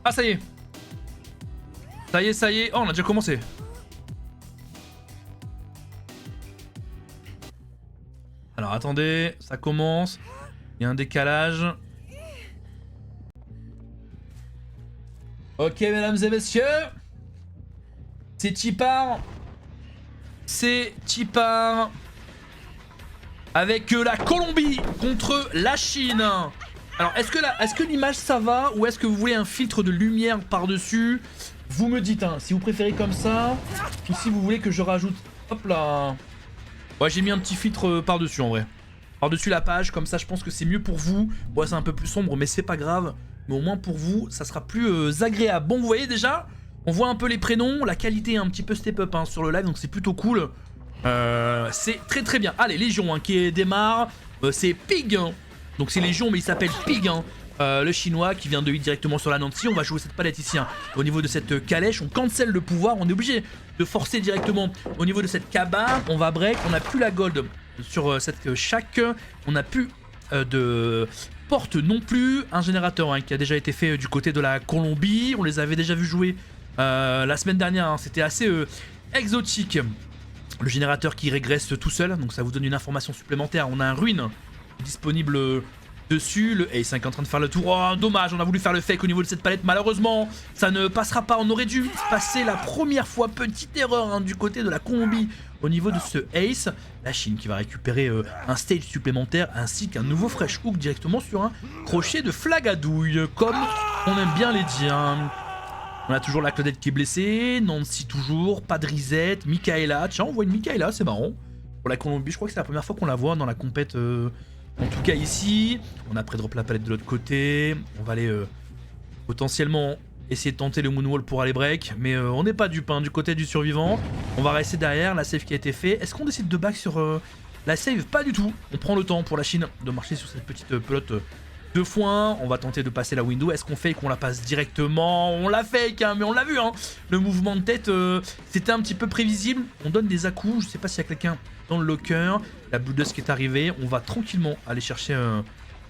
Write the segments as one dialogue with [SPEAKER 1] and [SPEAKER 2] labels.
[SPEAKER 1] Ah, ça y est. Ça y est, ça y est. Oh, on a déjà commencé. Alors, attendez. Ça commence. Il y a un décalage. Ok, mesdames et messieurs. C'est Tipar. C'est Tipar. Avec la Colombie contre la Chine. Alors, est-ce que l'image ça va ou est-ce que vous voulez un filtre de lumière par-dessus? Vous me dites, hein, si vous préférez comme ça ou si vous voulez que je rajoute... Hop là. Ouais, j'ai mis un petit filtre par-dessus en vrai. Par-dessus la page, comme ça je pense que c'est mieux pour vous. Ouais, c'est un peu plus sombre, mais c'est pas grave. Mais au moins pour vous, ça sera plus agréable. Bon, vous voyez déjà, on voit un peu les prénoms. La qualité est un petit peu step up hein, sur le live, donc c'est plutôt cool. C'est très très bien. Allez, Légion hein, qui démarre. C'est Pig. Hein. Donc c'est Légion, mais il s'appelle Pig. Hein. Le chinois qui vient de hit directement sur la Nancy. On va jouer cette palette ici. Hein. Au niveau de cette calèche, on cancel le pouvoir. On est obligé de forcer directement au niveau de cette cabane. On va break. On n'a plus la gold sur cette shack. On n'a plus de porte non plus. Un générateur hein, qui a déjà été fait du côté de la Colombie. On les avait déjà vu jouer la semaine dernière. Hein. C'était assez exotique. Le générateur qui régresse tout seul. Donc ça vous donne une information supplémentaire. On a un ruine disponible dessus. Le Ace est en train de faire le tour. Oh, dommage, on a voulu faire le fake au niveau de cette palette. Malheureusement, ça ne passera pas. On aurait dû passer la première fois. Petite erreur hein, du côté de la Colombie au niveau de ce Ace. La Chine qui va récupérer un stage supplémentaire ainsi qu'un nouveau fresh hook directement sur un crochet de flag à douille. Comme on aime bien les dire. On a toujours la Claudette qui est blessée. Nancy toujours. Pas de reset. Michaela. Tiens, on voit une Michaela, c'est marrant. Pour la Colombie, je crois que c'est la première fois qu'on la voit dans la compète. En tout cas ici, on a pré-drop la palette de l'autre côté. On va aller potentiellement essayer de tenter le moonwall pour aller break. Mais on n'est pas dupe hein, du côté du survivant. On va rester derrière, la save qui a été faite. Est-ce qu'on décide de back sur la save? Pas du tout. On prend le temps pour la Chine de marcher sur cette petite pelote de foin. On va tenter de passer la window. Est-ce qu'on fake? On la passe directement? On la fake, hein, mais on l'a vu. Hein. Le mouvement de tête, c'était un petit peu prévisible. On donne des à-coups. Je sais pas s'il y a quelqu'un dans le locker. La Blue Dust qui est arrivée. On va tranquillement aller chercher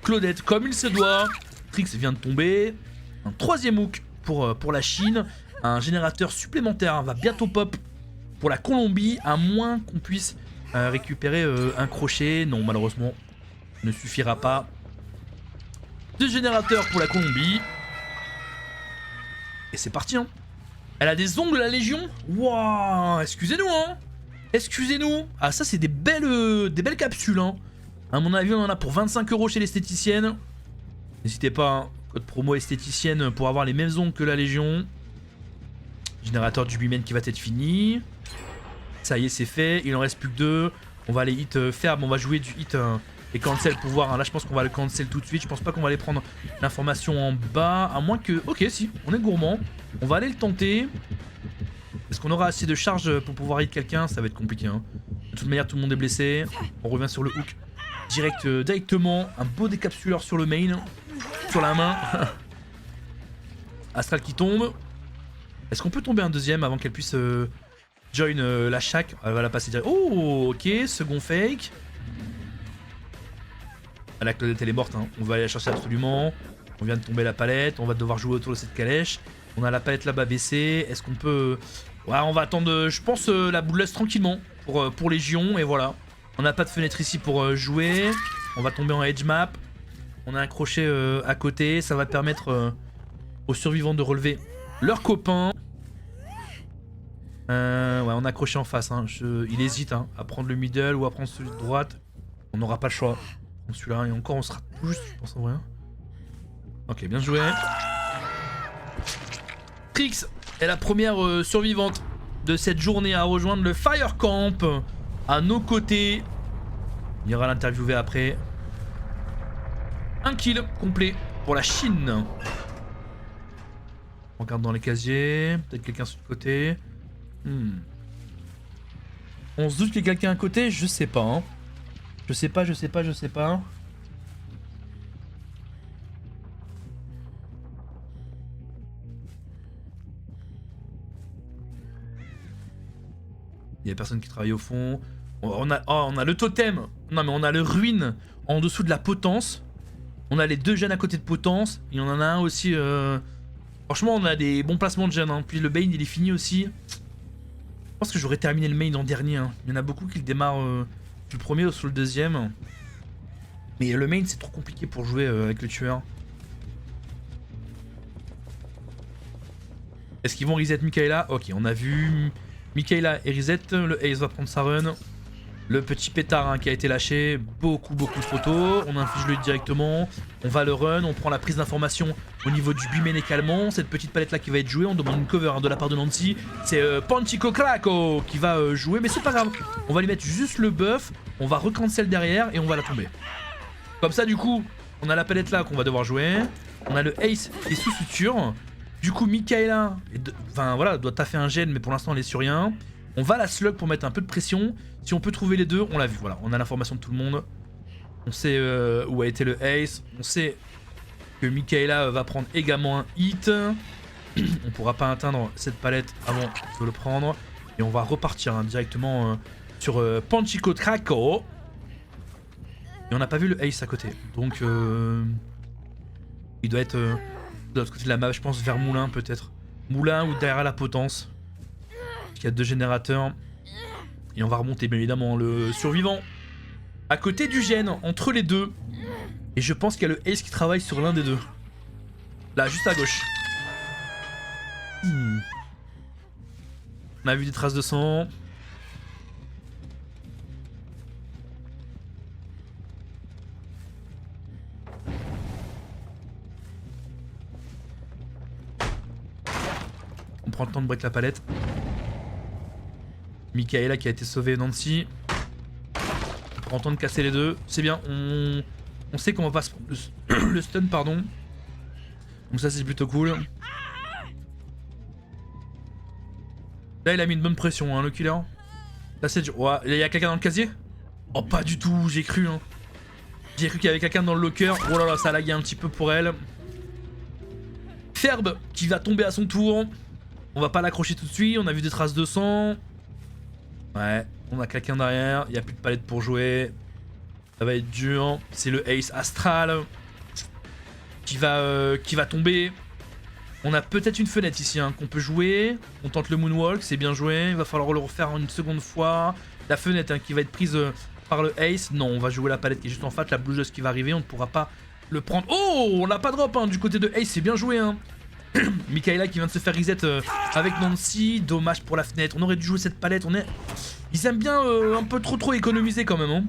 [SPEAKER 1] Claudette comme il se doit. Trix vient de tomber. Un troisième hook pour la Chine. Un générateur supplémentaire hein, va bientôt pop pour la Colombie. À moins qu'on puisse récupérer un crochet. Non, malheureusement, ne suffira pas. Deux générateurs pour la Colombie. Et c'est parti. Hein. Elle a des ongles, la Légion. Waouh, excusez-nous, hein. Excusez-nous. Ah, ça, c'est des belles capsules. Hein. À mon avis, on en a pour 25 € chez l'esthéticienne. N'hésitez pas, hein. Code promo esthéticienne pour avoir les mêmes ongles que la Légion. Générateur du Bimen qui va être fini. Ça y est, c'est fait. Il en reste plus que deux. On va aller hit ferme. On va jouer du hit et cancel pour voir. Hein. Là, je pense qu'on va le cancel tout de suite. Je pense pas qu'on va aller prendre l'information en bas. À moins que... Ok, si. On est gourmand. On va aller le tenter. Est-ce qu'on aura assez de charge pour pouvoir hit quelqu'un? Ça va être compliqué. Hein. De toute manière, tout le monde est blessé. On revient sur le hook. Directement. Un beau décapsuleur sur le main. Sur la main. Astral qui tombe. Est-ce qu'on peut tomber un deuxième avant qu'elle puisse join la shack? Elle va la passer direct. Oh, ok. Second fake. Ah, la Claudette elle est morte. Hein. On va aller la chercher absolument. On vient de tomber la palette. On va devoir jouer autour de cette calèche. On a la palette là-bas baissée. Est-ce qu'on peut... Ouais, on va attendre, je pense, la boulette tranquillement pour Légion. Et voilà. On n'a pas de fenêtre ici pour jouer. On va tomber en edge map. On a un crochet à côté. Ça va permettre aux survivants de relever leurs copains. Ouais, on a crochet en face. Hein. Il hésite hein, à prendre le middle ou à prendre celui de droite. On n'aura pas le choix. Celui-là, et encore, on sera juste, je pense en vrai. Ok, bien joué. Trix est la première survivante de cette journée à rejoindre le Fire Camp à nos côtés. On ira l'interviewer après. Un kill complet pour la Chine. On regarde dans les casiers. Peut-être quelqu'un sur le côté. On se doute qu'il y a quelqu'un à côté. Je sais pas. Hein. Je sais pas. Il y a personne qui travaille au fond. On a le totem. Non mais on a le ruine en dessous de la potence. On a les deux jeunes à côté de potence. Il y en a un aussi Franchement, on a des bons placements de jeunes. Hein. Puis le Bane, il est fini aussi. Je pense que j'aurais terminé le main en dernier. Hein. Il y en a beaucoup qui le démarrent du premier ou sur le deuxième. Mais le main, c'est trop compliqué pour jouer avec le tueur. Est-ce qu'ils vont reset Mikaela? Ok, on a vu Mikaela et reset. Le Ace va prendre sa run. Le petit pétard hein, qui a été lâché, beaucoup de photos, on inflige le hit directement, on va le run, on prend la prise d'information au niveau du Biméné calmant, cette petite palette là qui va être jouée, on demande une cover hein, de la part de Nancy, c'est Panchico Craco qui va jouer, mais c'est pas grave, on va lui mettre juste le buff, on va recancel derrière et on va la tomber. Comme ça du coup, on a la palette là qu'on va devoir jouer, on a le Ace qui est sous suture, du coup Mikaela, enfin voilà, doit taffer un gène mais pour l'instant elle est sur rien. On va la slug pour mettre un peu de pression. Si on peut trouver les deux, on l'a vu. Voilà, on a l'information de tout le monde. On sait où a été le Ace. On sait que Mikaela va prendre également un hit. On pourra pas atteindre cette palette avant de le prendre. Et on va repartir hein, directement sur Panchico Craco. Et on n'a pas vu le Ace à côté. Donc il doit être de l'autre côté de la map, je pense vers Moulin peut-être. Moulin ou derrière la potence. Il y a 2 générateurs. Et on va remonter bien évidemment le survivant à côté du gène, entre les deux. Et je pense qu'il y a le Ace qui travaille sur l'un des deux. Là, juste à gauche. On a vu des traces de sang. On prend le temps de break la palette. Mikaela qui a été sauvée, Nancy. On prend le temps de casser les deux. C'est bien, on sait qu'on va pas se prendre le stun, pardon. Donc ça c'est plutôt cool. Là il a mis une bonne pression, hein, le killer. Là c'est dur. Ouais, il y a quelqu'un dans le casier? Oh pas du tout, j'ai cru. Hein. J'ai cru qu'il y avait quelqu'un dans le locker. Oh là là, ça a lagué un petit peu pour elle. Ferb qui va tomber à son tour. On va pas l'accrocher tout de suite, on a vu des traces de sang. Ouais, on a quelqu'un derrière, il n'y a plus de palette pour jouer. Ça va être dur. C'est le Ace Astral qui va tomber. On a peut-être une fenêtre ici hein, qu'on peut jouer. On tente le Moonwalk, c'est bien joué. Il va falloir le refaire une seconde fois. La fenêtre hein, qui va être prise par le Ace. Non, on va jouer la palette qui est juste en face. La bougeuse qui va arriver, on ne pourra pas le prendre. Oh, on n'a pas drop hein, du côté de Ace, c'est bien joué. Hein. Mikaela qui vient de se faire reset avec Nancy. Dommage pour la fenêtre. On aurait dû jouer cette palette. Ils aiment bien un peu trop économiser quand même. Hein.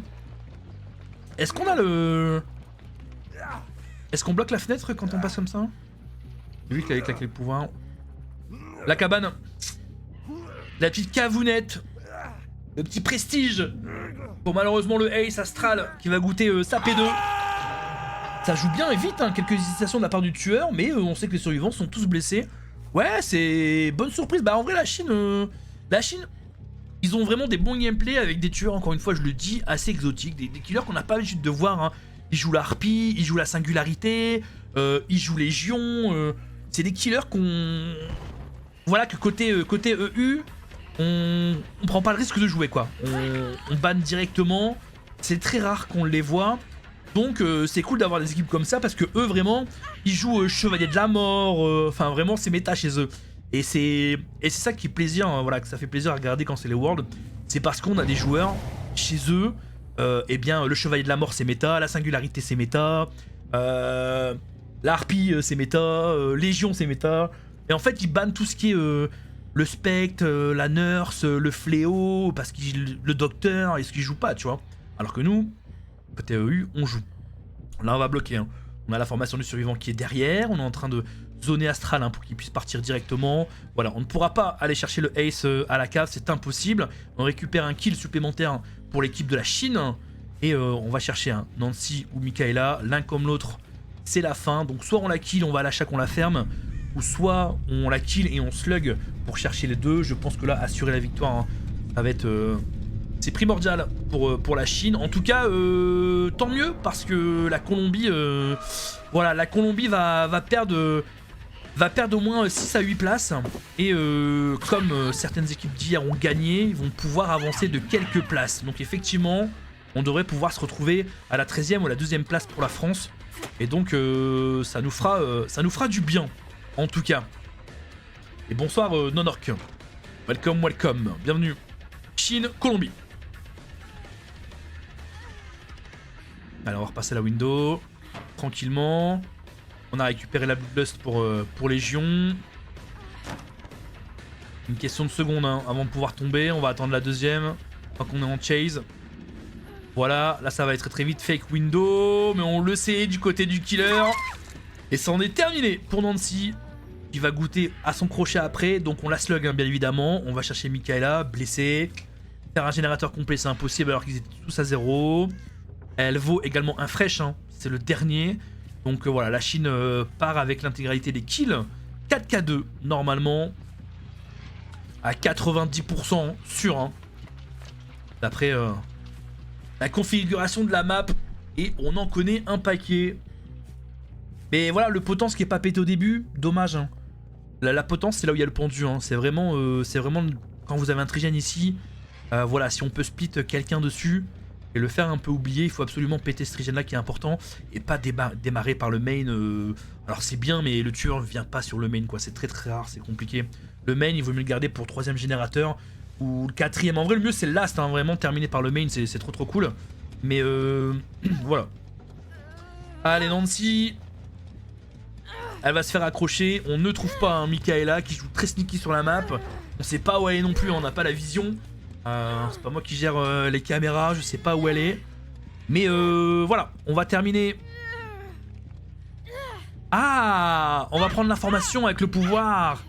[SPEAKER 1] Est-ce qu'on a le... Est-ce qu'on bloque la fenêtre quand on passe comme ça? J'ai vu qu'il avait claqué le pouvoir. La cabane. La petite cavounette. Le petit prestige. Bon malheureusement le Ace Astral qui va goûter sa P2. Ça joue bien et vite, hein. Quelques hésitations de la part du tueur, mais on sait que les survivants sont tous blessés. Ouais, c'est bonne surprise. Bah en vrai la Chine, ils ont vraiment des bons gameplays avec des tueurs, encore une fois je le dis, assez exotiques. Des killers qu'on n'a pas l'habitude de voir. Hein. Ils jouent la harpie, ils jouent la singularité, ils jouent légion. C'est des killers qu'on... Voilà que côté EU, on prend pas le risque de jouer quoi. On banne directement. C'est très rare qu'on les voit. Donc c'est cool d'avoir des équipes comme ça parce que eux vraiment ils jouent chevalier de la mort, enfin vraiment c'est méta chez eux. Et c'est ça qui est plaisir, hein, voilà, que ça fait plaisir à regarder quand c'est les Worlds. C'est parce qu'on a des joueurs chez eux, eh bien le chevalier de la mort c'est méta, la singularité c'est méta, la harpie c'est méta, légion c'est méta. Et en fait ils bannent tout ce qui est le spectre, la nurse, le fléau, parce que le docteur, et ce qu'ils jouent pas tu vois. Alors que nous... Côté EU, on joue. Là, on va bloquer. Hein. On a la formation du survivant qui est derrière. On est en train de zoner Astral hein, pour qu'il puisse partir directement. Voilà, on ne pourra pas aller chercher le Ace à la cave, c'est impossible. On récupère un kill supplémentaire pour l'équipe de la Chine. Et on va chercher un Nancy ou Mikaela. L'un comme l'autre, c'est la fin. Donc soit on la kill, on va à l'achat qu'on la ferme. Ou soit on la kill et on slug pour chercher les deux. Je pense que là, assurer la victoire, hein, ça va être... C'est primordial pour la Chine. En tout cas, tant mieux parce que la Colombie, voilà, la Colombie va perdre au moins 6 à 8 places. Et comme certaines équipes d'hier ont gagné, ils vont pouvoir avancer de quelques places. Donc effectivement, on devrait pouvoir se retrouver à la 13e ou la 12e place pour la France. Et donc ça nous fera du bien. en tout cas. Et bonsoir Nonork. Welcome, welcome. Bienvenue. Chine, Colombie. Allez, on va repasser la window. Tranquillement. On a récupéré la Bloodlust pour Légion. Une question de seconde hein, avant de pouvoir tomber. On va attendre la deuxième. Tant qu'on est en chase. Voilà, là ça va être très vite. Fake window. Mais on le sait du côté du killer. Et ça en est terminé pour Nancy. Qui va goûter à son crochet après. Donc on la slug hein, bien évidemment. On va chercher Mikaela, blessée. Faire un générateur complet c'est impossible alors qu'ils étaient tous à 0. Elle vaut également un fresh. Hein. C'est le dernier. Donc voilà, la Chine part avec l'intégralité des kills. 4K2 normalement. À 90% sûr. Hein. D'après la configuration de la map. Et on en connaît un paquet. Mais voilà, le potence qui est pas pété au début, dommage. Hein. La potence, c'est là où il y a le pendu. Hein. C'est vraiment quand vous avez un trigène ici. Voilà, si on peut split quelqu'un dessus et le faire un peu oublier, il faut absolument péter ce trigène là qui est important. Et pas démarrer par le main. Alors c'est bien, mais le tueur ne vient pas sur le main, quoi. C'est très très rare, c'est compliqué. Le main, il vaut mieux le garder pour le 3ème générateur. Ou le 4ème. En vrai, le mieux, c'est le last. Hein. Vraiment, terminé par le main, c'est trop trop cool. Mais voilà. Allez, Nancy. Elle va se faire accrocher. On ne trouve pas un Mikaela qui joue très sneaky sur la map. On sait pas où elle est non plus. On n'a pas la vision. C'est pas moi qui gère les caméras. Je sais pas où elle est. Mais voilà. On va terminer. Ah, on va prendre l'information avec le pouvoir.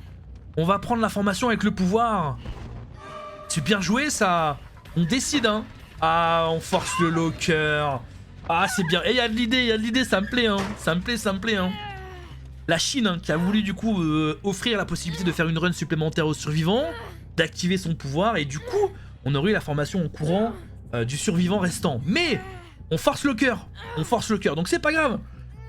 [SPEAKER 1] On va prendre l'information avec le pouvoir. C'est bien joué ça. On décide hein. Ah, on force le locker. Ah, c'est bien. Et il y a de l'idée, ça me plaît hein. Ça me plaît hein. La Chine hein, qui a voulu du coup offrir la possibilité de faire une run supplémentaire aux survivants, d'activer son pouvoir et du coup on aurait eu la formation en courant du survivant restant. Mais on force le cœur, donc c'est pas grave.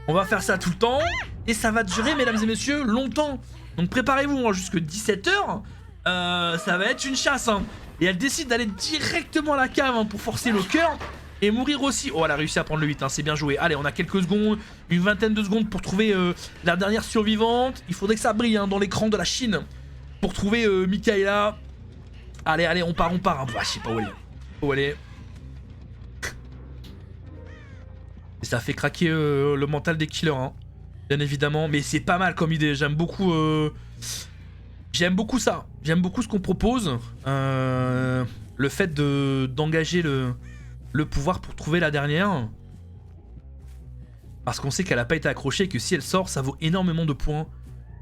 [SPEAKER 1] On va faire ça tout le temps et ça va durer mesdames et messieurs longtemps. Donc préparez-vous hein, jusque 17h, ça va être une chasse hein. Et elle décide d'aller directement à la cave hein, pour forcer le cœur. Et mourir aussi. Oh, elle a réussi à prendre le 8, hein, c'est bien joué. Allez, on a quelques secondes, une vingtaine de secondes pour trouver la dernière survivante. Il faudrait que ça brille hein, dans l'écran de la Chine pour trouver Mikaela. Allez, on part. Hein. Bah, je sais pas où elle est. Et ça fait craquer le mental des killers, hein, bien évidemment. Mais c'est pas mal comme idée. J'aime beaucoup ça. J'aime beaucoup ce qu'on propose. Le fait d'engager le pouvoir pour trouver la dernière. Parce qu'on sait qu'elle a pas été accrochée et que si elle sort, ça vaut énormément de points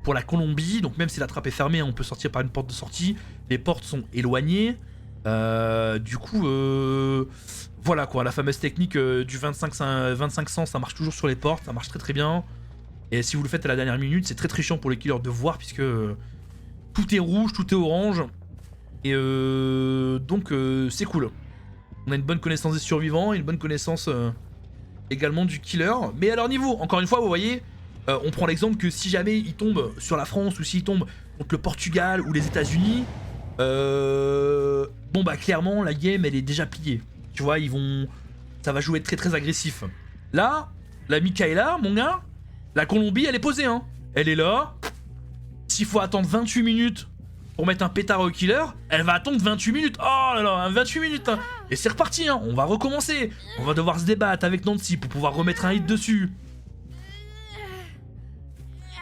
[SPEAKER 1] pour la Colombie. Donc même si la trappe est fermée, on peut sortir par une porte de sortie. Les portes sont éloignées. Du coup, voilà quoi, la fameuse technique du 2500, ça marche toujours sur les portes, ça marche très très bien. Et si vous le faites à la dernière minute, c'est très très chiant pour les killers de voir puisque tout est rouge, tout est orange. Et donc c'est cool. On a une bonne connaissance des survivants, une bonne connaissance également du killer. Mais à leur niveau, encore une fois, vous voyez, on prend l'exemple que si jamais ils tombent sur la France ou s'ils tombent contre le Portugal ou les États-Unis, bon bah clairement la game elle est déjà pliée. Tu vois, ça va jouer très très agressif. Là, la Mikaela, mon gars, la Colombie elle est posée hein. Elle est là. S'il faut attendre 28 minutes pour mettre un pétard au killer, elle va attendre 28 minutes. Oh là là, 28 minutes hein. Et c'est reparti hein, on va recommencer. On va devoir se débattre avec Nancy pour pouvoir remettre un hit dessus.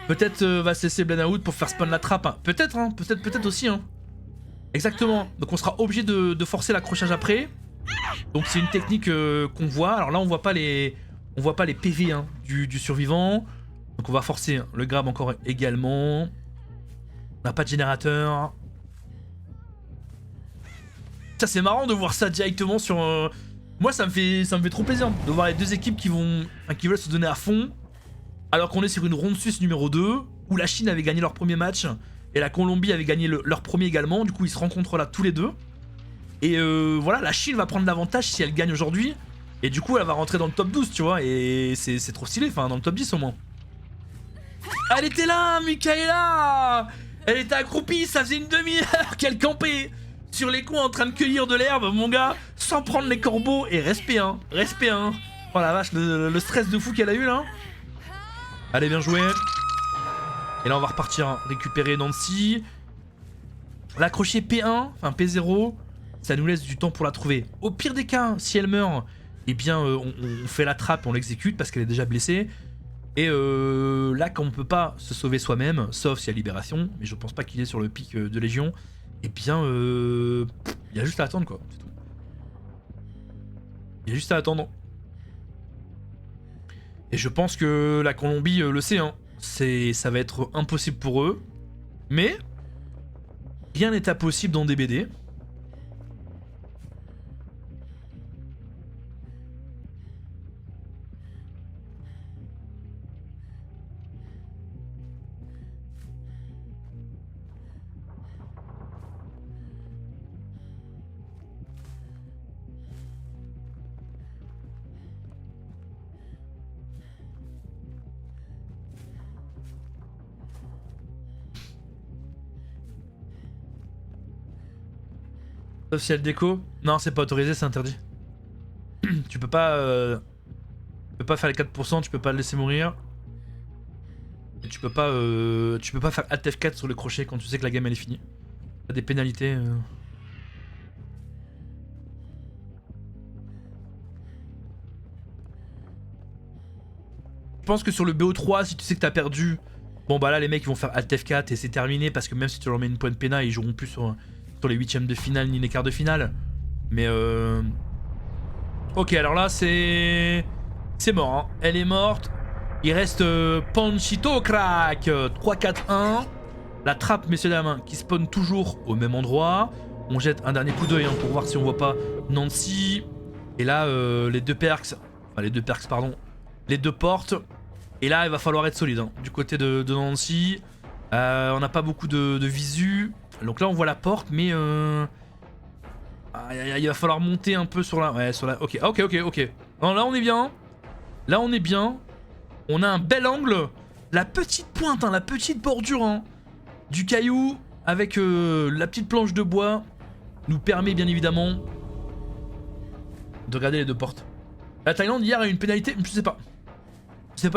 [SPEAKER 1] Peut-être va se laisser blend out pour faire spawn la trappe. Hein. Peut-être hein, peut-être aussi hein. Exactement, donc on sera obligé de forcer l'accrochage après. Donc c'est une technique qu'on voit. Alors là on voit pas les PV hein, du survivant. Donc on va forcer hein, le grab encore également. On n'a pas de générateur. Ça c'est marrant de voir ça directement sur... Moi ça me fait trop plaisir de voir les deux équipes qui veulent se donner à fond. Alors qu'on est sur une ronde suisse numéro 2 où la Chine avait gagné leur premier match et la Colombie avait gagné leur premier également. Du coup ils se rencontrent là tous les deux. Et voilà, la Chine va prendre l'avantage si elle gagne aujourd'hui. Et du coup elle va rentrer dans le top 12 tu vois. Et c'est trop stylé, enfin dans le top 10 au moins. Elle était là, Mikaela. Elle était accroupie, ça faisait une demi-heure qu'elle campait sur les coins en train de cueillir de l'herbe, mon gars, sans prendre les corbeaux. Et respect hein. Oh la vache, le stress de fou qu'elle a eu là. Allez, bien joué. Et là on va repartir hein, récupérer Nancy. L'accrocher P1, enfin P0, ça nous laisse du temps pour la trouver. Au pire des cas, si elle meurt, eh bien on fait la trappe et on l'exécute parce qu'elle est déjà blessée. Et là, quand on peut pas se sauver soi-même, sauf s'il y a libération, mais je pense pas qu'il est sur le pic de Légion, eh bien il y a juste à attendre quoi, c'est tout. Il y a juste à attendre. Et je pense que la Colombie le sait, hein. Ça va être impossible pour eux. Mais rien n'est impossible dans des BD. Sauf si elle déco. Non, c'est pas autorisé, c'est interdit. Tu peux pas faire les 4%, tu peux pas le laisser mourir. Et tu peux pas faire Alt F4 sur le crochet quand tu sais que la game elle est finie. T'as des pénalités. Je pense que sur le BO3, si tu sais que t'as perdu, bon bah là les mecs ils vont faire Alt F4 et c'est terminé parce que même si tu leur mets une pointe de pénal, ils joueront plus sur les huitièmes de finale ni les quarts de finale. Mais ok, alors là c'est mort, hein. Elle est morte. Il reste Panchito crack 3-4-1. La trappe, messieurs dames, qui spawn toujours au même endroit. On jette un dernier coup d'œil hein, pour voir si on voit pas Nancy. Et là, les deux perks, pardon, les deux portes. Et là, il va falloir être solide hein, du côté de Nancy. On n'a pas beaucoup de visu. Donc là, on voit la porte, mais il va falloir monter un peu sur la... Ouais, sur la... Ok. Non, là, on est bien. Là, on est bien. On a un bel angle. La petite pointe, hein, la petite bordure hein, du caillou avec la petite planche de bois nous permet bien évidemment de regarder les deux portes. La Thaïlande hier a eu une pénalité, je sais pas. Je sais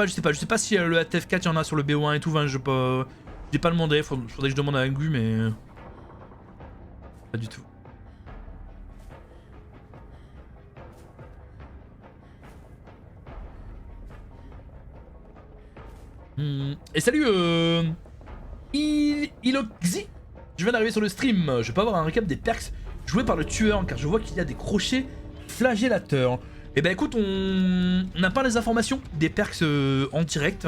[SPEAKER 1] pas si le ATF4 il y en a sur le BO1 et tout, hein, j'ai pas demandé, faudrait que je demande à Angu mais... Pas du tout. Et salut Iloxi. Je viens d'arriver sur le stream, je peux avoir un récap des perks joués par le tueur car je vois qu'il y a des crochets flagellateurs. Et bah écoute, on n'a pas les informations des perks en direct.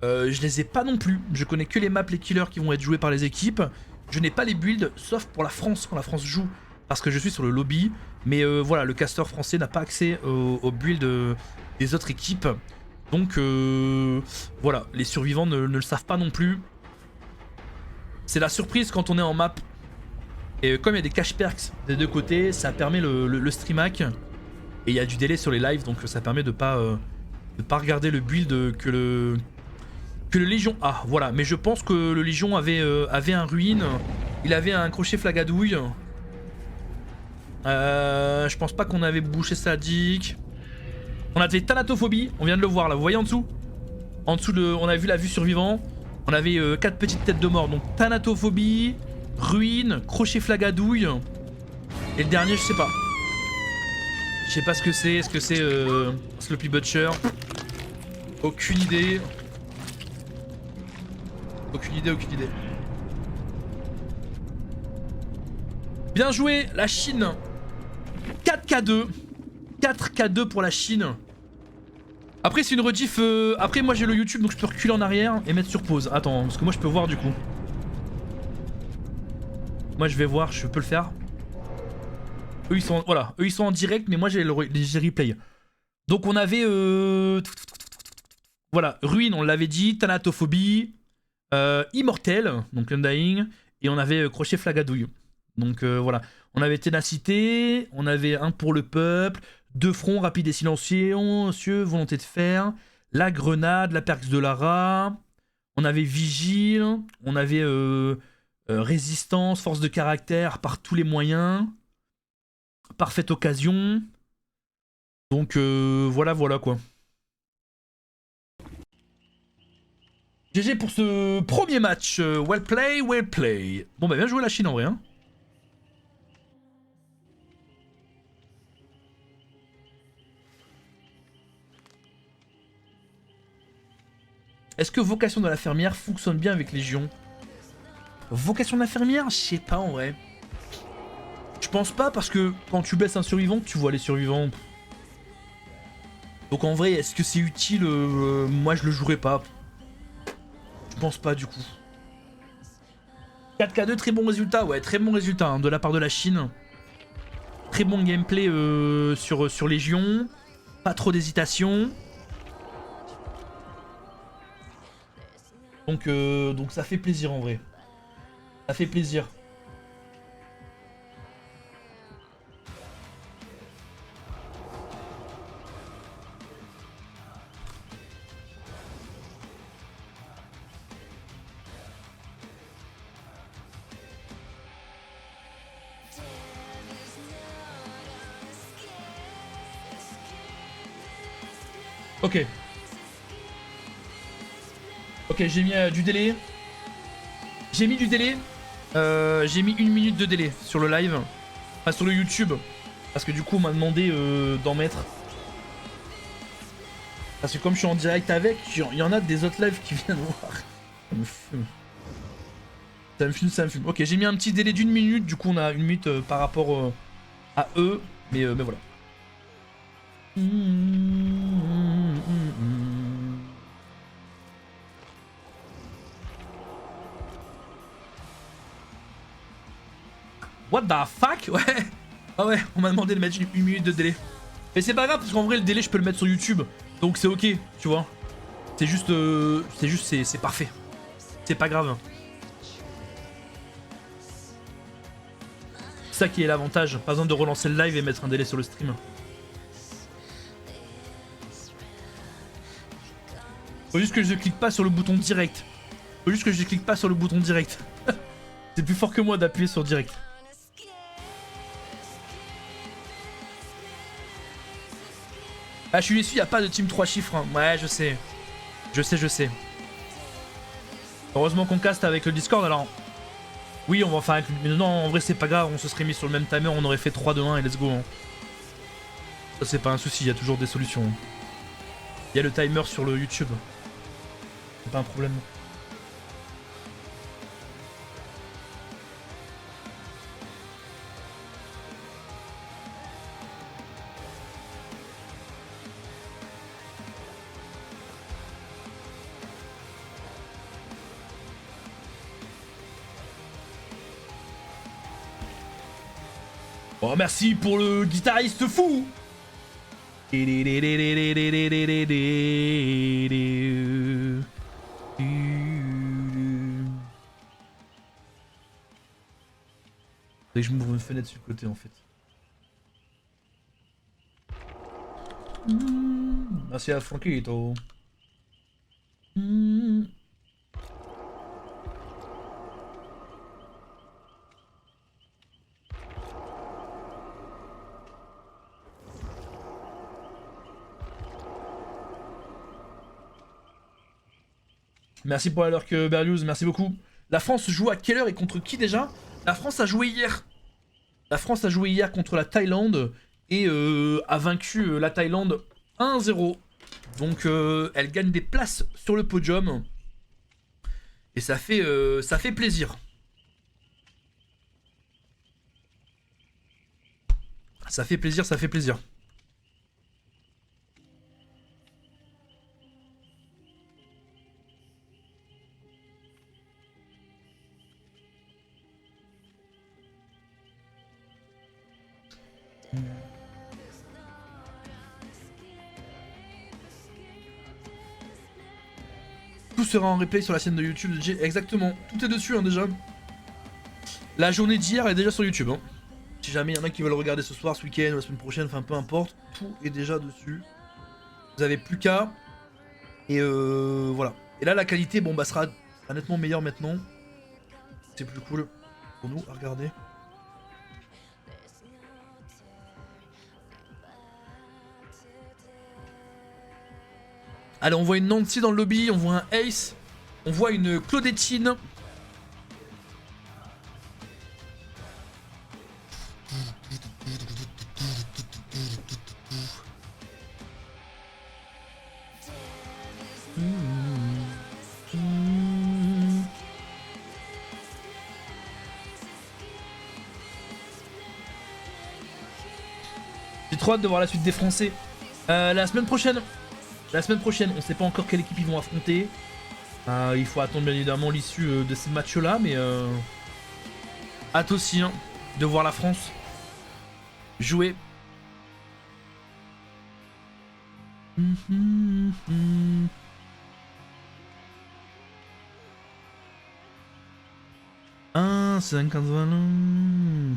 [SPEAKER 1] Je les ai pas non plus. Je connais que les maps, les killers qui vont être joués par les équipes. Je n'ai pas les builds, sauf pour la France, quand la France joue, parce que je suis sur le lobby. Mais voilà, le caster français n'a pas accès aux builds des autres équipes. Donc voilà, les survivants ne le savent pas non plus. C'est la surprise quand on est en map. Et comme il y a des cache perks des deux côtés, ça permet le stream hack. Et il y a du délai sur les lives, donc ça permet de pas regarder le build que le Légion a. Voilà, mais je pense que le Légion avait un ruine. Il avait un crochet flagadouille. Je pense pas qu'on avait bouché sadique. On avait thanatophobie, on vient de le voir là, vous voyez en dessous? En dessous, on a vu la vue survivant. On avait 4 petites têtes de mort, donc thanatophobie, ruine, crochet flagadouille. Et le dernier, je sais pas. Je sais pas ce que c'est, est-ce que c'est Sloppy Butcher? Aucune idée. Aucune idée. Bien joué, la Chine. 4K2. 4K2 pour la Chine. Après c'est une rediff, après moi j'ai le YouTube donc je peux reculer en arrière et mettre sur pause. Attends, parce que moi je peux voir du coup. Moi je vais voir, je peux le faire. Eux ils sont, voilà, eux ils sont en direct mais moi j'ai les replay. Donc on avait, voilà, ruine on l'avait dit, thanatophobie, immortel, donc undying, et on avait crochet flagadouille. Donc voilà, on avait ténacité, on avait un pour le peuple, deux fronts, rapide et silencieux, volonté de fer, la grenade, la perx de Lara, on avait vigile, on avait résistance, force de caractère par tous les moyens, parfaite occasion, donc voilà quoi. GG pour ce premier match. Well play, well play. Bon bah bien joué la Chine en vrai. Hein. Est-ce que Vocation de la fermière fonctionne bien avec Légion? Vocation de la fermière? Je sais pas en vrai. Je pense pas parce que quand tu baisses un survivant, tu vois les survivants. Donc en vrai, est-ce que c'est utile? Moi je le jouerai pas. Je pense pas du coup. 4K2, très bon résultat, ouais, très bon résultat hein, de la part de la Chine. Très bon gameplay sur Légion. Pas trop d'hésitation. Donc ça fait plaisir en vrai. Ça fait plaisir. Ok. Ok, j'ai mis du délai. J'ai mis du délai. J'ai mis 1 minute de délai sur le live. Enfin, sur le YouTube. Parce que du coup, on m'a demandé d'en mettre. Parce que comme je suis en direct avec, il y en a des autres lives qui viennent voir. Ça me fume. Ça me fume, ça me fume. Ok, j'ai mis un petit délai d'1 minute. Du coup, on a 1 minute par rapport à eux. Mais voilà. What the fuck? Ouais. Ah ouais, on m'a demandé de mettre 1 minute de délai. Mais c'est pas grave parce qu'en vrai le délai je peux le mettre sur YouTube. Donc c'est ok, tu vois. C'est juste c'est parfait. C'est pas grave. C'est ça qui est l'avantage. Pas besoin de relancer le live et mettre un délai sur le stream. Faut juste que je clique pas sur le bouton direct. Faut juste que je clique pas sur le bouton direct. C'est plus fort que moi d'appuyer sur direct. Ah, je suis déçu, y a pas de team 3 chiffres. Hein. Ouais, je sais. Je sais. Heureusement qu'on caste avec le Discord, alors... Oui, on va faire avec... Mais non, en vrai, c'est pas grave, on se serait mis sur le même timer, on aurait fait 3-2-1 et let's go. Hein. Ça, c'est pas un souci, y a toujours des solutions. Hein. Y a le timer sur le YouTube. C'est pas un problème. Oh, merci pour le guitariste fou! Dès que je m'ouvre une fenêtre sur le côté en fait. Merci à Franquito. Merci pour la lurk Berlioz, merci beaucoup. La France joue à quelle heure et contre qui déjà? La France a joué hier. La France a joué hier contre la Thaïlande et a vaincu la Thaïlande 1-0. Donc elle gagne des places sur le podium. Et ça fait plaisir. Ça fait plaisir, ça fait plaisir. Tout sera en replay sur la chaîne de YouTube de J. Exactement, tout est dessus hein, déjà. La journée d'hier est déjà sur YouTube. Hein. Si jamais il y en a qui veulent regarder ce soir, ce week-end ou la semaine prochaine, enfin peu importe, tout est déjà dessus. Vous avez plus qu'à. Et voilà. Et là la qualité bon bah sera nettement meilleure maintenant. C'est plus cool pour nous à regarder. Allez, on voit une Nancy dans le lobby, on voit un Ace. On voit une Claudettine. J'ai trop hâte de voir la suite des Français. La semaine prochaine. On sait pas encore quelle équipe ils vont affronter. Il faut attendre bien évidemment l'issue de ces matchs-là, mais hâte aussi hein, de voir la France jouer. Ah, 50 ballons.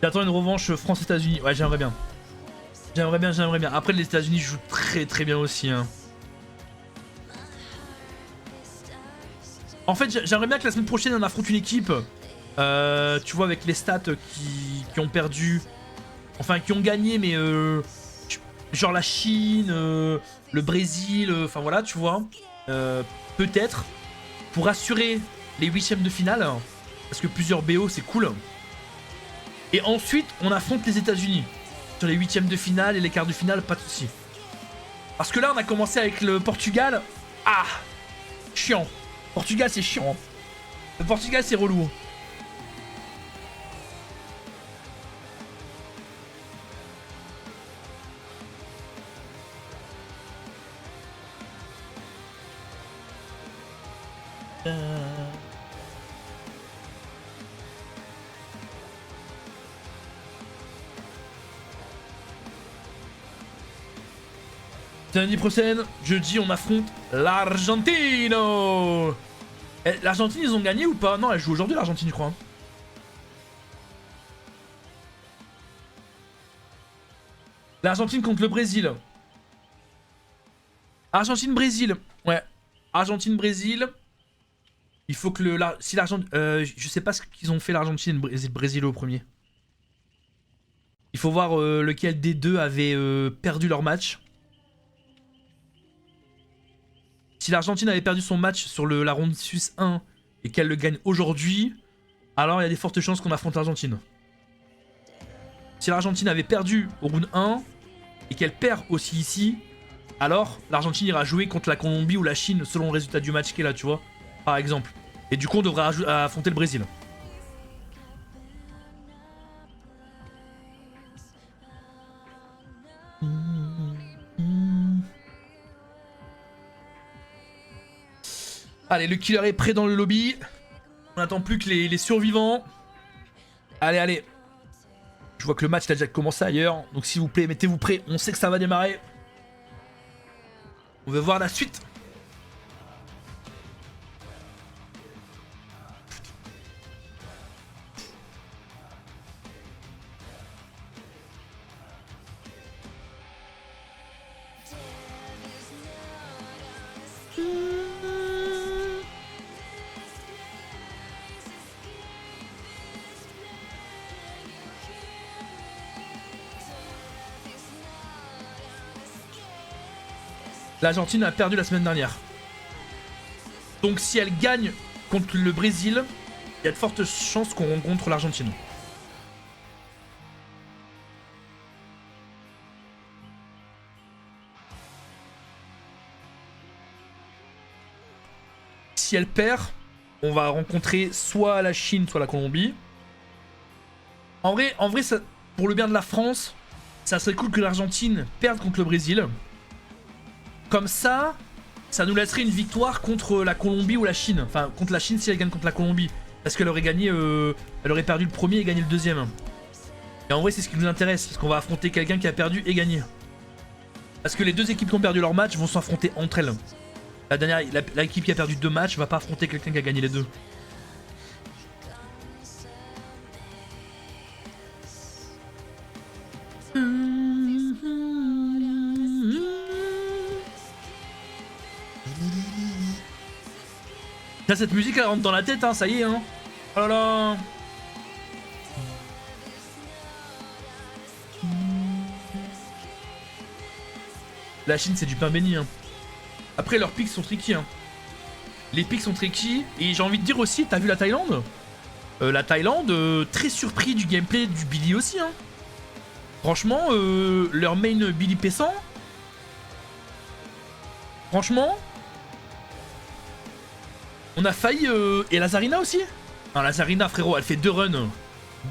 [SPEAKER 1] J'attends une revanche France-États-Unis. Ouais, j'aimerais bien. J'aimerais bien. Après, les États-Unis jouent très très bien aussi. Hein. En fait, j'aimerais bien que la semaine prochaine on affronte une équipe. Tu vois, avec les stats qui ont perdu. Enfin, qui ont gagné, mais genre la Chine, le Brésil, enfin voilà, tu vois. Peut-être pour assurer les huitièmes de finale. Parce que plusieurs BO, c'est cool. Et ensuite, on affronte les États-Unis. Sur les huitièmes de finale et les quarts de finale, pas de soucis. Parce que là, on a commencé avec le Portugal. Ah, chiant. Portugal, c'est chiant. Le Portugal, c'est relou. Samedi prochaine, jeudi, on affronte l'Argentine. L'Argentine, ils ont gagné ou pas? Non, elle joue aujourd'hui, l'Argentine, je crois. L'Argentine contre le Brésil. Argentine-Brésil. Ouais. Argentine-Brésil. Il faut que si l'Argentine... je sais pas ce qu'ils ont fait l'Argentine et le Brésil au premier. Il faut voir lequel des deux avait perdu leur match. Si l'Argentine avait perdu son match sur la ronde Suisse 1 et qu'elle le gagne aujourd'hui, alors il y a des fortes chances qu'on affronte l'Argentine. Si l'Argentine avait perdu au round 1 et qu'elle perd aussi ici, alors l'Argentine ira jouer contre la Colombie ou la Chine selon le résultat du match qui est là, tu vois, par exemple. Et du coup, on devra affronter le Brésil. Allez, le killer est prêt dans le lobby. On n'attend plus que les survivants. Allez, allez. Je vois que le match a déjà commencé ailleurs. Donc s'il vous plaît, mettez-vous prêts. On sait que ça va démarrer. On veut voir la suite. L'Argentine a perdu la semaine dernière. Donc si elle gagne contre le Brésil, il y a de fortes chances qu'on rencontre l'Argentine. Si elle perd, on va rencontrer soit la Chine, soit la Colombie. En vrai ça, pour le bien de la France, ça serait cool que l'Argentine perde contre le Brésil. Comme ça, ça nous laisserait une victoire contre la Colombie ou la Chine. Enfin, contre la Chine si elle gagne contre la Colombie. Parce qu'elle aurait gagné, elle aurait perdu le premier et gagné le deuxième. Et en vrai, c'est ce qui nous intéresse. Parce qu'on va affronter quelqu'un qui a perdu et gagné. Parce que les deux équipes qui ont perdu leur match vont s'affronter entre elles. L'équipe qui a perdu 2 matchs va pas affronter quelqu'un qui a gagné les deux. Là, cette musique, elle rentre dans la tête, hein, ça y est, hein. Oh là là. La Chine, c'est du pain béni, hein. Après, leurs pics sont tricky, hein. Les pics sont tricky. Et j'ai envie de dire aussi, t'as vu la Thaïlande? La Thaïlande, très surpris du gameplay du Billy aussi, hein. Franchement, leur main Billy Pessan. Franchement, on a failli... Et Lazarina aussi. Non, Lazarina, frérot, elle fait 2 runs.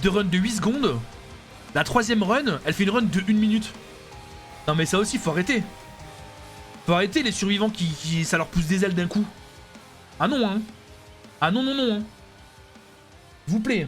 [SPEAKER 1] 2 runs de 8 secondes. La 3ème run, elle fait une run de 1 minute. Non mais ça aussi, faut arrêter. Faut arrêter les survivants qui ça leur pousse des ailes d'un coup. Ah non, hein. Ah non, non, non, hein. Vous plaît.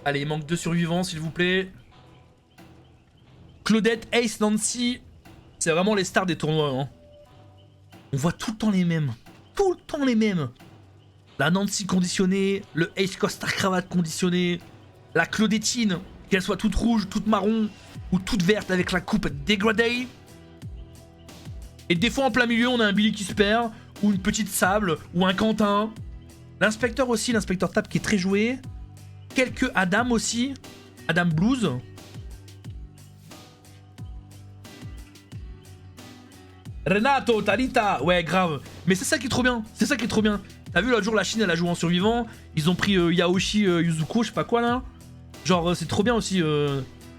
[SPEAKER 1] Allez, il manque 2 survivants, s'il vous plaît. Claudette, Ace, Nancy. C'est vraiment les stars des tournois, hein. On voit tout le temps les mêmes. Tout le temps les mêmes. La Nancy conditionnée, le Ace Costard cravate conditionné, la Claudettine, qu'elle soit toute rouge, toute marron ou toute verte avec la coupe dégradée. Et des fois en plein milieu, on a un Billy qui se perd, ou une petite Sable, ou un Quentin. L'inspecteur aussi, l'inspecteur Tap qui est très joué. Quelques Adam aussi. Adam Blues. Renato, Talita. Ouais, grave. Mais c'est ça qui est trop bien. C'est ça qui est trop bien. T'as vu l'autre jour, la Chine, elle a joué en survivant. Ils ont pris Yaoshi Yuzuko, je sais pas quoi là. Genre, c'est trop bien aussi.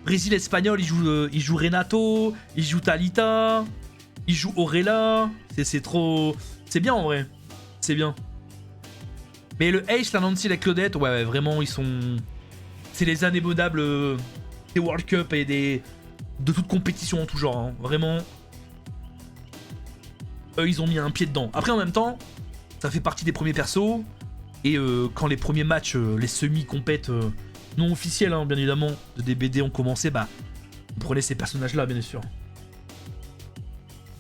[SPEAKER 1] Brésil espagnol, il joue Renato. Il joue Talita. Il joue Aurela. C'est trop. C'est bien en vrai. C'est bien. Mais le Ace, la Nancy, la Claudette, ouais, vraiment, ils sont... C'est les indémodables des World Cup et de toute compétition en tout genre. Hein. Vraiment, eux, ils ont mis un pied dedans. Après, en même temps, ça fait partie des premiers persos. Et quand les premiers matchs, les semi-compètes non officiels, hein, bien évidemment, de DBD ont commencé, bah, on prenait ces personnages-là, bien sûr.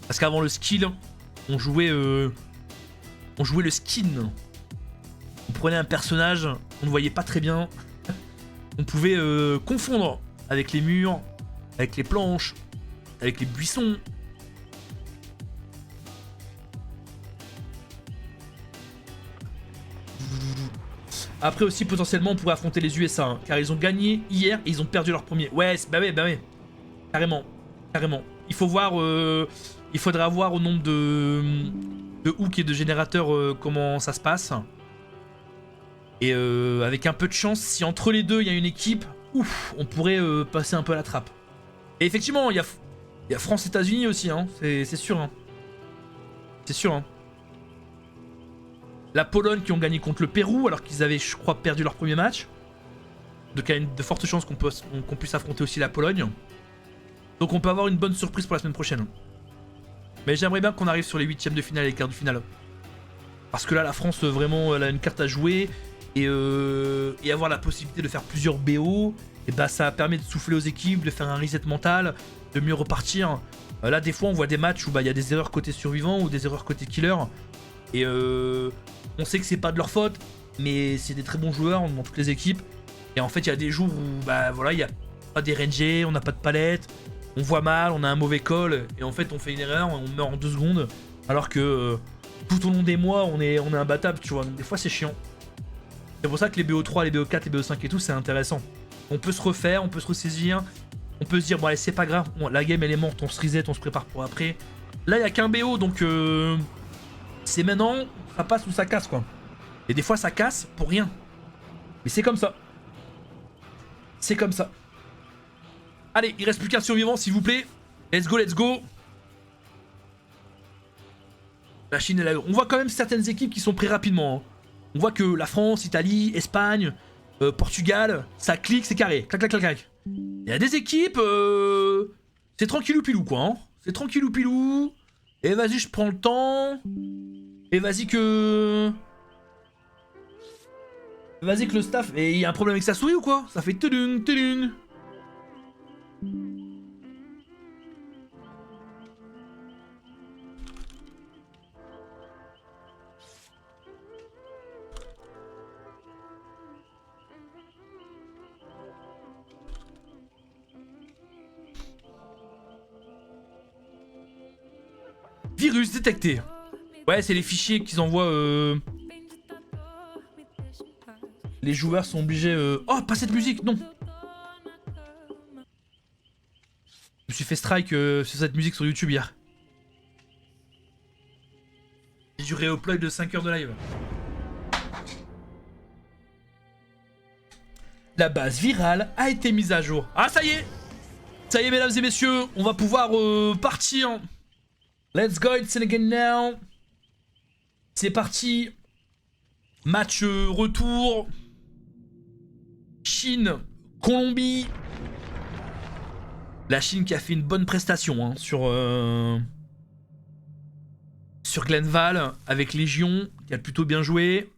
[SPEAKER 1] Parce qu'avant le skill, on jouait le skin. On prenait un personnage, on ne voyait pas très bien. On pouvait confondre avec les murs, avec les planches, avec les buissons. Après aussi, potentiellement, on pourrait affronter les USA, hein, car ils ont gagné hier et ils ont perdu leur premier. Ouais, bah ouais. Carrément, carrément. Il faut voir, il faudra voir au nombre de hooks et de générateurs comment ça se passe. Et avec un peu de chance, si entre les deux il y a une équipe, ouf, on pourrait passer un peu à la trappe. Et effectivement, il y a France-États-Unis aussi, hein, c'est sûr. Hein. C'est sûr. Hein. La Pologne qui ont gagné contre le Pérou alors qu'ils avaient, je crois, perdu leur premier match. Donc il y a de fortes chances qu'on puisse affronter aussi la Pologne. Donc on peut avoir une bonne surprise pour la semaine prochaine. Mais j'aimerais bien qu'on arrive sur les 8ème de finale et les quarts de finale. Parce que là, la France, vraiment, elle a une carte à jouer. Et avoir la possibilité de faire plusieurs BO, et bah ça permet de souffler aux équipes, de faire un reset mental, de mieux repartir. Là des fois on voit des matchs où bah, y a des erreurs côté survivant ou des erreurs côté killer. Et on sait que c'est pas de leur faute, mais c'est des très bons joueurs dans toutes les équipes. Et en fait il y a des jours où bah voilà, il n'y a pas des rangers, on n'a pas de palette, on voit mal, on a un mauvais call, et en fait on fait une erreur, on meurt en 2 secondes. Alors que tout au long des mois on est imbattable, tu vois. Donc, des fois c'est chiant. C'est pour ça que les BO3, les BO4, les BO5 et tout, c'est intéressant. On peut se refaire, on peut se ressaisir, on peut se dire, bon allez, c'est pas grave, la game elle est morte, on se reset, on se prépare pour après. Là, il n'y a qu'un BO, donc c'est maintenant, ça passe ou ça casse, quoi. Et des fois, ça casse pour rien. Mais c'est comme ça. C'est comme ça. Allez, il reste plus qu'un survivant, s'il vous plaît. Let's go, let's go. La Chine, elle a... On voit quand même certaines équipes qui sont prêtes rapidement, hein. On voit que la France, Italie, Espagne, Portugal, ça clique, c'est carré. Clac, clac, clac, clac. Il y a des équipes, c'est tranquillou pilou, quoi. Hein. C'est tranquillou pilou. Et vas-y, je prends le temps. Et vas-y que... Vas-y que le staff... Et il y a un problème avec sa souris ou quoi? Ça fait tudung, tudung. Virus détecté. Ouais, c'est les fichiers qu'ils envoient. Les joueurs sont obligés. Oh, pas cette musique, non. Je me suis fait strike sur cette musique sur YouTube hier. J'ai dû réupload de 5 heures de live. La base virale a été mise à jour. Ah, ça y est! Ça y est, mesdames et messieurs, on va pouvoir partir. Let's go, it's in again now. C'est parti. Match retour. Chine, Colombie. La Chine qui a fait une bonne prestation hein, sur Glenval avec Légion, qui a plutôt bien joué.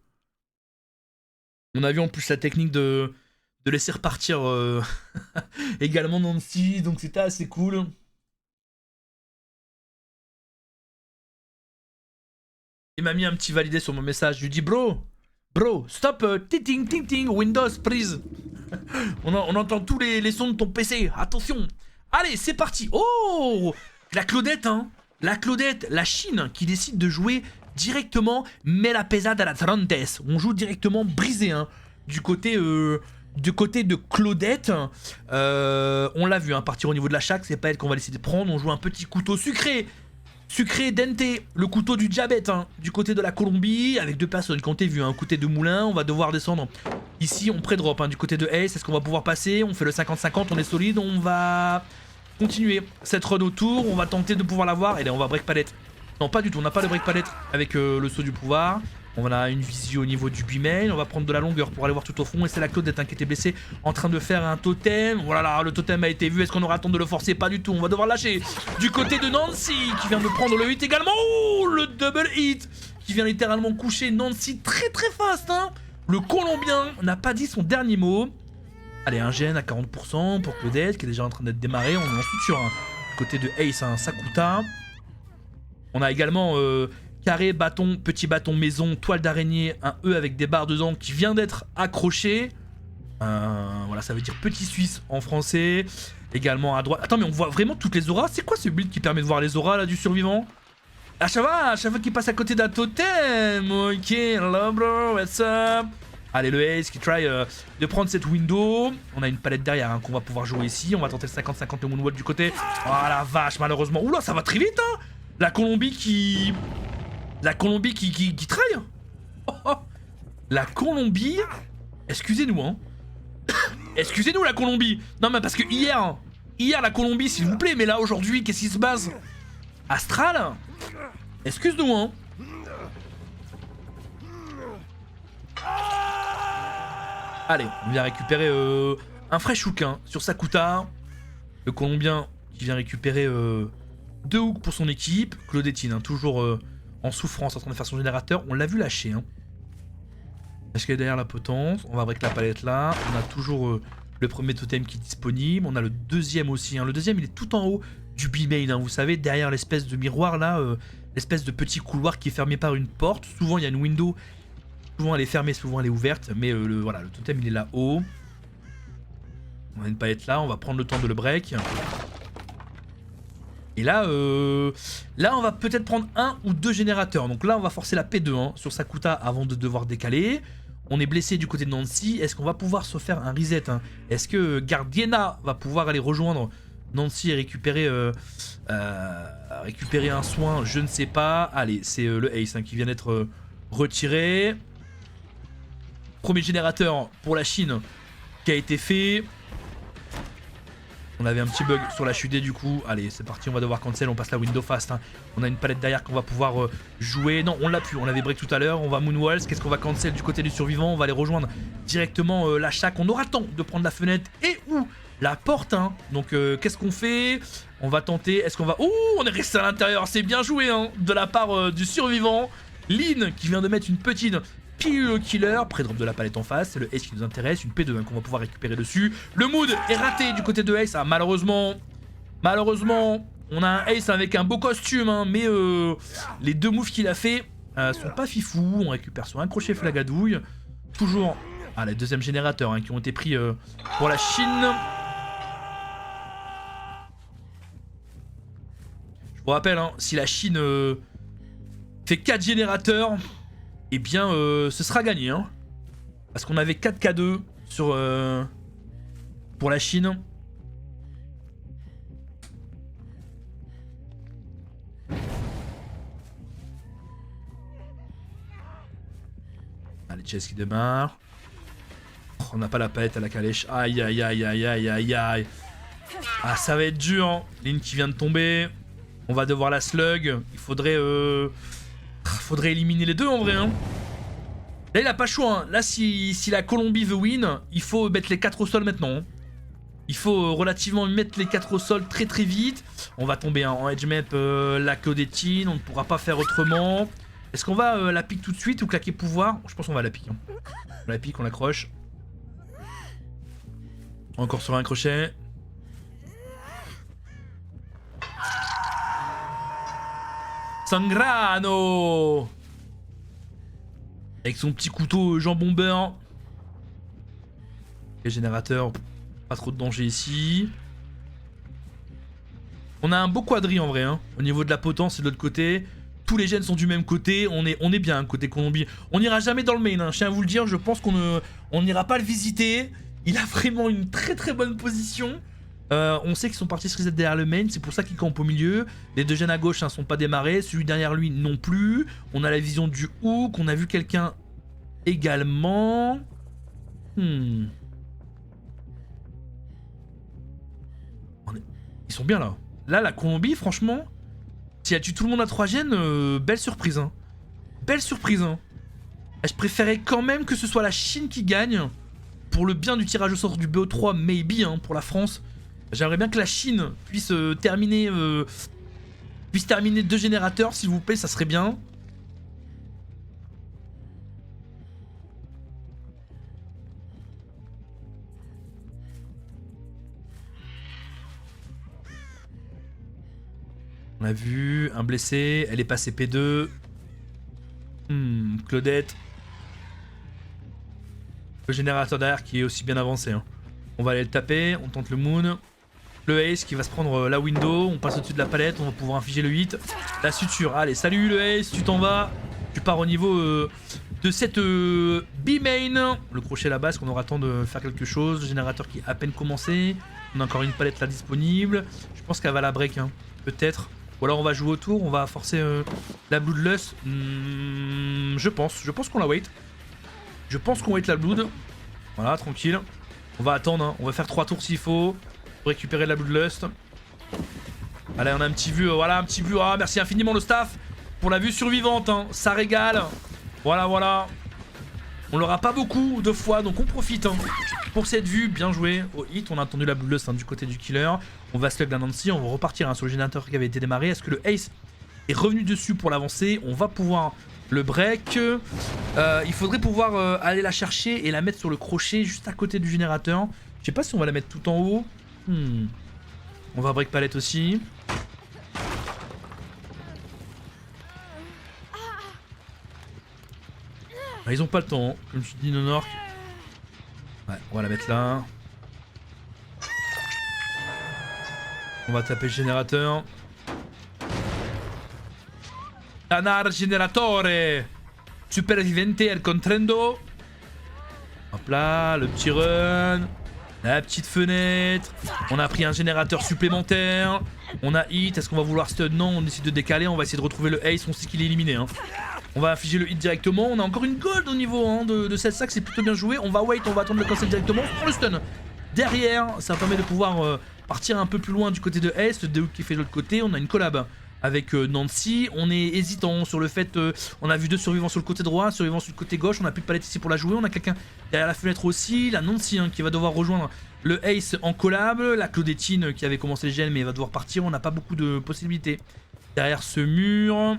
[SPEAKER 1] On a vu en plus la technique de laisser repartir également Nancy, donc c'était assez cool. Il m'a mis un petit validé sur mon message. Je lui dis bro, stop ting ting Windows please. on entend tous les sons de ton PC. Attention. Allez, c'est parti. Oh, la Claudette, hein. La Claudette, la Chine qui décide de jouer directement mais la pesada la Trantes. On joue directement brisé, hein. Du côté de Claudette. On l'a vu, hein, partir au niveau de la chaque, c'est pas elle qu'on va laisser prendre. On joue un petit couteau sucré. Sucré Dente, le couteau du diabète, hein, du côté de la Colombie, avec deux personnes qui ont vu un côté de moulin. On va devoir descendre ici, on pré-drop hein, du côté de Ace. Est-ce qu'on va pouvoir passer? On fait le 50-50, on est solide, on va continuer cette run autour. On va tenter de pouvoir l'avoir. Et là, on va break palette. Non, pas du tout, on n'a pas le break palette avec le saut du pouvoir. On a une vision au niveau du B-main, on va prendre de la longueur pour aller voir tout au fond. Et c'est la Claudette hein, qui était blessée en train de faire un totem. Voilà, le totem a été vu. Est-ce qu'on aura le temps de le forcer? Pas du tout, on va devoir lâcher. Du côté de Nancy qui vient de prendre le hit également. Oh, le double hit qui vient littéralement coucher Nancy très fast. Hein. Le Colombien n'a pas dit son dernier mot. Allez, un gène à 40% pour Claudette qui est déjà en train d'être démarré. On est ensuite sur un côté de Ace, un Sakuta. On a également... carré, bâton, petit bâton maison, toile d'araignée, un E avec des barres dedans qui vient d'être accroché. Voilà, ça veut dire petit suisse en français. Également à droite. Attends, mais on voit vraiment toutes les auras. C'est quoi ce build qui permet de voir les auras là du survivant? À chaque fois qu'il passe à côté d'un totem. Ok, hello bro, what's up? Allez, le Ace qui try de prendre cette window. On a une palette derrière hein, qu'on va pouvoir jouer ici. On va tenter le 50-50 le moonwalk du côté. Oh la vache, malheureusement. Oula, ça va très vite hein. La Colombie qui traille. Oh, oh. La Colombie. Excusez-nous, hein. Excusez-nous, la Colombie. Non, mais parce que hier la Colombie, s'il vous plaît. Mais là, aujourd'hui, qu'est-ce qui se passe? Astral. Excuse-nous, hein. Allez, on vient récupérer un fresh hook hein, sur Sakuta. Le Colombien qui vient récupérer 2 hooks pour son équipe. Claudettine, hein, toujours... en souffrance, en train de faire son générateur. On l'a vu lâcher. Hein. Est-ce qu'elle est derrière la potence? On va break la palette là. On a toujours le premier totem qui est disponible. On a le deuxième aussi. Hein. Le deuxième, il est tout en haut du B-main. Hein. Vous savez, derrière l'espèce de miroir là. L'espèce de petit couloir qui est fermé par une porte. Souvent, il y a une window. Souvent, elle est fermée, souvent, elle est ouverte. Mais voilà, le totem, il est là-haut. On a une palette là. On va prendre le temps de le break. Et là, on va peut-être prendre un ou deux générateurs. Donc là, on va forcer la P2 hein, sur Sakuta avant de devoir décaler. On est blessé du côté de Nancy. Est-ce qu'on va pouvoir se faire un reset hein? Est-ce que Gardiena va pouvoir aller rejoindre Nancy et récupérer un soin? Je ne sais pas. Allez, c'est le Ace hein, qui vient d'être retiré. Premier générateur pour la Chine qui a été fait. On avait un petit bug sur la chute du coup. Allez, c'est parti, on va devoir cancel, on passe la window fast. Hein. On a une palette derrière qu'on va pouvoir jouer. Non, on l'a plus, on avait break tout à l'heure. On va moonwalls. Qu'est-ce qu'on va cancel du côté du survivant? On va aller rejoindre directement la shack. On aura le temps de prendre la fenêtre et ou la porte. Hein. Donc, qu'est-ce qu'on fait? On va tenter. Est-ce qu'on va... Oh, on est resté à l'intérieur. C'est bien joué hein, de la part du survivant. Lynn qui vient de mettre une petite pile killer, pré-drop de la palette en face, c'est le Ace qui nous intéresse, une P2 hein, qu'on va pouvoir récupérer dessus. Le mood est raté du côté de Ace, ah, malheureusement, on a un Ace avec un beau costume, hein, mais les deux moves qu'il a fait sont pas fifou, on récupère sur un crochet flagadouille, toujours les deuxième générateurs hein, qui ont été pris pour la Chine. Je vous rappelle, hein, si la Chine fait 4 générateurs, eh bien ce sera gagné. Hein, parce qu'on avait 4 K2 sur, pour la Chine. Allez, Chess qui démarre. Oh, on n'a pas la palette à la calèche. Aïe, aïe, aïe, aïe, aïe, aïe, aïe. Ah, ça va être dur. Hein. Ligne qui vient de tomber. On va devoir la slug. Il faudrait éliminer les deux en vrai. Hein. Là, il a pas le choix. Hein. Là, si la Colombie veut win, il faut mettre les 4 au sol maintenant. Hein. Il faut relativement mettre les 4 au sol très très vite. On va tomber hein, en edge map la Claudetine. On ne pourra pas faire autrement. Est-ce qu'on va la pique tout de suite ou claquer pouvoir? Je pense qu'on va la pique. Hein. On la pique, on l'accroche. Encore sur un crochet. Sangrano avec son petit couteau jambon beurre. Les générateurs, pas trop de danger ici. On a un beau quadri en vrai, hein. Au niveau de la potence et de l'autre côté. Tous les gènes sont du même côté, on est bien côté Colombie. On n'ira jamais dans le main, hein. Je tiens à vous le dire, je pense qu'on n'ira pas le visiter. Il a vraiment une très très bonne position. On sait qu'ils sont partis se reset derrière le main, c'est pour ça qu'ils campent au milieu. Les deux gènes à gauche ne sont pas démarrés, celui derrière lui non plus. On a la vision du hook, on a vu quelqu'un également. Ils sont bien là. Là, la Colombie, franchement, si elle tue tout le monde à 3 gènes, belle surprise. Hein. Belle surprise. Hein. Je préférais quand même que ce soit la Chine qui gagne. Pour le bien du tirage au sort du BO3, maybe, hein, pour la France. J'aimerais bien que la Chine puisse terminer 2 générateurs, s'il vous plaît, ça serait bien. On a vu un blessé, elle est passée P2. Claudette. Le générateur derrière qui est aussi bien avancé. Hein. On va aller le taper, on tente le moon. Le Ace qui va se prendre la window, on passe au-dessus de la palette, on va pouvoir infliger le hit. La suture, allez salut le Ace, tu t'en vas. Tu pars au niveau de cette B-main. Le crochet là-bas, est-ce qu'on aura le temps de faire quelque chose? Le générateur qui est à peine commencé. On a encore une palette là disponible. Je pense qu'elle va la break, hein. Peut-être. Ou alors on va jouer autour, on va forcer la Bloodlust. Je pense qu'on la wait. Je pense qu'on wait la Blood. Voilà, tranquille. On va attendre, hein. On va faire 3 tours s'il faut. Pour récupérer la Bloodlust. Allez, on a un petit vue, voilà, un petit vue. Ah, merci infiniment le staff pour la vue survivante, hein. Ça régale. Voilà, voilà. On l'aura pas beaucoup de fois, donc on profite hein, pour cette vue. Bien joué au hit. On a entendu la Bloodlust hein, du côté du killer. On va slug la Nancy, on va repartir hein, sur le générateur qui avait été démarré. Est-ce que le Ace est revenu dessus pour l'avancer? On va pouvoir le break. Il faudrait pouvoir aller la chercher et la mettre sur le crochet juste à côté du générateur. Je sais pas si on va la mettre tout en haut. On va break palette aussi. Ah, ils ont pas le temps, hein. Comme je dis, non-orc. Ouais, on va la mettre là. On va taper le générateur. Tanar Generatore Supervivente El Contrendo. Hop là, le petit run. La petite fenêtre. On a pris un générateur supplémentaire. On a hit. Est-ce qu'on va vouloir stun? Non, on décide de décaler. On va essayer de retrouver le Ace. On sait qu'il est éliminé. Hein. On va afficher le hit directement. On a encore une gold au niveau hein, de cette sac. C'est plutôt bien joué. On va wait. On va attendre le cancel directement. On prend le stun derrière. Ça permet de pouvoir partir un peu plus loin du côté de Ace. Le Dehook qui fait de l'autre côté. On a une collab avec Nancy. On est hésitant sur le fait. On a vu 2 survivants sur le côté droit, survivants sur le côté gauche. On a plus de palette ici pour la jouer. On a quelqu'un derrière la fenêtre aussi. La Nancy hein, qui va devoir rejoindre le Ace en collab. La Claudetine qui avait commencé le gel mais va devoir partir. On n'a pas beaucoup de possibilités derrière ce mur.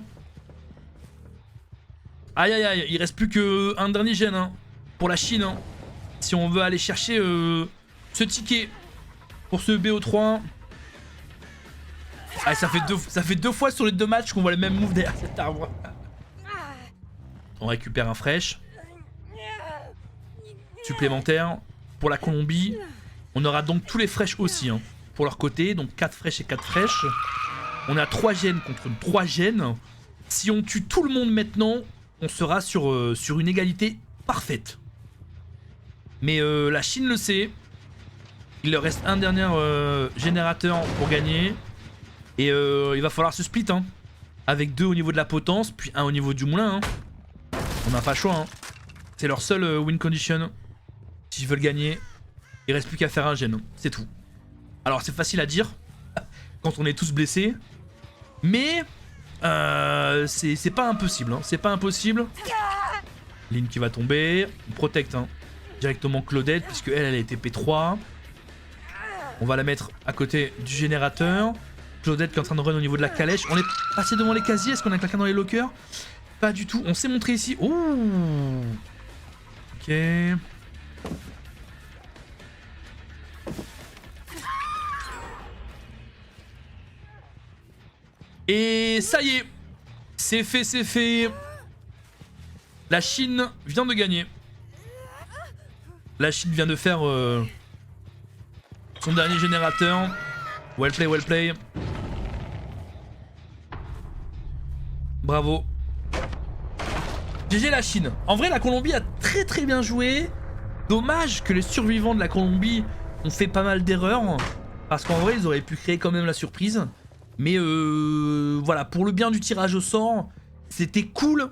[SPEAKER 1] Aïe aïe aïe, il reste plus qu'un dernier gène hein, pour la Chine. Hein, si on veut aller chercher ce ticket pour ce BO3. Ah, ça fait deux fois sur les 2 matchs qu'on voit les mêmes moves derrière cet arbre. On récupère un fresh. Supplémentaire. Pour la Colombie, on aura donc tous les fresh aussi hein, pour leur côté. Donc 4 fresh et 4 fresh. On a 3 gènes contre 3 gènes. Si on tue tout le monde maintenant, on sera sur une égalité parfaite. Mais la Chine le sait. Il leur reste un dernier générateur pour gagner. Et il va falloir se split hein, avec 2 au niveau de la potence, puis 1 au niveau du moulin. Hein. On n'a pas le choix. Hein. C'est leur seule win condition. S'ils veulent gagner, il reste plus qu'à faire un gène. C'est tout. Alors c'est facile à dire quand on est tous blessés. Mais c'est pas impossible. Hein. C'est pas impossible. Lynn qui va tomber. On protecte hein, directement Claudette puisque elle est TP3. On va la mettre à côté du générateur. Claudette qui est en train de run au niveau de la calèche. On est passé devant les casiers. Est-ce qu'on a quelqu'un dans les lockers? Pas du tout. On s'est montré ici. Ouh. Ok. Et ça y est. C'est fait, c'est fait. La Chine vient de gagner. La Chine vient de faire son dernier générateur. Well play, well play. Bravo. GG la Chine. En vrai, la Colombie a très bien joué. Dommage que les survivants de la Colombie ont fait pas mal d'erreurs. Parce qu'en vrai, ils auraient pu créer quand même la surprise. Mais voilà, pour le bien du tirage au sort, c'était cool.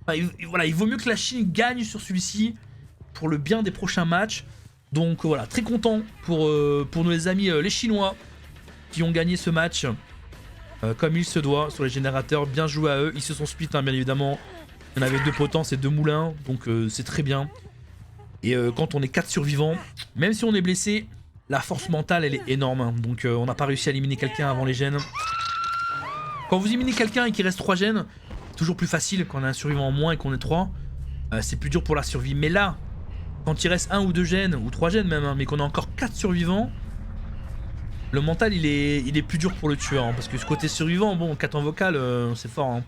[SPEAKER 1] Enfin, voilà, il vaut mieux que la Chine gagne sur celui-ci pour le bien des prochains matchs. Donc voilà, très content pour nos amis les Chinois qui ont gagné ce match comme il se doit sur les générateurs. Bien joué à eux. Ils se sont split hein, bien évidemment. Il y en avait 2 potences et 2 moulins. Donc c'est très bien. Et quand on est 4 survivants, même si on est blessé, la force mentale elle est énorme. Hein. Donc on n'a pas réussi à éliminer quelqu'un avant les gènes. Quand vous éliminez quelqu'un et qu'il reste 3 gènes, c'est toujours plus facile quand on a un survivant en moins et qu'on est 3. C'est plus dur pour la survie. Mais là, quand il reste 1 ou 2 gènes, ou 3 gènes même, hein, mais qu'on a encore 4 survivants, le mental il est plus dur pour le tueur. Hein, parce que ce côté survivant, bon, 4 en vocal, c'est fort. Hein.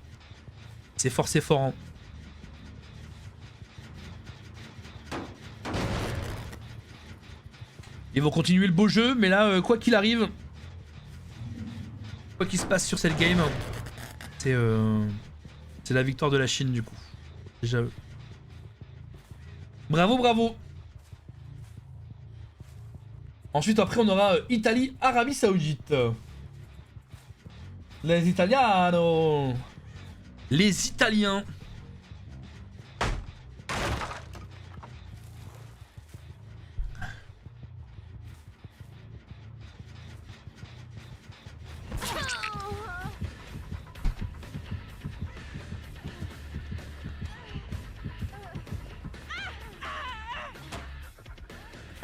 [SPEAKER 1] C'est fort, c'est fort. Hein. Ils vont continuer le beau jeu, mais là, quoi qu'il arrive, quoi qu'il se passe sur cette game, c'est la victoire de la Chine du coup. Déjà. Bravo, bravo. Ensuite, après, on aura Italie, Arabie Saoudite. Les Italianos. Les Italiens.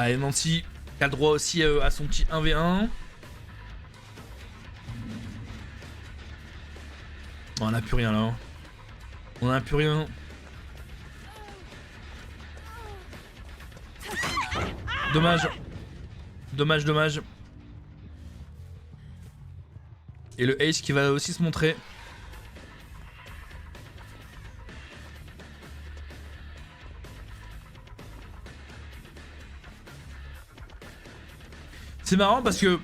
[SPEAKER 1] Allez, Nancy qui a le droit aussi à son petit 1v1. On n'a plus rien là. On n'a plus rien. Dommage. Dommage, dommage. Et le Ace qui va aussi se montrer. C'est marrant parce que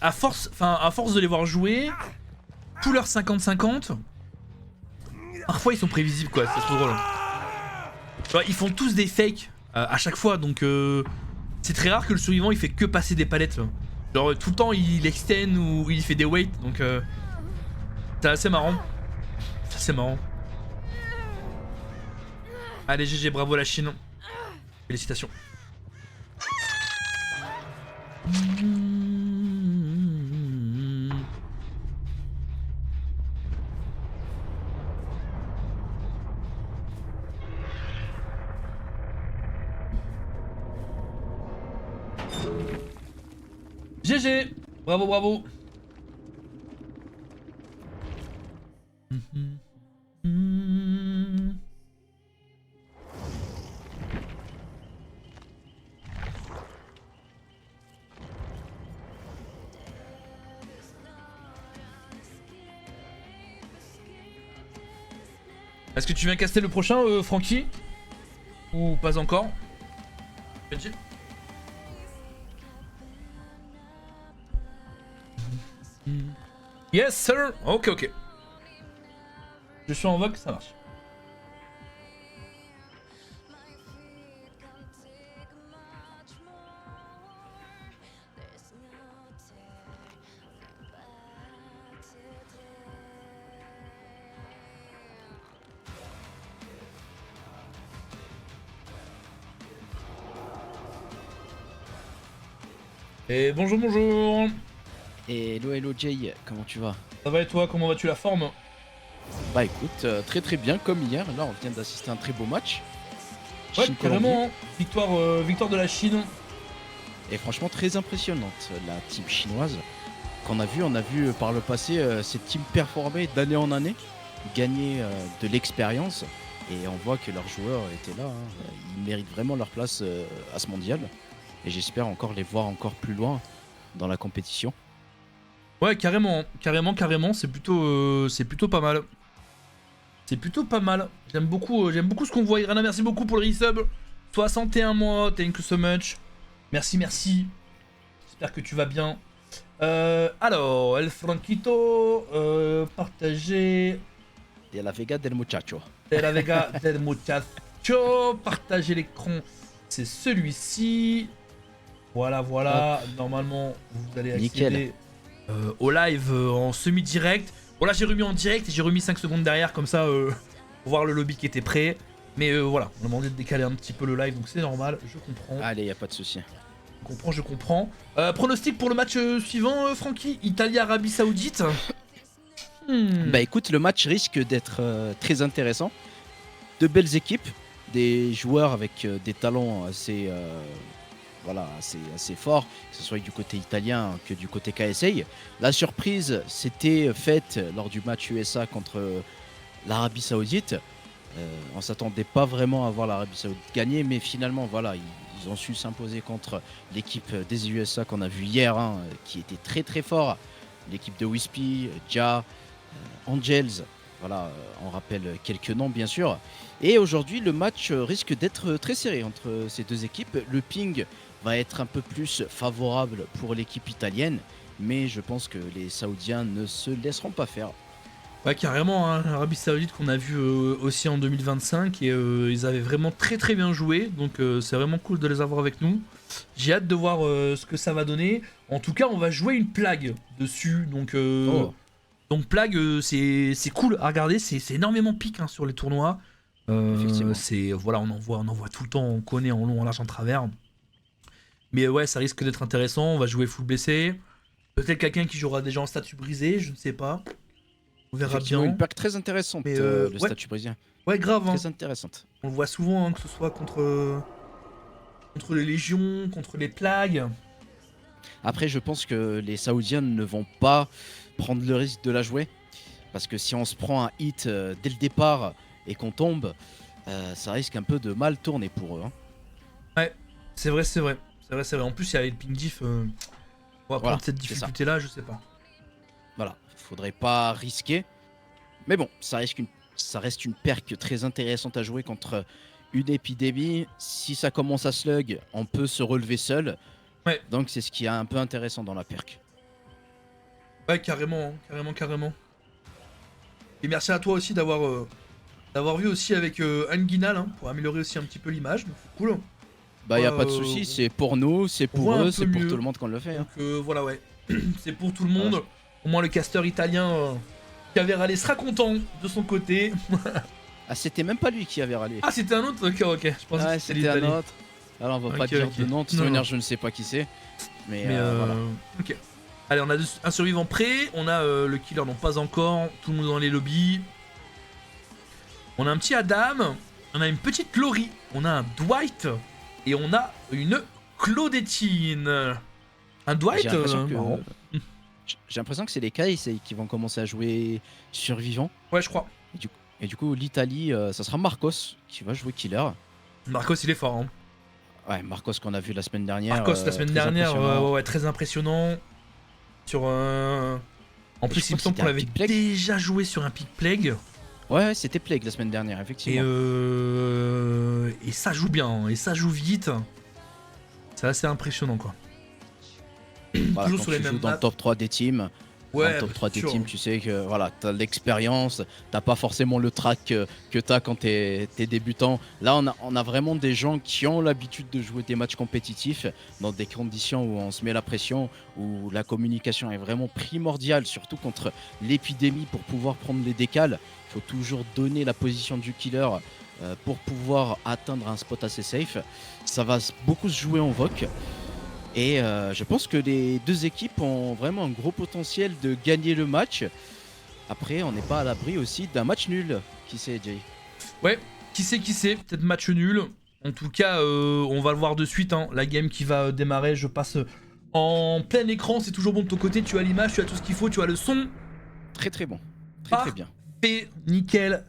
[SPEAKER 1] à force de les voir jouer, tous leurs 50-50, parfois ils sont prévisibles quoi, c'est trop drôle. Ils font tous des fakes à chaque fois, donc c'est très rare que le survivant il fait que passer des palettes. Genre tout le temps il extend ou il fait des waits, donc c'est assez marrant. C'est assez marrant. Allez GG, bravo la Chine. Félicitations. GG. Bravo, bravo. Est-ce que tu viens caster le prochain, Francky? Ou pas encore? Benji? Yes, sir. Ok, ok. Je suis en vogue, ça marche. Et bonjour, bonjour.
[SPEAKER 2] Et hello Jay, comment tu vas?
[SPEAKER 1] Ça va et toi, comment vas-tu la forme?
[SPEAKER 2] Bah écoute, très bien comme hier, là on vient d'assister à un très beau match.
[SPEAKER 1] Ouais,
[SPEAKER 2] Chine-Colombie.
[SPEAKER 1] carrément, hein. Victoire de la Chine.
[SPEAKER 2] Et franchement très impressionnante la team chinoise qu'on a vu. On a vu par le passé cette team performer d'année en année, gagner de l'expérience. Et on voit que leurs joueurs étaient là, hein. Ils méritent vraiment leur place à ce mondial. Et j'espère encore les voir encore plus loin dans la compétition.
[SPEAKER 1] Ouais, carrément, carrément, c'est plutôt pas mal. C'est plutôt pas mal. J'aime beaucoup ce qu'on voit. Irana, merci beaucoup pour le resub. 61 mois, thank you so much. Merci. J'espère que tu vas bien. Alors, El Franquito, partagez.
[SPEAKER 2] Et la Vega del Muchacho.
[SPEAKER 1] De la Vega del Muchacho, partagez l'écran. C'est celui-ci. Voilà. Normalement, vous allez accéder au live en semi-direct. Bon, là, j'ai remis en direct et j'ai remis 5 secondes derrière, comme ça, pour voir le lobby qui était prêt. Mais voilà, on a demandé de décaler un petit peu le live, donc c'est normal, je comprends.
[SPEAKER 2] Allez, y a pas de souci.
[SPEAKER 1] Je comprends. Pronostic pour le match suivant, Francky? Italie-Arabie Saoudite.
[SPEAKER 2] Bah écoute, le match risque d'être très intéressant. De belles équipes, des joueurs avec des talents assez forts, que ce soit du côté italien que du côté KSA. La surprise s'était faite lors du match USA contre l'Arabie Saoudite. On s'attendait pas vraiment à voir l'Arabie Saoudite gagner, mais finalement voilà, ils ont su s'imposer contre l'équipe des USA qu'on a vu hier, hein, qui était très fort. L'équipe de Wispy, Ja, Angels, voilà, on rappelle quelques noms bien sûr. Et aujourd'hui, le match risque d'être très serré entre ces deux équipes. Le ping va être un peu plus favorable pour l'équipe italienne, mais je pense que les Saoudiens ne se laisseront pas faire.
[SPEAKER 1] Ouais, carrément, hein, l'Arabie Saoudite qu'on a vu aussi en 2025 et ils avaient vraiment très bien joué, donc c'est vraiment cool de les avoir avec nous. J'ai hâte de voir ce que ça va donner. En tout cas, on va jouer une plague dessus, donc plague, c'est cool à regarder, c'est énormément pique, hein, sur les tournois. Voilà, on en voit tout le temps, on connaît en long, en large, en travers. Mais ouais, ça risque d'être intéressant. On va jouer full BC. Peut-être quelqu'un qui jouera déjà en statut brisé, je ne sais pas. On verra bien.
[SPEAKER 2] Une pack très intéressante, le statut brisé.
[SPEAKER 1] Ouais, grave.
[SPEAKER 2] Très intéressante.
[SPEAKER 1] On le voit souvent, hein, que ce soit contre les légions, contre les plagues.
[SPEAKER 2] Après, je pense que les Saoudiens ne vont pas prendre le risque de la jouer. Parce que si on se prend un hit dès le départ et qu'on tombe, ça risque un peu de mal tourner pour eux, hein.
[SPEAKER 1] Ouais, c'est vrai. En plus, il y a le ping diff. On va prendre cette difficulté-là, je sais pas.
[SPEAKER 2] Voilà, faudrait pas risquer. Mais bon, ça reste une perque très intéressante à jouer contre une épidémie. Si ça commence à slug, on peut se relever seul.
[SPEAKER 1] Ouais.
[SPEAKER 2] Donc c'est ce qui est un peu intéressant dans la perque.
[SPEAKER 1] Ouais, carrément. Et merci à toi aussi d'avoir vu aussi avec Anguinal, hein, pour améliorer aussi un petit peu l'image. Donc c'est cool.
[SPEAKER 2] Bah y a pas de souci, c'est pour nous, c'est pour eux, c'est pour tout le monde qu'on le fait.
[SPEAKER 1] Donc voilà, ouais. C'est pour tout le monde. Voilà. Au moins le casteur italien qui avait râlé sera content de son côté.
[SPEAKER 2] Ah, c'était même pas lui qui avait râlé.
[SPEAKER 1] Ah, c'était un autre. Ok. Je pensais que
[SPEAKER 2] c'était un autre. Alors on va pas dire de nom, de toute manière je ne sais pas qui c'est. Mais voilà.
[SPEAKER 1] Ok. Allez, on a un survivant prêt, on a le killer, non pas encore, tout le monde dans les lobbies. On a un petit Adam, on a une petite Laurie, on a un Dwight et on a une Claudetine. Un Dwight
[SPEAKER 2] J'ai l'impression que c'est les KSA qui vont commencer à jouer survivant.
[SPEAKER 1] Ouais, je crois.
[SPEAKER 2] Et du coup, l'Italie, ça sera Marcos qui va jouer killer.
[SPEAKER 1] Marcos, il est fort, hein.
[SPEAKER 2] Ouais, Marcos qu'on a vu la semaine dernière.
[SPEAKER 1] Marcos, la semaine dernière, ouais, très impressionnant. Sur un. En plus, il me semble qu'on avait déjà joué sur un Pick Plague.
[SPEAKER 2] Ouais, c'était Plague la semaine dernière,
[SPEAKER 1] Et,
[SPEAKER 2] effectivement.
[SPEAKER 1] et ça joue bien, hein, et ça joue vite. C'est assez impressionnant, quoi.
[SPEAKER 2] Voilà,
[SPEAKER 1] Toujours
[SPEAKER 2] quand
[SPEAKER 1] sur les
[SPEAKER 2] tu joues
[SPEAKER 1] mêmes
[SPEAKER 2] dans le
[SPEAKER 1] maps.
[SPEAKER 2] top 3 des teams, dans le
[SPEAKER 1] Ouais,
[SPEAKER 2] top
[SPEAKER 1] bah,
[SPEAKER 2] 3
[SPEAKER 1] c'est
[SPEAKER 2] des
[SPEAKER 1] sûr.
[SPEAKER 2] teams, tu sais que voilà, tu as l'expérience, t'as pas forcément le track que tu as quand tu es débutant. Là, on a vraiment des gens qui ont l'habitude de jouer des matchs compétitifs dans des conditions où on se met la pression, où la communication est vraiment primordiale, surtout contre l'épidémie pour pouvoir prendre les décales. Il faut toujours donner la position du killer pour pouvoir atteindre un spot assez safe. Ça va beaucoup se jouer en VOC. Et je pense que les deux équipes ont vraiment un gros potentiel de gagner le match. Après, on n'est pas à l'abri aussi d'un match nul. Qui sait, Jay?
[SPEAKER 1] Ouais, qui sait, peut-être match nul. En tout cas, on va le voir de suite, hein. La game qui va démarrer, je passe en plein écran, c'est toujours bon de ton côté, tu as l'image, tu as tout ce qu'il faut, tu as le son.
[SPEAKER 2] Très très bon. Très bien.
[SPEAKER 1] Parfait, nickel.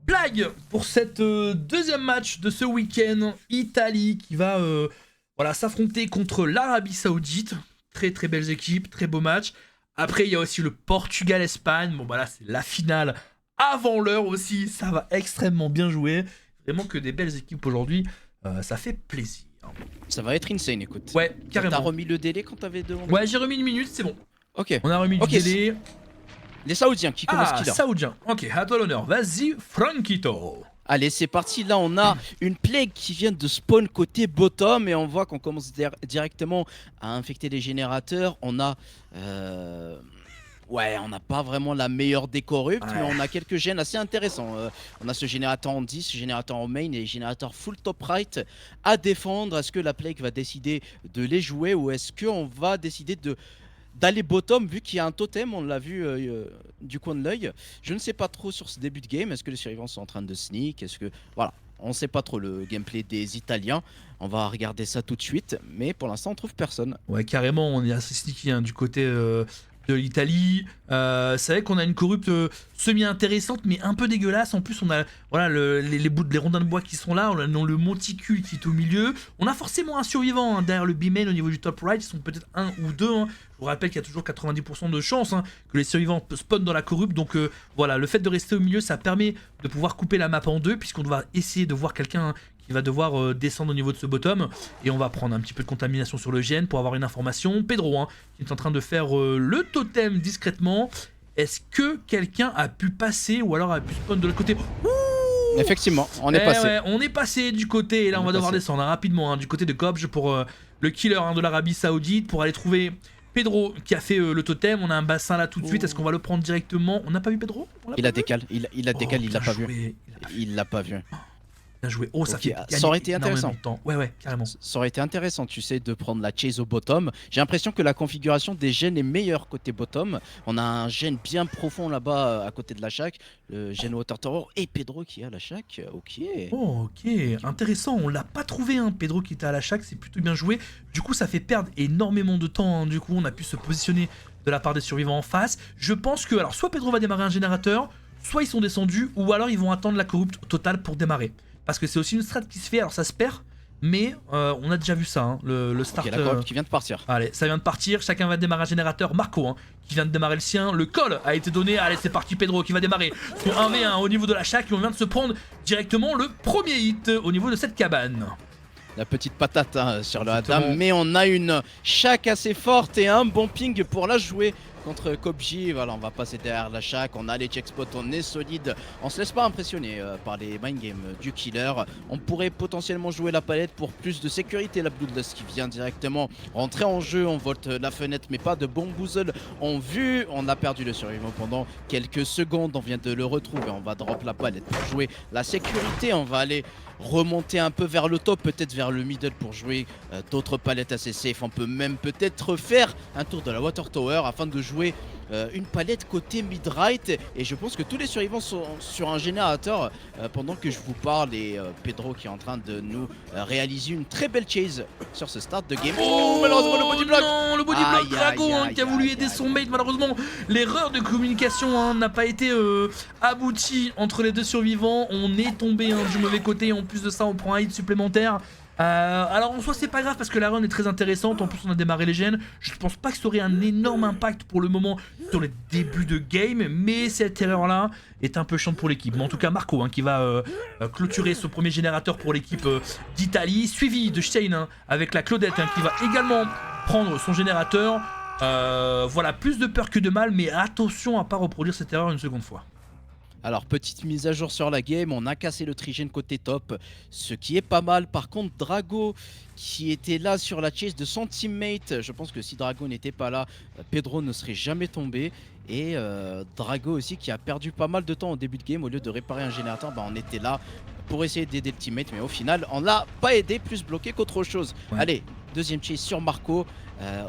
[SPEAKER 1] Plague pour cette deuxième match de ce week-end. Italie qui va voilà, s'affronter contre l'Arabie Saoudite. Très très belles équipes, très beau match. Après, il y a aussi le Portugal-Espagne. Bon, bah là, c'est la finale avant l'heure aussi. Ça va extrêmement bien jouer. Vraiment que des belles équipes aujourd'hui. Ça fait plaisir.
[SPEAKER 2] Ça va être insane, écoute.
[SPEAKER 1] Ouais,
[SPEAKER 2] T'as
[SPEAKER 1] carrément.
[SPEAKER 2] remis le délai quand t'avais demandé?
[SPEAKER 1] Ouais, j'ai remis une minute, c'est bon.
[SPEAKER 2] Ok.
[SPEAKER 1] On a remis
[SPEAKER 2] Ok,
[SPEAKER 1] du délai.
[SPEAKER 2] Les Saoudiens qui commencent
[SPEAKER 1] Ah,
[SPEAKER 2] killer.
[SPEAKER 1] Saoudien. Ok, à toi l'honneur. Vas-y, Franquito.
[SPEAKER 2] Allez, c'est parti. Là, on a une plague qui vient de spawn côté bottom et on voit qu'on commence directement à infecter les générateurs. On a... Ouais, on n'a pas vraiment la meilleure des corruptes, mais on a quelques gènes assez intéressants. On a ce générateur en 10, ce générateur en main et les générateurs full top right à défendre. Est-ce que la Plague va décider de les jouer ou est-ce qu'on va décider d'aller bottom vu qu'il y a un totem, on l'a vu du coin de l'œil. Je ne sais pas trop sur ce début de game. Est-ce que les survivants sont en train de sneak? Est-ce que... Voilà, on ne sait pas trop le gameplay des Italiens. On va regarder ça tout de suite, mais pour l'instant on trouve personne.
[SPEAKER 1] Ouais, carrément, on est assez sneaky hein, du côté de l'Italie. C'est vrai qu'on a une corrupte semi-intéressante, mais un peu dégueulasse. En plus, on a voilà, les rondins de bois qui sont là. On a le monticule qui est au milieu. On a forcément un survivant hein, derrière le B-main au niveau du top right. Ils sont peut-être un ou deux. Hein. Je vous rappelle qu'il y a toujours 90% de chances hein, que les survivants spawnent dans la corrupte. Donc voilà, le fait de rester au milieu, ça permet de pouvoir couper la map en deux, puisqu'on va essayer de voir quelqu'un... Hein, qui va devoir descendre au niveau de ce bottom et on va prendre un petit peu de contamination sur le gène pour avoir une information. Pedro hein, qui est en train de faire le totem discrètement. Est-ce que quelqu'un a pu passer ou alors a pu spawn de l'autre côté? Ouh,
[SPEAKER 2] effectivement, on est passé.
[SPEAKER 1] Ouais, on est passé du côté et là on va devoir descendre hein, rapidement hein, du côté de Kobj pour le killer hein, de l'Arabie Saoudite pour aller trouver Pedro qui a fait le totem. On a un bassin là tout de suite. Est-ce qu'on va le prendre directement? On n'a pas vu Pedro?
[SPEAKER 2] Il a décalé, il a décalé, il l'a pas vu. Il l'a pas vu.
[SPEAKER 1] Bien joué. Oh, ça fait
[SPEAKER 2] ça aurait été intéressant.
[SPEAKER 1] Ouais, carrément.
[SPEAKER 2] Ça aurait été intéressant, tu sais, de prendre la chase au bottom. J'ai l'impression que la configuration des gènes est meilleure côté bottom. On a un gène bien profond là-bas à côté de la shack. Le gène Water Tower et Pedro qui est à la shack. Ok.
[SPEAKER 1] Oh, ok, intéressant. On l'a pas trouvé, hein, Pedro qui était à la shack. C'est plutôt bien joué. Du coup, ça fait perdre énormément de temps. Hein. Du coup, on a pu se positionner de la part des survivants en face. Je pense que, alors, soit Pedro va démarrer un générateur, soit ils sont descendus, ou alors ils vont attendre la corrupte totale pour démarrer. Parce que c'est aussi une strat qui se fait, alors ça se perd, mais on a déjà vu ça, hein, le start.
[SPEAKER 2] Ok, la corrupte qui vient de partir.
[SPEAKER 1] Allez, ça vient de partir, chacun va démarrer un générateur. Marco, hein, qui vient de démarrer le sien, le call a été donné, allez c'est parti Pedro qui va démarrer son 1v1 au niveau de la shack, et on vient de se prendre directement le premier hit au niveau de cette cabane.
[SPEAKER 2] La petite patate hein, sur le Adam, mais on a une shack assez forte et un bon ping pour la jouer contre Kobji. Voilà, on va passer derrière la shack, on a les checkspots, on est solide, on se laisse pas impressionner par les mind games du killer. On pourrait potentiellement jouer la palette pour plus de sécurité. La Bloodlust qui vient directement rentrer en jeu, on volte la fenêtre mais pas de bamboozle en vue. On a perdu le survivant pendant quelques secondes, on vient de le retrouver, on va drop la palette pour jouer la sécurité. On va aller remonter un peu vers le top, peut-être vers le middle pour jouer d'autres palettes assez safe. On peut même peut-être faire un tour de la Water Tower afin de jouer une palette côté mid-right. Et je pense que tous les survivants sont sur un générateur pendant que je vous parle. Et Pedro qui est en train de nous réaliser une très belle chase sur ce start de game.
[SPEAKER 1] Oh malheureusement le body block. Non, le body block Drago hein, qui a voulu aider son mate. Malheureusement l'erreur de communication hein, n'a pas été aboutie entre les deux survivants. On est tombé hein, du mauvais côté. En plus de ça on prend un hit supplémentaire. Alors en soi c'est pas grave parce que la run est très intéressante, en plus on a démarré les gènes, je pense pas que ça aurait un énorme impact pour le moment sur les débuts de game, mais cette erreur là est un peu chiante pour l'équipe. Mais en tout cas Marco qui va clôturer ce premier générateur pour l'équipe d'Italie, suivi de Shane avec la Claudette qui va également prendre son générateur. Voilà, plus de peur que de mal, mais attention à pas reproduire cette erreur une seconde fois.
[SPEAKER 2] Alors, petite mise à jour sur la game, on a cassé le trigène côté top, ce qui est pas mal. Par contre, Drago, qui était là sur la chase de son teammate, je pense que si Drago n'était pas là, Pedro ne serait jamais tombé. Et Drago aussi, qui a perdu pas mal de temps au début de game, au lieu de réparer un générateur, bah, on était là pour essayer d'aider le teammate, mais au final, on l'a pas aidé, plus bloqué qu'autre chose. Ouais. Allez, deuxième chase sur Marco.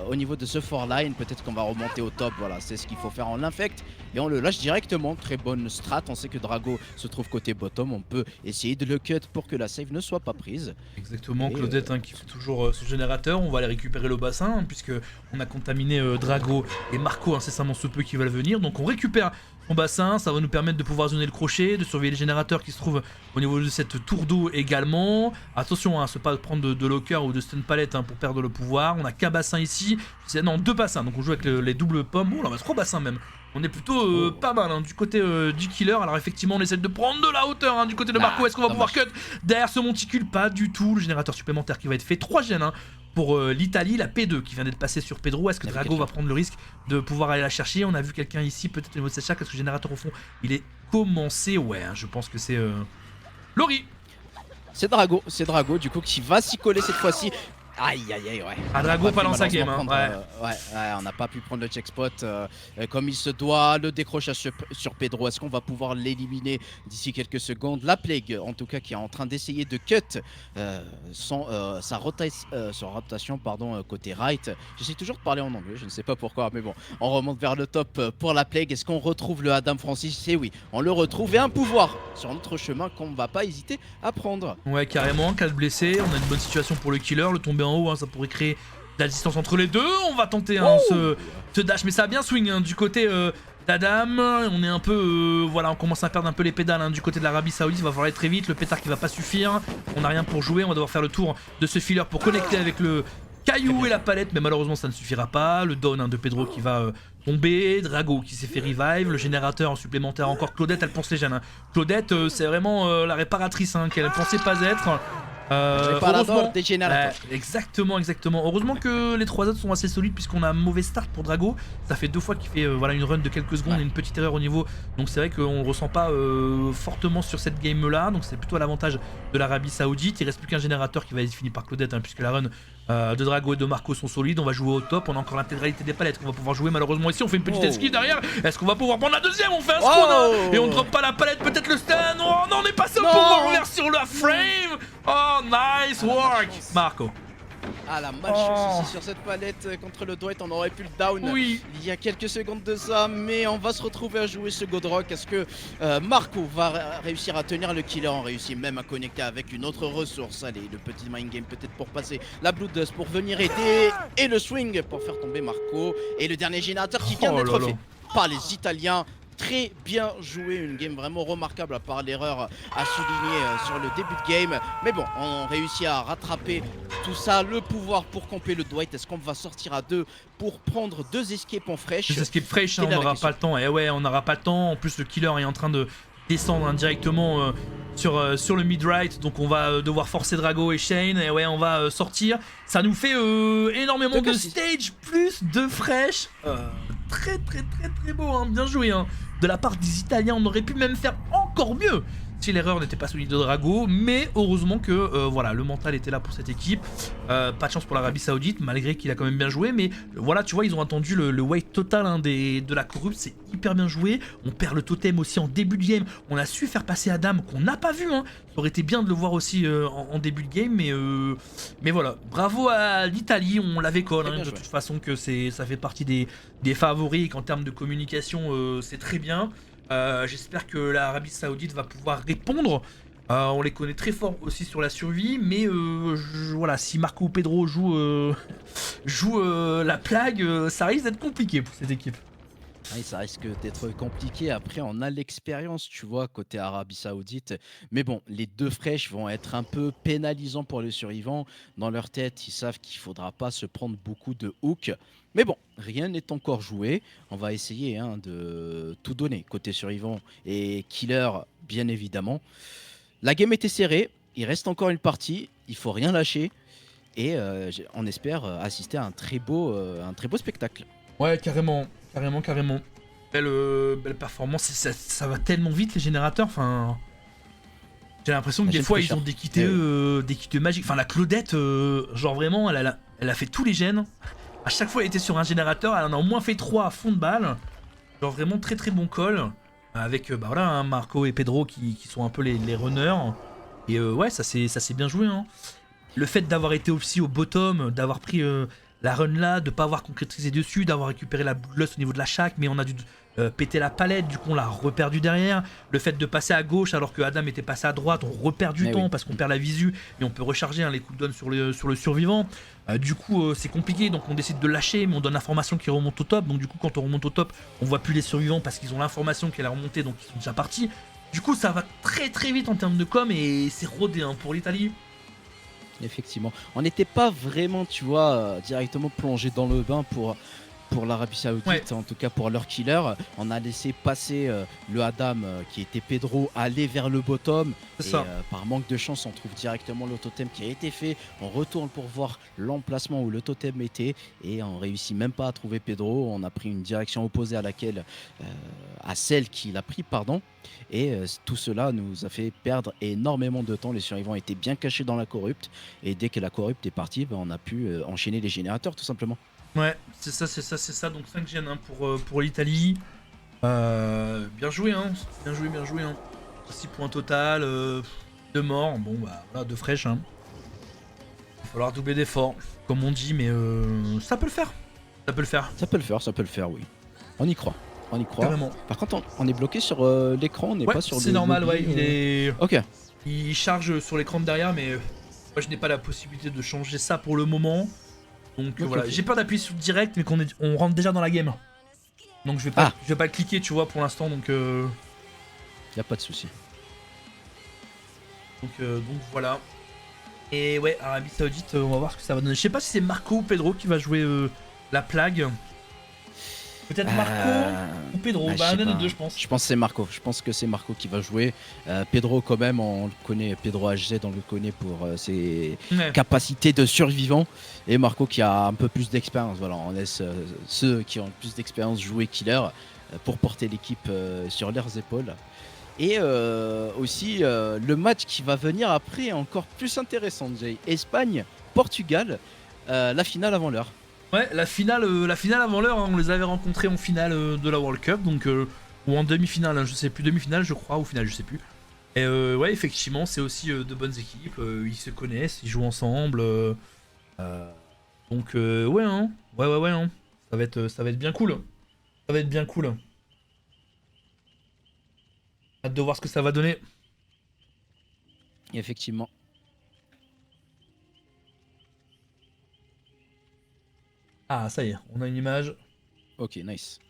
[SPEAKER 2] Au niveau de ce 4 line, peut-être qu'on va remonter au top, voilà, c'est ce qu'il faut faire. On l'infecte et on le lâche directement. Très bonne strat, on sait que Drago se trouve côté bottom, on peut essayer de le cut pour que la save ne soit pas prise.
[SPEAKER 1] Exactement, Claudette qui fait toujours ce générateur, on va aller récupérer le bassin puisque on a contaminé Drago et Marco incessamment sous peu qui veulent venir, donc on récupère son bassin, ça va nous permettre de pouvoir zoner le crochet, de surveiller les générateurs qui se trouvent au niveau de cette tour d'eau également. Attention à ne pas prendre de locker ou de stun palette pour perdre le pouvoir. On a qu'un bassin ici, non 2 bassins, donc on joue avec les doubles pommes. Oh là on a 3 bassins même. On est plutôt pas mal du côté du killer. Alors effectivement on essaie de prendre de la hauteur du côté de Marco. Est-ce qu'on va pouvoir cut derrière ce monticule? Pas du tout. Le générateur supplémentaire qui va être fait, 3 gènes pour l'Italie, la P2 qui vient d'être passée sur Pedro. Est-ce que Drago va prendre le risque de pouvoir aller la chercher? On a vu quelqu'un ici, peut-être au niveau de cette chaque. Est-ce que le générateur au fond il est commencé? Ouais, je pense que c'est Lori.
[SPEAKER 2] C'est Drago du coup qui va s'y coller cette fois-ci. Aïe aïe aïe, ouais.
[SPEAKER 1] Ah, Drago pas dans sa game,
[SPEAKER 2] ouais, on n'a pas pu prendre le checkspot comme il se doit. Le décrochage sur Pedro, est-ce qu'on va pouvoir l'éliminer d'ici quelques secondes? La Plague, en tout cas, qui est en train d'essayer de cut sa rotation côté right. J'essaie toujours de parler en anglais, je ne sais pas pourquoi, mais bon, on remonte vers le top pour la Plague. Est-ce qu'on retrouve le Adam Francis? C'est oui, on le retrouve, et un pouvoir sur notre chemin qu'on ne va pas hésiter à prendre.
[SPEAKER 1] Ouais, carrément, 4 blessés, on a une bonne situation pour le killer, le tomber en haut, ça pourrait créer de la distance entre les deux. On va tenter ce dash, mais ça a bien swing du côté d'Adam. On est un peu, voilà, on commence à perdre un peu les pédales du côté de l'Arabie Saoudite. Il va falloir aller très vite, le pétard qui va pas suffire. On n'a rien pour jouer, on va devoir faire le tour de ce filler pour connecter avec le caillou et la palette, mais malheureusement ça ne suffira pas. Le down de Pedro qui va tomber, Drago qui s'est fait revive, le générateur supplémentaire encore. Claudette elle pense les gènes. Claudette c'est vraiment la réparatrice qu'elle ne pensait pas être.
[SPEAKER 2] Heureusement, des générateurs.
[SPEAKER 1] Exactement. Heureusement que les 3 autres sont assez solides puisqu'on a un mauvais start pour Drago. Ça fait 2 fois qu'il fait voilà, une run de quelques secondes et une petite erreur au niveau. Donc c'est vrai qu'on ne ressent pas fortement sur cette game là. Donc c'est plutôt à l'avantage de l'Arabie Saoudite. Il reste plus qu'un générateur qui va être fini par Claudette puisque la run de Drago et de Marco sont solides. On va jouer au top. On a encore l'intégralité des palettes qu'on va pouvoir jouer. Malheureusement ici on fait une petite esquive derrière. Est-ce qu'on va pouvoir prendre la deuxième? On fait un spawn et on drop pas la palette. Peut-être le stun. Oh non, on est passé au pouvoir ouvert sur la frame. Oh nice work Marco.
[SPEAKER 2] Ah la malchance ici sur cette palette contre le Dwight, on aurait pu le down il y a quelques secondes de ça, mais on va se retrouver à jouer ce Godrock. Est-ce que Marco va réussir à tenir le killer? On réussit même à connecter avec une autre ressource. Allez, le petit mind game peut-être pour passer la Blood Dust pour venir aider, et le swing pour faire tomber Marco, et le dernier générateur qui vient d'être fait par les Italiens. Très bien joué, une game vraiment remarquable à part l'erreur à souligner sur le début de game. Mais bon, on réussit à rattraper tout ça, le pouvoir pour camper le Dwight. Est-ce qu'on va sortir à 2 pour prendre 2 escapes en fraîche?
[SPEAKER 1] 2 escapes fraîches, on n'aura pas le temps. Et ouais, on n'aura pas le temps. En plus, le killer est en train de descendre directement sur le mid-right. Donc on va devoir forcer Drago et Shane. Et ouais, on va sortir. Ça nous fait énormément de stage plus de fraîche. Très beau, bien joué de la part des Italiens. On aurait pu même faire encore mieux si l'erreur n'était pas solide de Drago, mais heureusement que voilà, le mental était là pour cette équipe. Pas de chance pour l'Arabie Saoudite, malgré qu'il a quand même bien joué, mais voilà, tu vois, ils ont attendu le weight total de la corrupte. C'est hyper bien joué. On perd le totem aussi en début de game. On a su faire passer Adam qu'on n'a pas vu. Ça aurait été bien de le voir aussi en début de game, mais voilà, bravo à l'Italie. On l'avait de toute façon que ça fait partie des favoris et qu'en termes de communication c'est très bien. J'espère que l'Arabie Saoudite va pouvoir répondre. On les connaît très fort aussi sur la survie, mais voilà, si Marco ou Pedro joue la plague, ça risque d'être compliqué pour cette équipe.
[SPEAKER 2] Ouais, ça risque d'être compliqué. Après, on a l'expérience, tu vois, côté Arabie Saoudite. Mais bon, les deux fraîches vont être un peu pénalisants pour les survivants. Dans leur tête, ils savent qu'il faudra pas se prendre beaucoup de hooks. Mais bon, rien n'est encore joué. On va essayer hein, de tout donner côté survivant et killer, bien évidemment. La game était serrée. Il reste encore une partie. Il faut rien lâcher. Et on espère assister à un très beau spectacle.
[SPEAKER 1] Ouais, carrément, carrément, carrément. Belle performance, ça va tellement vite les générateurs, enfin... J'ai l'impression que des fois ils ont des kits magiques. Enfin la Claudette, genre vraiment, elle a fait tous les gènes. À chaque fois elle était sur un générateur, elle en a au moins fait 3 à fond de balle. Genre vraiment très très bon call. Avec bah voilà, hein, Marco et Pedro qui sont un peu les runners. Et ouais, ça s'est bien joué. Hein. Le fait d'avoir été aussi au bottom, d'avoir pris la run là, de pas avoir concrétisé dessus, d'avoir récupéré la blouse au niveau de la shack, mais on a dû péter la palette, du coup on l'a reperdu derrière. Le fait de passer à gauche alors que Adam était passé à droite, on reperd du temps parce qu'on perd la visu et on peut recharger hein, les cooldowns sur le survivant. Du coup c'est compliqué, donc on décide de lâcher, mais on donne l'information qui remonte au top. Donc du coup quand on remonte au top, on voit plus les survivants parce qu'ils ont l'information qu'elle est remontée, donc ils sont déjà partis. Du coup ça va très très vite en termes de com et c'est rodé hein, pour l'Italie.
[SPEAKER 2] Effectivement. On n'était pas vraiment, tu vois, directement plongé dans le bain pour l'Arabie Saoudite, ouais. En tout cas pour leur killer. On a laissé passer le Adam qui était Pedro aller vers le bottom. Et par manque de chance, on trouve directement le totem qui a été fait. On retourne pour voir l'emplacement où le totem était et on réussit même pas à trouver Pedro. On a pris une direction opposée à celle qu'il a pris, pardon. Et tout cela nous a fait perdre énormément de temps. Les survivants étaient bien cachés dans la corrupte. Et dès que la corrupte est partie, on a pu enchaîner les générateurs tout simplement.
[SPEAKER 1] Ouais, c'est ça. Donc 5 gènes hein, pour l'Italie. Bien joué, hein. Bien joué. Hein. 6 points total, 2 morts. Bon, bah voilà, 2 fraîches. Hein. Il va falloir doubler d'efforts, comme on dit, mais ça peut le faire. Ça peut le faire,
[SPEAKER 2] oui. On y croit.
[SPEAKER 1] Carrément.
[SPEAKER 2] Par contre, on est bloqué sur l'écran, on n'est pas sur le.
[SPEAKER 1] C'est normal,
[SPEAKER 2] lobby,
[SPEAKER 1] il est.
[SPEAKER 2] Ok.
[SPEAKER 1] Il charge sur l'écran de derrière, mais moi je n'ai pas la possibilité de changer ça pour le moment. Donc voilà, j'ai peur d'appuyer sur direct, mais on rentre déjà dans la game. Donc je vais pas le cliquer, tu vois, pour l'instant. Donc
[SPEAKER 2] y a pas de souci.
[SPEAKER 1] Donc voilà. Et ouais, Arabie Saoudite, on va voir ce que ça va donner. Je sais pas si c'est Marco ou Pedro qui va jouer la plague. Peut-être Marco ou Pedro, bah un des deux je pense.
[SPEAKER 2] Je pense que c'est Marco, je pense que c'est Marco qui va jouer. Pedro quand même, on le connaît, Pedro HZ on le connaît pour ses capacités de survivant. Et Marco qui a un peu plus d'expérience, voilà, on laisse ceux qui ont le plus d'expérience jouer killer pour porter l'équipe sur leurs épaules. Et aussi le match qui va venir après encore plus intéressant, Jay. Espagne, Portugal, la finale avant l'heure.
[SPEAKER 1] Ouais, la finale avant l'heure, hein, on les avait rencontrés en finale de la World Cup, donc ou en demi-finale, hein, je sais plus, demi-finale je crois, ou finale je sais plus. Et ouais, effectivement, c'est aussi de bonnes équipes, ils se connaissent, ils jouent ensemble, donc ouais, hein, ouais, hein. Ça va être bien cool, Hâte de voir ce que ça va donner.
[SPEAKER 2] Effectivement.
[SPEAKER 1] Ah, ça y est, on a une image.
[SPEAKER 2] Ok, nice.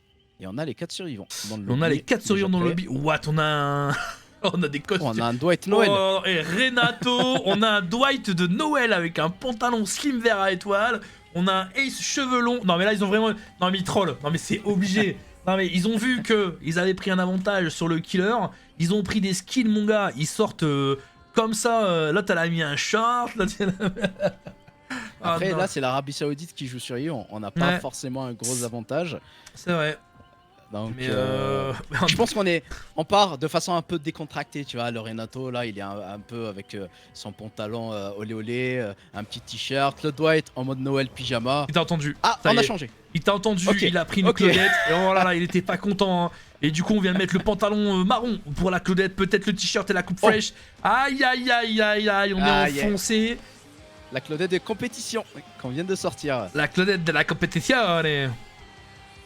[SPEAKER 2] Et on a les 4 survivants dans le lobby.
[SPEAKER 1] On a les 4 survivants dans le lobby. What, on a des costumes.
[SPEAKER 2] On a un Dwight Noël.
[SPEAKER 1] Oh, et Renato, on a un Dwight de Noël avec un pantalon slim vert à étoile. On a un Ace cheveux longs. Non mais là ils ont vraiment... Non mais ils trollent. Non mais c'est obligé. Non mais ils ont vu que ils avaient pris un avantage sur le killer. Ils ont pris des skins mon gars. Ils sortent comme ça. Là t'as mis un short. Là,
[SPEAKER 2] après là c'est l'Arabie Saoudite qui joue sur Lyon. On n'a pas forcément un gros avantage.
[SPEAKER 1] C'est vrai.
[SPEAKER 2] Donc je pense on part de façon un peu décontractée, tu vois. Le Renato là il est un peu avec son pantalon olé olé, un petit t-shirt, le Dwight en mode Noël pyjama.
[SPEAKER 1] Il t'a entendu.
[SPEAKER 2] Ah, on a changé.
[SPEAKER 1] Il t'a entendu, il a pris une Claudette et oh là là, il était pas content. Hein. Et du coup on vient de mettre le pantalon marron pour la Claudette, peut-être le t-shirt et la coupe fraîche. Aïe aïe aïe aïe aïe, on est enfoncé.
[SPEAKER 2] La Claudette de compétition qu'on vient de sortir.
[SPEAKER 1] La Claudette de la compétition.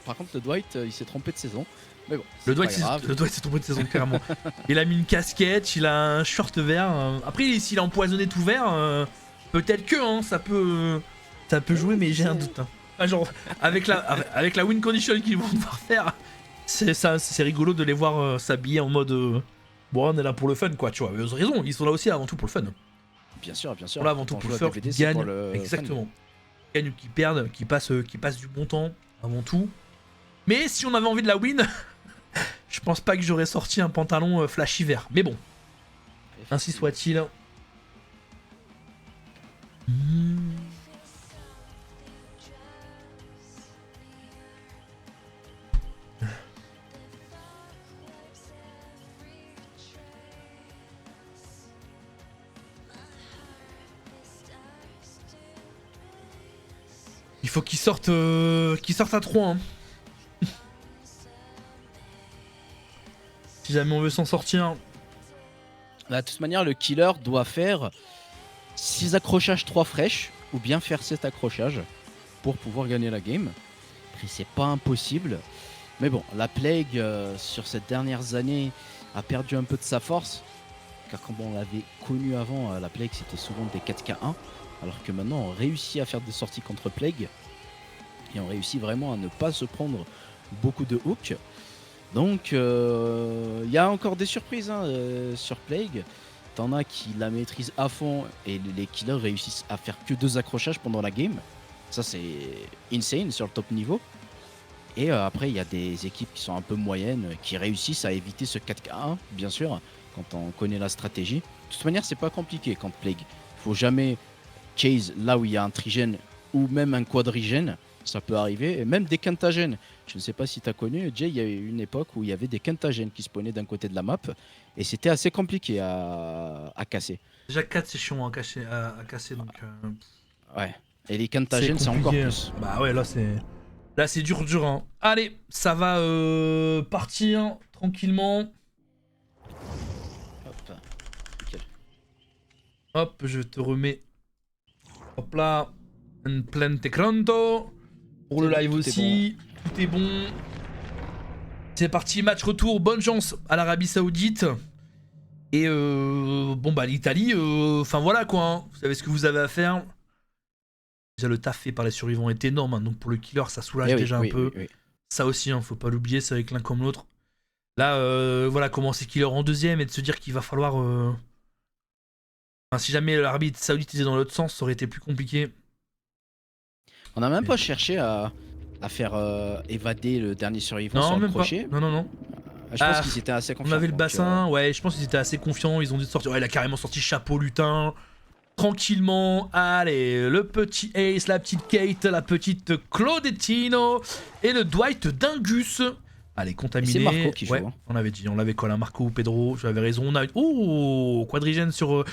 [SPEAKER 2] Par contre, le Dwight, il s'est trompé de saison. Mais bon,
[SPEAKER 1] le Dwight s'est trompé de saison, clairement. Il a mis une casquette, il a un short vert. Après, s'il a empoisonné tout vert, peut-être que hein, ça peut jouer, mais j'ai un doute. Hein. Ah, genre, avec la win condition qu'ils vont devoir faire, c'est rigolo de les voir s'habiller en mode bon, on est là pour le fun, quoi, tu vois. Ils ont raison, ils sont là aussi avant tout pour le fun.
[SPEAKER 2] Bien sûr, bien sûr.
[SPEAKER 1] Ils sont là avant tout
[SPEAKER 2] Quand
[SPEAKER 1] pour
[SPEAKER 2] on
[SPEAKER 1] le
[SPEAKER 2] joue à
[SPEAKER 1] fun,
[SPEAKER 2] DVD,
[SPEAKER 1] qui
[SPEAKER 2] c'est pour
[SPEAKER 1] gagnent.
[SPEAKER 2] le
[SPEAKER 1] Exactement. Qui gagnent ou qui perdent, qui passent du bon temps avant tout. Mais si on avait envie de la win, je pense pas que j'aurais sorti un pantalon flashy vert. Mais bon, ainsi soit-il. Il faut qu'ils sortent à 3. Hein. Si jamais on veut s'en sortir.
[SPEAKER 2] De toute manière, le killer doit faire 6 accrochages 3 fraîches ou bien faire 7 accrochages pour pouvoir gagner la game. Après, c'est pas impossible. Mais bon, la Plague, sur ces dernières années, a perdu un peu de sa force. Car comme on l'avait connu avant, la Plague, c'était souvent des 4K1. Alors que maintenant, on réussit à faire des sorties contre Plague. Et on réussit vraiment à ne pas se prendre beaucoup de hooks. Donc, il y a encore des surprises sur Plague. T'en as qui la maîtrisent à fond et les killers réussissent à faire que 2 accrochages pendant la game. Ça, c'est insane sur le top niveau. Et après, il y a des équipes qui sont un peu moyennes, qui réussissent à éviter ce 4K1, bien sûr, quand on connaît la stratégie. De toute manière, c'est pas compliqué contre Plague. Il faut jamais chase là où il y a un trigène ou même un quadrigène. Ça peut arriver, et même des quintagènes. Je ne sais pas si tu as connu, Jay, il y a eu une époque où il y avait des quintagènes qui spawnaient d'un côté de la map, et c'était assez compliqué à casser.
[SPEAKER 1] Déjà 4 c'est chiant à casser donc.
[SPEAKER 2] Ouais, et les quintagènes c'est encore plus.
[SPEAKER 1] Bah ouais, là c'est dur hein. Allez, ça va partir tranquillement.
[SPEAKER 2] Hop, nickel.
[SPEAKER 1] Hop, je te remets. Hop là, un plante cranto. Pour le live aussi, tout est bon. C'est parti, match retour, bonne chance à l'Arabie Saoudite. Et bon bah l'Italie, enfin voilà quoi, hein. Vous savez ce que vous avez à faire. Déjà le taf fait par les survivants est énorme, hein. Donc pour le killer ça soulage déjà un peu. Oui. Ça aussi, hein, faut pas l'oublier, c'est avec l'un comme l'autre. Là, voilà, commencer killer en deuxième et de se dire qu'il va falloir... Enfin, si jamais l'Arabie Saoudite était dans l'autre sens, ça aurait été plus compliqué.
[SPEAKER 2] On n'a même pas cherché à faire évader le dernier survivant sur le crochet.
[SPEAKER 1] Non.
[SPEAKER 2] Je pense qu'ils étaient assez confiants.
[SPEAKER 1] On avait le bassin, ouais, je pense qu'ils étaient assez confiants. Ils ont dit de sortir. Ouais, il a carrément sorti chapeau lutin. Tranquillement. Allez, le petit Ace, la petite Kate, la petite Claudetino et le Dwight Dingus. Allez, contaminé.
[SPEAKER 2] C'est Marco qui joue.
[SPEAKER 1] Ouais, on avait dit, on l'avait collé à Marco ou Pedro. J'avais raison. On a quadrigène sur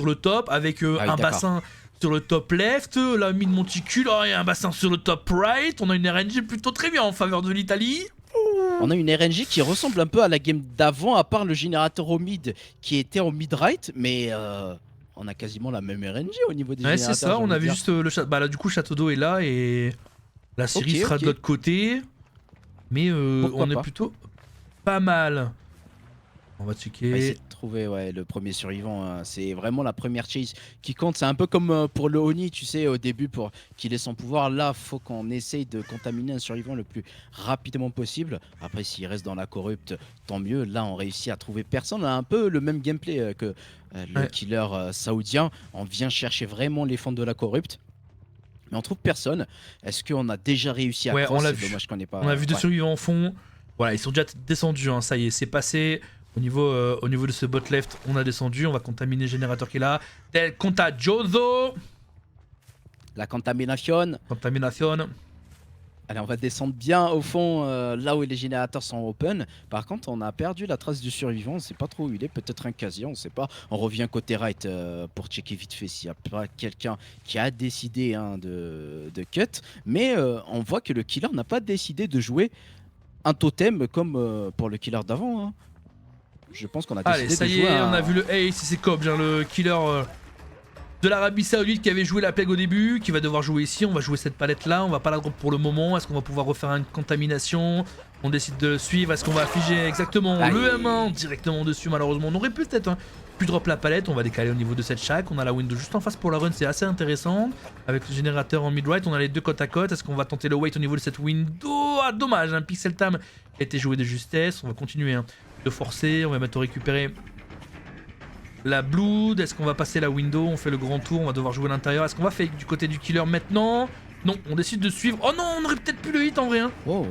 [SPEAKER 1] le top avec un bassin sur le top left, la mine monticule, il y a un bassin sur le top right. On a une RNG plutôt très bien en faveur de l'Italie.
[SPEAKER 2] On a une RNG qui ressemble un peu à la game d'avant, à part le générateur au mid qui était en mid right, mais on a quasiment la même RNG au niveau des générateurs.
[SPEAKER 1] Ouais, c'est ça, on avait juste le château. Bah là, du coup, le château d'eau est là et la Syrie sera de l'autre côté. Mais on est plutôt pas mal. On va checker.
[SPEAKER 2] On va essayer de trouver le premier survivant. Hein. C'est vraiment la première chase qui compte. C'est un peu comme pour le Oni, tu sais, au début, pour qu'il ait son pouvoir. Là, faut qu'on essaye de contaminer un survivant le plus rapidement possible. Après, s'il reste dans la corrupte, tant mieux. Là, on réussit à trouver personne. On a un peu le même gameplay que le killer saoudien. On vient chercher vraiment les fonds de la corrupte. Mais on trouve personne. Est-ce qu'on a déjà réussi à cross? C'est dommage qu'on n'ait pas.
[SPEAKER 1] On a vu deux survivants en fond. Voilà, ils sont déjà descendus. Hein. Ça y est, c'est passé. Au niveau de ce bot left, on a descendu. On va contaminer le générateur qui est là. Tel contagioso.
[SPEAKER 2] La contamination. Allez, on va descendre bien au fond, là où les générateurs sont open. Par contre, on a perdu la trace du survivant. On ne sait pas trop où il est. Peut-être un casier, on ne sait pas. On revient côté right pour checker vite fait s'il n'y a pas quelqu'un qui a décidé de cut. Mais on voit que le killer n'a pas décidé de jouer un totem comme pour le killer d'avant. Hein. Je pense qu'on a décidé de jouer.
[SPEAKER 1] Allez, ça y est, on a vu le Ace, c'est Cobb, le killer de l'Arabie Saoudite qui avait joué la plague au début, qui va devoir jouer ici. On va jouer cette palette là, on va pas la drop pour le moment. Est-ce qu'on va pouvoir refaire une contamination? On décide de suivre. Est-ce qu'on va afficher exactement le M1 directement dessus? Malheureusement, on aurait peut-être pu drop la palette. On va décaler au niveau de cette shack. On a la window juste en face pour la run, c'est assez intéressant. Avec le générateur en mid-right, on a les deux côte à côte. Est-ce qu'on va tenter le wait au niveau de cette window? Ah, dommage, un pixel tam qui a été joué de justesse. On va continuer de forcer. On va bientôt récupérer la blood. Est-ce qu'on va passer la window? On fait le grand tour, on va devoir jouer à l'intérieur. Est-ce qu'on va faire du côté du killer maintenant? Non, on décide de suivre. Oh non, on aurait peut-être pu le hit en vrai.
[SPEAKER 2] Oh.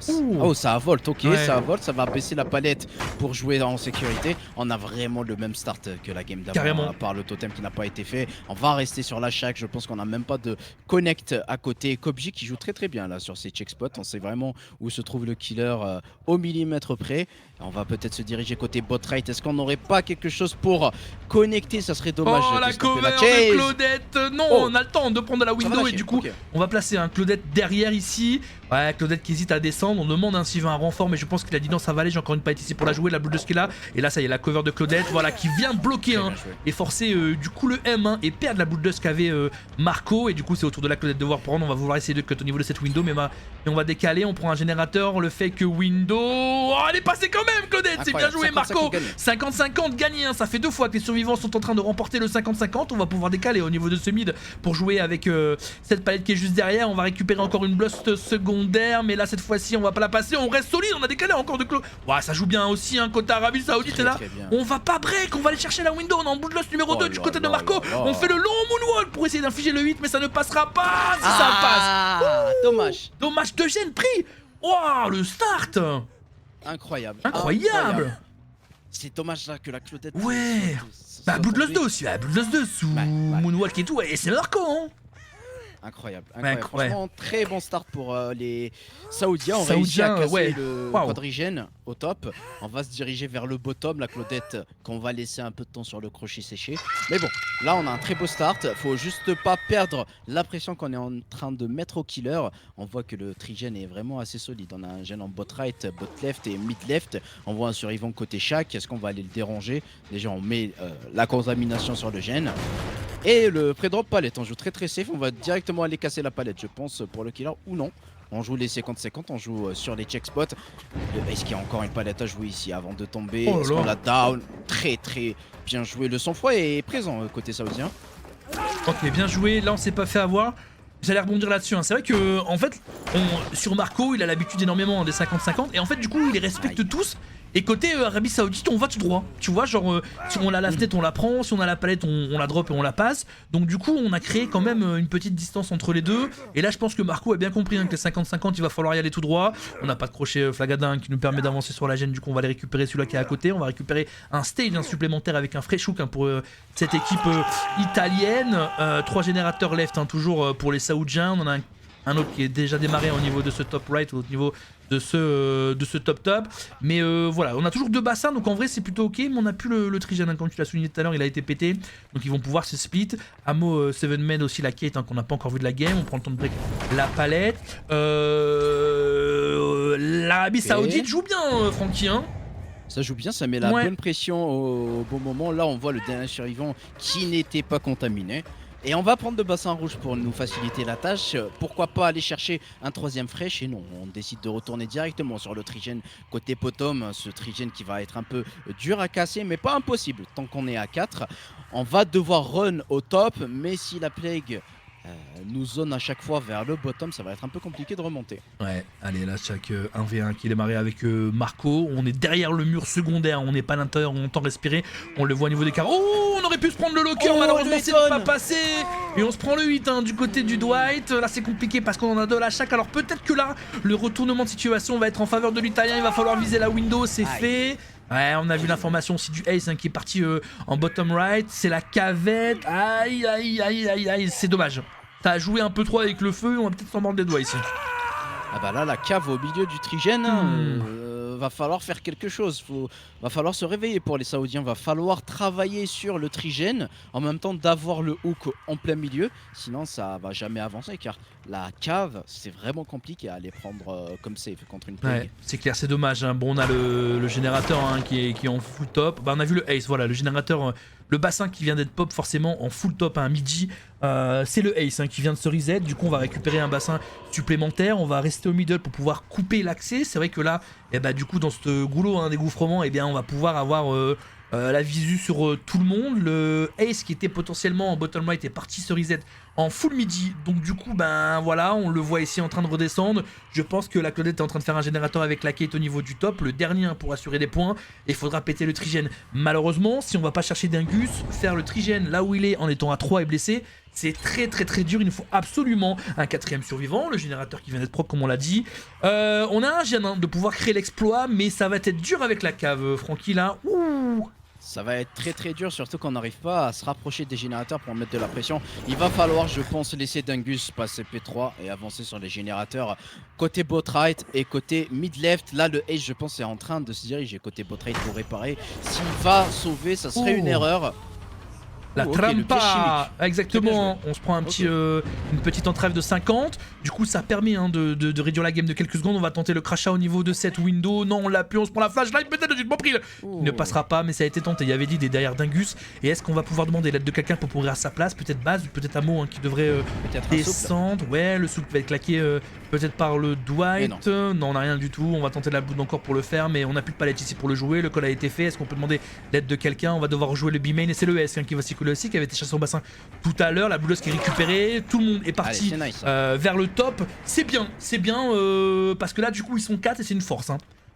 [SPEAKER 1] Ouh.
[SPEAKER 2] Oh, ça volt, ok,
[SPEAKER 1] Ouais.
[SPEAKER 2] ça volt, ça va baisser la palette pour jouer en sécurité. On a vraiment le même start que la game d'avant,
[SPEAKER 1] Carrément.
[SPEAKER 2] à part le totem qui n'a pas été fait. On va rester sur la shack, je pense qu'on n'a même pas de connect à côté. Kobji qui joue très bien là sur ses check spots, on sait vraiment où se trouve le killer au millimètre près. On va peut-être se diriger côté bot right. Est-ce qu'on n'aurait pas quelque chose pour connecter? Ça serait dommage.
[SPEAKER 1] Oh
[SPEAKER 2] de
[SPEAKER 1] la
[SPEAKER 2] stopper
[SPEAKER 1] cover
[SPEAKER 2] chase.
[SPEAKER 1] de Claudette. Non,
[SPEAKER 2] Oh.
[SPEAKER 1] on a le temps de prendre la
[SPEAKER 2] Ça va
[SPEAKER 1] window et
[SPEAKER 2] lâcher,
[SPEAKER 1] du coup
[SPEAKER 2] ok.
[SPEAKER 1] on va placer un Claudette derrière ici. Ouais, Claudette qui hésite à descendre. On demande s'il veut un renfort, mais je pense qu'il a dit non, ça va aller. J'ai encore une palette ici pour la jouer, la blue de ce qu'il a. Et là, ça y est, la cover de Claudette, voilà, qui vient bloquer
[SPEAKER 2] Très bien joué.
[SPEAKER 1] et forcer du coup le M1 et perdre la boule de ce qu'avait Marco. Et du coup, c'est au tour de la Claudette de devoir prendre. On va vouloir essayer de cut au niveau de cette window, mais on va décaler. On prend un générateur. On le fait que window. Oh, elle est passée quand même, Claudette. C'est bien
[SPEAKER 2] Incroyable,
[SPEAKER 1] joué,
[SPEAKER 2] 55
[SPEAKER 1] Marco.
[SPEAKER 2] gagné.
[SPEAKER 1] 50-50 gagné, hein. Ça fait 2 fois que les survivants sont en train de remporter le 50-50. On va pouvoir décaler au niveau de ce mid pour jouer avec cette palette qui est juste derrière. On va récupérer encore une blast secondaire, mais là cette fois-ci on va pas la passer. On reste solide, on a décalé encore de clos. Ouais, ça joue bien aussi, hein, côté Arabie Saoudite. Et là
[SPEAKER 2] Très bien.
[SPEAKER 1] on va pas break, on va aller chercher la window. On est en bout de loss numéro
[SPEAKER 2] Oh
[SPEAKER 1] 2 du
[SPEAKER 2] là
[SPEAKER 1] côté de
[SPEAKER 2] là
[SPEAKER 1] Marco.
[SPEAKER 2] là là.
[SPEAKER 1] On fait le long moonwalk pour essayer d'infliger le 8, mais ça ne passera pas si ça passe.
[SPEAKER 2] Ah, dommage.
[SPEAKER 1] Dommage de gêne pris. Wow, le start.
[SPEAKER 2] Incroyable.
[SPEAKER 1] Incroyable.
[SPEAKER 2] C'est dommage là que la Claudette.
[SPEAKER 1] Ouais. Bah, Bloodlust 2 aussi, Bloodlust 2 sous
[SPEAKER 2] Ouais.
[SPEAKER 1] Moonwalk et tout, et c'est Marco, hein.
[SPEAKER 2] Incroyable.
[SPEAKER 1] Ouais.
[SPEAKER 2] Franchement, très bon start pour les Saoudiens. On
[SPEAKER 1] Saoudiens,
[SPEAKER 2] réussit à casser
[SPEAKER 1] ouais.
[SPEAKER 2] le
[SPEAKER 1] Waouh.
[SPEAKER 2] quadrigène au top. On va se diriger vers le bottom, la Claudette, qu'on va laisser un peu de temps sur le crochet séché. Mais bon, là on a un très beau start. Faut juste pas perdre la pression qu'on est en train de mettre au killer. On voit que le trigène est vraiment assez solide. On a un gène en bot right, bot left et mid left. On voit un survivant côté shack. Est-ce qu'on va aller le déranger? Déjà on met la contamination sur le gène. Et le pré-drop palette, on joue très safe, on va directement aller casser la palette je pense pour le killer ou non. On joue les 50-50, on joue sur les check spots. Est-ce qu'il y a encore une palette à jouer ici avant de tomber?
[SPEAKER 1] Oh là
[SPEAKER 2] Est-ce qu'on
[SPEAKER 1] là.
[SPEAKER 2] la down? Très bien joué, le sang-froid est présent côté saoudien.
[SPEAKER 1] Ok, bien joué, là on s'est pas fait avoir. J'allais rebondir là-dessus, hein. C'est vrai que en fait, sur Marco, il a l'habitude énormément des 50-50 et en fait du coup il les respecte
[SPEAKER 2] Aïe.
[SPEAKER 1] tous. Et côté Arabie Saoudite, on va tout droit. Tu vois, genre si on a la fenêtre, on la prend, si on a la palette, on la drop et on la passe. Donc du coup, on a créé quand même une petite distance entre les deux. Et là, je pense que Marco a bien compris hein, que les 50-50, il va falloir y aller tout droit. On n'a pas de crochet flagadin qui nous permet d'avancer sur la gêne. Du coup, on va aller récupérer celui-là qui est à côté. On va récupérer un stage supplémentaire avec un fresh hook pour cette équipe italienne. 3 générateurs left, hein, toujours pour les Saoudiens. On en a un autre qui est déjà démarré au niveau de ce top right, au niveau de ce top. Mais voilà, on a toujours 2 bassins, donc en vrai c'est plutôt ok. Mais on a plus le trigène, hein, comme tu l'as souligné tout à l'heure, il a été pété. Donc ils vont pouvoir se split. Amo 7 Med aussi, la Kate, hein, qu'on n'a pas encore vu de la game. On prend le temps de break la palette. L'Arabie Saoudite joue bien, Francky, hein.
[SPEAKER 2] Ça joue bien, ça met la
[SPEAKER 1] Ouais.
[SPEAKER 2] bonne pression au bon moment. Là on voit le dernier survivant qui n'était pas contaminé. Et on va prendre le bassin rouge pour nous faciliter la tâche. Pourquoi pas aller chercher un 3ème fresh? Et non, on décide de retourner directement sur le trigène côté potom. Ce trigène qui va être un peu dur à casser, mais pas impossible. Tant qu'on est à 4, on va devoir run au top. Mais si la plague nous zone à chaque fois vers le bottom, ça va être un peu compliqué de remonter.
[SPEAKER 1] Ouais, allez, là, chaque 1v1 qui est démarré avec Marco. On est derrière le mur secondaire, on n'est pas à l'intérieur, on entend respirer. On le voit au niveau des carreaux. Oh, on aurait pu se prendre le locker,
[SPEAKER 2] Oh,
[SPEAKER 1] malheureusement,
[SPEAKER 2] le
[SPEAKER 1] c'est
[SPEAKER 2] Eton.
[SPEAKER 1] pas passé. Et on se prend le 8 hein, du côté du Dwight. Là, c'est compliqué parce qu'on en a 2 à la chaque. Alors, peut-être que là, le retournement de situation va être en faveur de l'Italien. Il va falloir viser la window, c'est
[SPEAKER 2] Aïe.
[SPEAKER 1] fait. Ouais, on a vu l'information aussi du Ace hein, qui est parti en bottom right. C'est la cavette. Aïe, aïe, aïe, aïe, aïe, c'est dommage. Ça a joué un peu trop avec le feu, on va peut-être s'en mordre les doigts ici.
[SPEAKER 2] Ah bah là, la cave au milieu du trigène, va falloir faire quelque chose. Va falloir se réveiller pour les Saoudiens. Va falloir travailler sur le trigène en même temps d'avoir le hook en plein milieu. Sinon, ça va jamais avancer car la cave, c'est vraiment compliqué à aller prendre comme safe contre une plague.
[SPEAKER 1] Ouais, c'est clair, c'est dommage. Hein. Bon, on a le générateur hein, qui est en full top. Bah, on a vu le Ace, voilà, le générateur Le bassin qui vient d'être pop forcément en full top à un midi, c'est le Ace qui vient de se reset. Du coup on va récupérer un bassin supplémentaire, on va rester au middle pour pouvoir couper l'accès. C'est vrai que là, du coup dans ce goulot d'égouffrement, on va pouvoir avoir la visu sur tout le monde. Le Ace qui était potentiellement en bottom right est parti se reset en full midi. Donc du coup voilà, on le voit ici en train de redescendre. Je pense que la Claudette est en train de faire un générateur avec la Kate au niveau du top. Le dernier pour assurer des points. Et il faudra péter le trigène. Malheureusement, si on va pas chercher Dingus, faire le trigène là où il est en étant à 3 et blessé, c'est très dur. Il nous faut absolument un 4ème survivant. Le générateur qui vient d'être proc comme on l'a dit. On a un gène de pouvoir créer l'exploit. Mais ça va être dur avec la cave, Francky là. Ouh.
[SPEAKER 2] Ça va être très dur, surtout qu'on n'arrive pas à se rapprocher des générateurs pour mettre de la pression. Il va falloir, je pense, laisser Dingus passer P3 et avancer sur les générateurs côté bot right et côté mid left. Là, le Ace, je pense, est en train de se diriger côté bot right pour réparer. S'il va sauver, ça serait une erreur.
[SPEAKER 1] La trampa, exactement, on se prend une petite entrave de 50, du coup ça permet de réduire la game de quelques secondes. On va tenter le crachat au niveau de cette window, non on l'a plus, on se prend la flashlight, peut-être j'ai pas pris, il ne passera pas mais ça a été tenté. Il y avait dit des derrière Dingus, et est-ce qu'on va pouvoir demander l'aide de quelqu'un pour pourrir à sa place, peut-être Baz ou peut-être Amo qui devrait descendre. Ouais, le souple va être claqué peut-être par le Dwight, non on n'a rien du tout, on va tenter de la bout encore pour le faire, mais on n'a plus de palette ici pour le jouer, le call a été fait. Est-ce qu'on peut demander l'aide de quelqu'un? On va devoir jouer le B-main et c'est le S qui va s'y aussi, qui avait été chassé au bassin tout à l'heure. La bouleuse qui est récupérée, tout le monde est parti.
[SPEAKER 2] Allez, nice,
[SPEAKER 1] vers le top. C'est bien parce que là du coup ils sont 4 et c'est une force.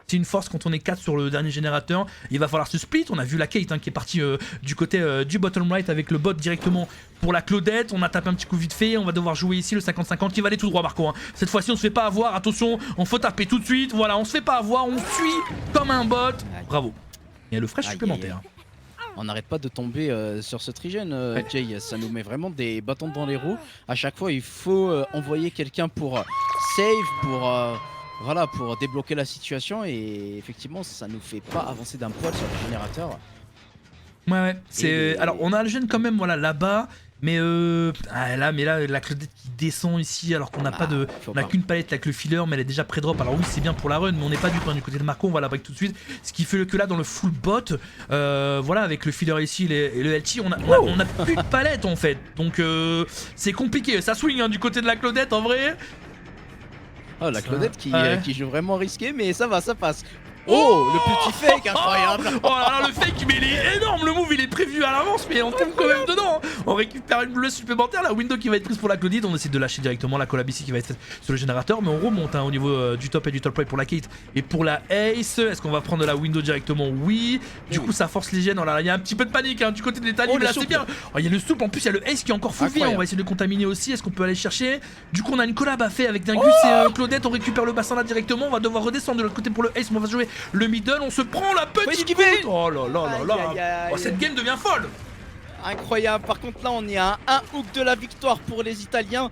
[SPEAKER 1] C'est une force quand on est 4 sur le dernier générateur. Il va falloir se split. On a vu la Kate qui est partie du côté du bottom right avec le bot directement pour la Claudette. On a tapé un petit coup vite fait. On va devoir jouer ici le 50-50 qui va aller tout droit, Marco. Cette fois-ci on se fait pas avoir. Attention, on faut taper tout de suite. Voilà, on se fait pas avoir. On suit comme un bot. Bravo. Il y a le fresh supplémentaire.
[SPEAKER 2] On n'arrête pas de tomber sur ce trigène, Jay. Ça nous met vraiment des bâtons dans les roues. À chaque fois, il faut envoyer quelqu'un pour save, pour débloquer la situation. Et effectivement, ça nous fait pas avancer d'un poil sur le générateur.
[SPEAKER 1] Ouais. Alors, on a le gène quand même, là-bas. Mais là, la Claudette qui descend ici alors qu'on n'a pas de. On n'a qu'une palette avec le filler, mais elle est déjà pré-drop. Alors oui, c'est bien pour la run, mais on n'est pas du tout du côté de Marco. On va la break tout de suite. Ce qui fait que là, dans le full bot, avec le filler ici et le LT, on a plus de palette en fait. Donc c'est compliqué. Ça swing du côté de la Claudette en vrai.
[SPEAKER 2] Oh, la Claudette qui joue vraiment risqué, mais ça va, ça passe. Oh, le petit fake incroyable.
[SPEAKER 1] Oh là là, le fake, mais il est énorme. Le move il est prévu à l'avance, mais on tombe quand même dedans. On récupère une bleue supplémentaire, la window qui va être prise pour la Claudette. On essaie de lâcher directement la collab ici qui va être faite sur le générateur, mais on remonte au niveau du top et du top right pour la Kate et pour la Ace. Est-ce qu'on va prendre la window directement? Oui. Du coup ça force les gènes. Oh là là, il y a un petit peu de panique du côté des talibs, mais là c'est bien. Oh, il y a le souple, en plus il y a le Ace qui est encore full vie. On va essayer de le contaminer aussi. Est-ce qu'on peut aller chercher? Du coup on a une collab à faire avec Dingus et Claudette. On récupère le bassin là directement. On va devoir redescendre de l'autre côté pour le Ace, mais on va jouer le middle. On se prend la petite goutte. Oh là là là là. Cette game devient folle.
[SPEAKER 2] Incroyable. Par contre là on est à un hook de la victoire pour les Italiens.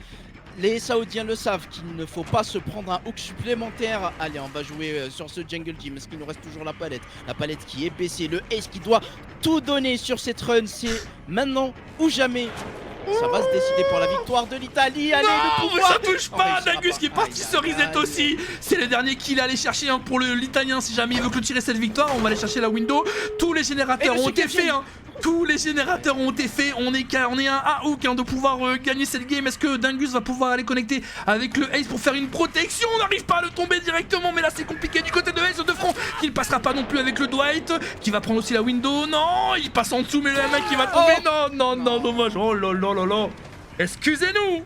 [SPEAKER 2] Les Saoudiens le savent qu'il ne faut pas se prendre un hook supplémentaire. Allez, on va jouer sur ce jungle gym. Est-ce qu'il nous reste toujours la palette? La palette qui est baissée. Le Ace qui doit tout donner sur cette run. C'est maintenant ou jamais. Ça va se décider pour la victoire de l'Italie. Allez,
[SPEAKER 1] non, mais ça touche pas. Dingus qui est parti se reset aussi. C'est le dernier kill à aller chercher pour l'Italien si jamais il veut clôturer cette victoire. On va aller chercher la window. Tous les générateurs ont été faits. Tous les générateurs ont été faits. On est un hook de pouvoir gagner cette game. Est-ce que Dingus va pouvoir aller connecter avec le Ace pour faire une protection? On n'arrive pas à le tomber directement, mais là c'est compliqué du côté de Ace de front qui ne passera pas non plus avec le Dwight qui va prendre aussi la window. Non, il passe en dessous, mais le mec qui va tomber. Non, dommage. Oh là là là là. Excusez-nous.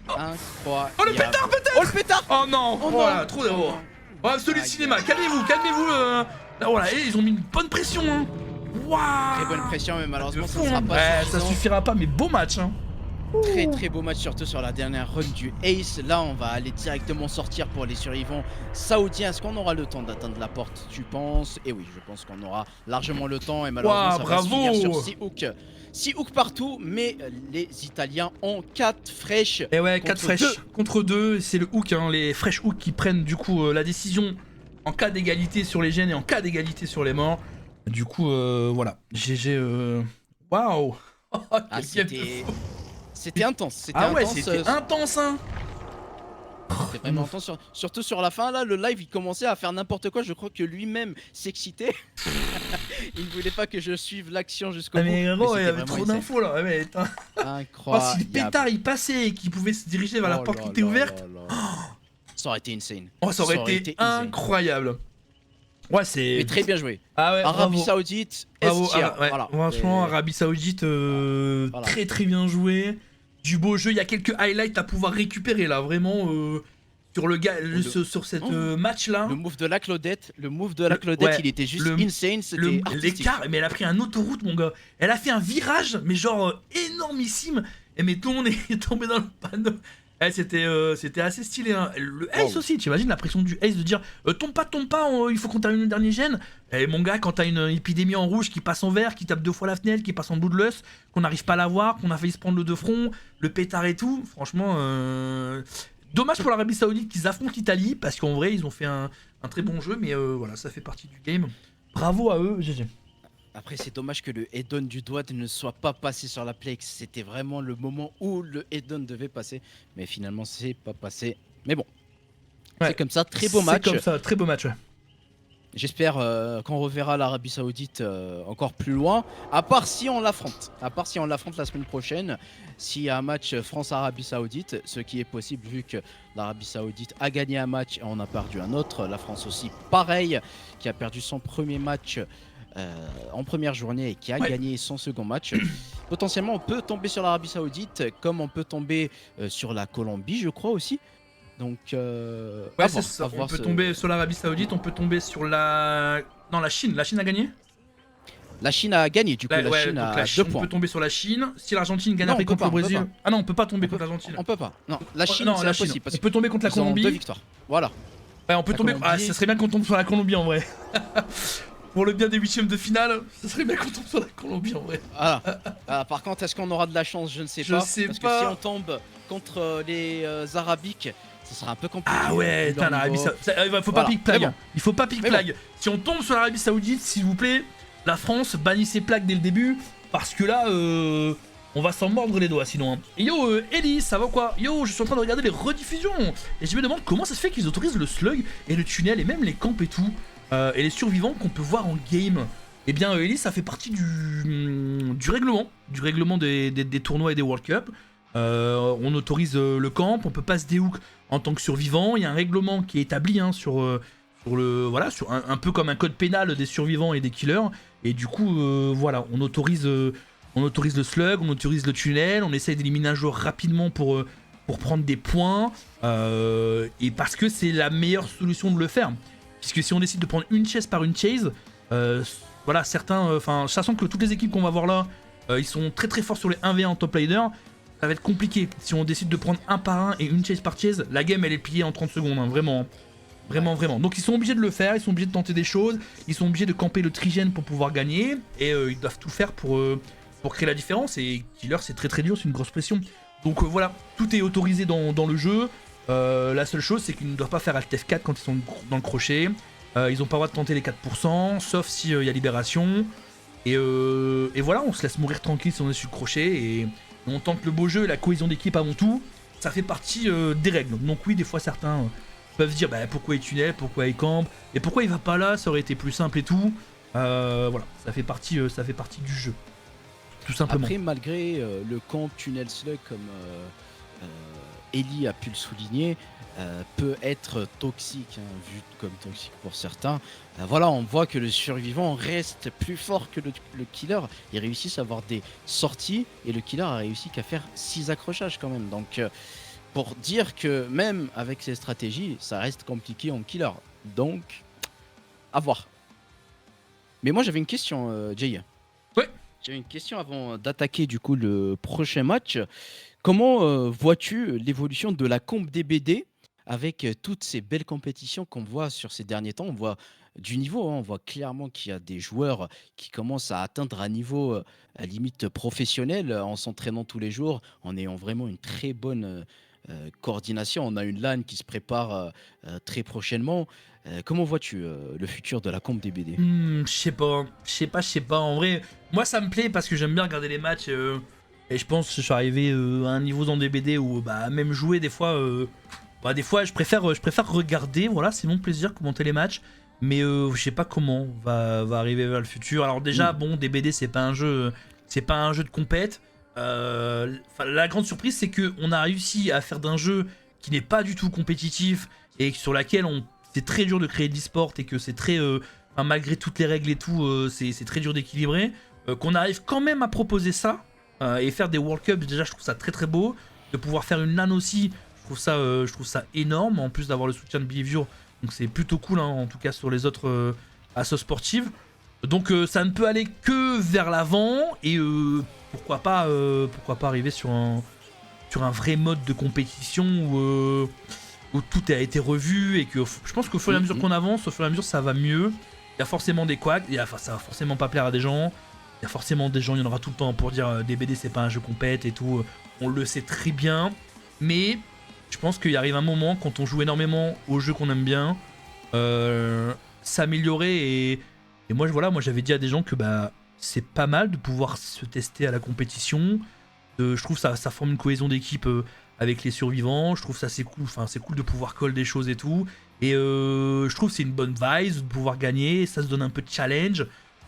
[SPEAKER 2] Incroyable.
[SPEAKER 1] Oh le pétard peut-être.
[SPEAKER 2] Oh le pétard.
[SPEAKER 1] Oh non. Voilà, trop d'erreurs. Oh, absolu cinéma. Calmez-vous. Là, voilà, et ils ont mis une bonne pression. Waouh.
[SPEAKER 2] Très bonne pression, mais malheureusement ça ne sera pas suffisant.
[SPEAKER 1] Ça suffira pas, mais beau match.
[SPEAKER 2] Très beau match, surtout sur la dernière run du Ace. Là on va aller directement sortir pour les survivants saoudiens. Est-ce qu'on aura le temps d'atteindre la porte, tu penses? Et oui, je pense qu'on aura largement le temps. Et malheureusement ça va se finir sur 6 hooks. 6 hooks partout, mais les Italiens ont 4 fresh.
[SPEAKER 1] Et ouais, 4 fresh contre 2. C'est le hook, les fresh hooks qui prennent du coup la décision en cas d'égalité sur les gènes et en cas d'égalité sur les morts. Du coup, voilà. GG. Waouh.
[SPEAKER 2] C'était intense.
[SPEAKER 1] C'était intense,
[SPEAKER 2] C'était vraiment intense, surtout sur la fin là, le live il commençait à faire n'importe quoi, je crois que lui-même s'excitait. Il ne voulait pas que je suive l'action jusqu'au
[SPEAKER 1] Ah
[SPEAKER 2] bout.
[SPEAKER 1] mais gros, il y
[SPEAKER 2] c'était
[SPEAKER 1] avait
[SPEAKER 2] vraiment
[SPEAKER 1] trop
[SPEAKER 2] insane.
[SPEAKER 1] d'infos là. Ouais, mais, putain. Oh,
[SPEAKER 2] Incroyable.
[SPEAKER 1] si le pétard il passait et qu'il pouvait se diriger vers la
[SPEAKER 2] Oh
[SPEAKER 1] porte
[SPEAKER 2] là
[SPEAKER 1] qui était
[SPEAKER 2] là
[SPEAKER 1] ouverte,
[SPEAKER 2] là là. Ça aurait été insane.
[SPEAKER 1] oh, ça aurait été
[SPEAKER 2] insane.
[SPEAKER 1] incroyable. Ouais, c'est.
[SPEAKER 2] Mais très bien joué.
[SPEAKER 1] Ah ouais,
[SPEAKER 2] Arabie
[SPEAKER 1] bravo.
[SPEAKER 2] Saoudite,
[SPEAKER 1] Bravo,
[SPEAKER 2] S-tier.
[SPEAKER 1] ouais,
[SPEAKER 2] Voilà.
[SPEAKER 1] franchement,
[SPEAKER 2] Et-
[SPEAKER 1] Arabie Saoudite,
[SPEAKER 2] Voilà.
[SPEAKER 1] très très bien joué. Du beau jeu, il y a quelques highlights à pouvoir récupérer là, vraiment sur le gars, sur cette match là.
[SPEAKER 2] Le move de la Claudette,
[SPEAKER 1] ouais,
[SPEAKER 2] il était juste
[SPEAKER 1] le-
[SPEAKER 2] insane, c'était artistique.
[SPEAKER 1] L'écart, mais elle a pris un autoroute, mon gars. Elle a fait un virage, mais genre énormissime. Et mais tout le monde est tombé dans le panneau. Eh, c'était assez stylé. Hein. Le ace
[SPEAKER 2] Wow.
[SPEAKER 1] aussi, tu imagines la pression du ace de dire tombe pas, il faut qu'on termine le dernier gène. Et mon gars, quand t'as une épidémie en rouge qui passe en vert, qui tape 2 fois la fenêtre, qui passe en bloodless, qu'on n'arrive pas à la voir, qu'on a failli se prendre le deux front, le pétard et tout, franchement, dommage pour l'Arabie Saoudite qu'ils affrontent l'Italie, parce qu'en vrai, ils ont fait un très bon jeu, mais voilà, ça fait partie du game. Bravo à eux, GG.
[SPEAKER 2] Après, c'est dommage que le head-on du doigt ne soit pas passé sur la plex. C'était vraiment le moment où le head-on devait passer. Mais finalement, c'est pas passé. Mais bon,
[SPEAKER 1] Ouais.
[SPEAKER 2] c'est comme ça. Très beau match.
[SPEAKER 1] C'est comme ça, très beau match, ouais.
[SPEAKER 2] J'espère qu'on reverra l'Arabie Saoudite encore plus loin. À part si on l'affronte. À part si on l'affronte la semaine prochaine. S'il y a un match France-Arabie Saoudite, ce qui est possible vu que l'Arabie Saoudite a gagné un match et on a perdu un autre. La France aussi, pareil, qui a perdu son premier match en première journée et qui a gagné son second match. Potentiellement, on peut tomber sur l'Arabie Saoudite comme on peut tomber sur la Colombie, je crois aussi. Donc,
[SPEAKER 1] Ouais, c'est ça. On peut tomber sur l'Arabie Saoudite, on peut tomber sur la. Non, la Chine. La Chine a gagné.
[SPEAKER 2] La Chine a gagné, du coup, la Chine
[SPEAKER 1] donc
[SPEAKER 2] a
[SPEAKER 1] la
[SPEAKER 2] 2
[SPEAKER 1] Chine, on
[SPEAKER 2] points.
[SPEAKER 1] peut tomber sur la Chine. Si l'Argentine gagne
[SPEAKER 2] Non,
[SPEAKER 1] après
[SPEAKER 2] on peut
[SPEAKER 1] contre le
[SPEAKER 2] pas, on peut
[SPEAKER 1] Brésil.
[SPEAKER 2] pas.
[SPEAKER 1] Ah non, on peut pas tomber
[SPEAKER 2] On
[SPEAKER 1] contre
[SPEAKER 2] peut-
[SPEAKER 1] l'Argentine.
[SPEAKER 2] On peut pas. Non, la Chine,
[SPEAKER 1] Non,
[SPEAKER 2] c'est
[SPEAKER 1] la Chine.
[SPEAKER 2] impossible. Parce
[SPEAKER 1] On peut tomber contre la
[SPEAKER 2] qu'ils ont
[SPEAKER 1] Colombie.
[SPEAKER 2] 2 victoires. Voilà.
[SPEAKER 1] Ouais, on peut
[SPEAKER 2] La
[SPEAKER 1] tomber.
[SPEAKER 2] Colombie.
[SPEAKER 1] Ah, ça serait bien qu'on tombe sur la Colombie en vrai. Pour le bien des huitièmes de finale, ça serait bien qu'on tombe sur la Colombie en vrai.
[SPEAKER 2] Voilà. Ah, par contre, est-ce qu'on aura de la chance? Je ne sais
[SPEAKER 1] Je
[SPEAKER 2] pas.
[SPEAKER 1] sais
[SPEAKER 2] parce
[SPEAKER 1] pas.
[SPEAKER 2] que si on tombe contre les Arabiques, ce sera un peu compliqué.
[SPEAKER 1] Ah ouais,
[SPEAKER 2] vu leur
[SPEAKER 1] putain, l'Arabie
[SPEAKER 2] niveau.
[SPEAKER 1] Saoudite. Faut
[SPEAKER 2] Voilà.
[SPEAKER 1] pas pique plague.
[SPEAKER 2] Mais bon.
[SPEAKER 1] Il faut pas pique
[SPEAKER 2] Mais
[SPEAKER 1] plague. Si on tombe sur l'Arabie Saoudite, s'il vous plaît, la France bannit ses plaques dès le début. Parce que là, on va s'en mordre les doigts sinon. Hein. Et yo, Ellie, ça va quoi? Yo, je suis en train de regarder les rediffusions. Et je me demande comment ça se fait qu'ils autorisent le slug et le tunnel et même les camps et tout. Et les survivants qu'on peut voir en game. Eh bien, Ellie, ça fait partie du règlement. Du règlement des tournois et des World Cup. On autorise le camp, on peut pas se déhook en tant que survivant. Il y a un règlement qui est établi hein, sur le voilà, sur un peu comme un code pénal des survivants et des killers. Et du coup, voilà, on autorise le slug, on autorise le tunnel, on essaye d'éliminer un joueur rapidement pour prendre des points. Et parce que c'est la meilleure solution de le faire. Puisque si on décide de prendre une chase par une chase, voilà, certains, enfin, sachant que toutes les équipes qu'on va voir là, ils sont très très forts sur les 1v1 en top laner. Ça va être compliqué. Si on décide de prendre un par un et une chase par chase, la game elle est pliée en 30 secondes, hein, vraiment. Vraiment, vraiment. Donc ils sont obligés de le faire, ils sont obligés de tenter des choses, ils sont obligés de camper le trigène pour pouvoir gagner, et ils doivent tout faire pour créer la différence, et Killer c'est très très dur, c'est une grosse pression. Donc voilà, tout est autorisé dans le jeu. La seule chose c'est qu'ils ne doivent pas faire Alt F4 quand ils sont dans le crochet. Ils n'ont pas le droit de tenter les 4%, sauf s'il y a libération. Et voilà, on se laisse mourir tranquille si on est sur le crochet, et on tente le beau jeu et la cohésion d'équipe avant tout. Ça fait partie des règles. Donc oui, des fois certains peuvent se dire bah, pourquoi il tunnel, pourquoi il campe, et pourquoi il va pas là, ça aurait été plus simple et tout. Voilà, ça fait partie du jeu. Tout simplement.
[SPEAKER 2] Après, malgré le camp tunnel slug, comme Ellie a pu le souligner, peut être toxique, hein, vu comme toxique pour certains. Voilà, on voit que le survivant reste plus fort que le killer. Ils réussissent à avoir des sorties et le killer a réussi qu'à faire 6 accrochages quand même. Donc, pour dire que même avec ces stratégies, ça reste compliqué en killer. Donc, à voir. Mais moi, j'avais une question, Jay.
[SPEAKER 1] Ouais.
[SPEAKER 2] J'avais une question avant d'attaquer du coup le prochain match. Comment vois-tu l'évolution de la comp DBD avec toutes ces belles compétitions qu'on voit sur ces derniers temps? On voit du niveau, hein, on voit clairement qu'il y a des joueurs qui commencent à atteindre un niveau à limite professionnel en s'entraînant tous les jours, en ayant vraiment une très bonne coordination. On a une LAN qui se prépare très prochainement. Comment vois-tu le futur de la comp DBD?
[SPEAKER 1] Je sais pas. En vrai, moi ça me plaît parce que j'aime bien regarder les matchs. Et je pense que je suis arrivé à un niveau dans DBD où bah, même jouer des fois, des fois je préfère regarder. Voilà, c'est mon plaisir commenter les matchs. mais je sais pas comment va arriver vers le futur. Alors déjà, bon, DBD c'est pas un jeu de compète. La grande surprise, c'est que on a réussi à faire d'un jeu qui n'est pas du tout compétitif et sur laquelle c'est très dur de créer de l'e-sport et que c'est très, malgré toutes les règles et tout, c'est très dur d'équilibrer. Qu'on arrive quand même à proposer ça et faire des World Cups, déjà je trouve ça très très beau. De pouvoir faire une LAN aussi, je trouve ça énorme, en plus d'avoir le soutien de Behavior, donc c'est plutôt cool, hein, en tout cas sur les autres assos sportives. Donc ça ne peut aller que vers l'avant, et pourquoi pas arriver sur un vrai mode de compétition où tout a été revu, et que je pense qu'au fur et à mesure qu'on avance, au fur et à mesure ça va mieux. Il y a forcément des couacs, ça va forcément pas plaire à des gens. Il y a forcément des gens, il y en aura tout le temps pour dire DBD c'est pas un jeu compète et tout. On le sait très bien. Mais je pense qu'il arrive un moment quand on joue énormément aux jeux qu'on aime bien, s'améliorer. Et moi j'avais dit à des gens que c'est pas mal de pouvoir se tester à la compétition. Je trouve ça forme une cohésion d'équipe avec les survivants. Je trouve ça c'est cool. Enfin, c'est cool de pouvoir call des choses et tout. Et je trouve que c'est une bonne vibe de pouvoir gagner. Ça se donne un peu de challenge.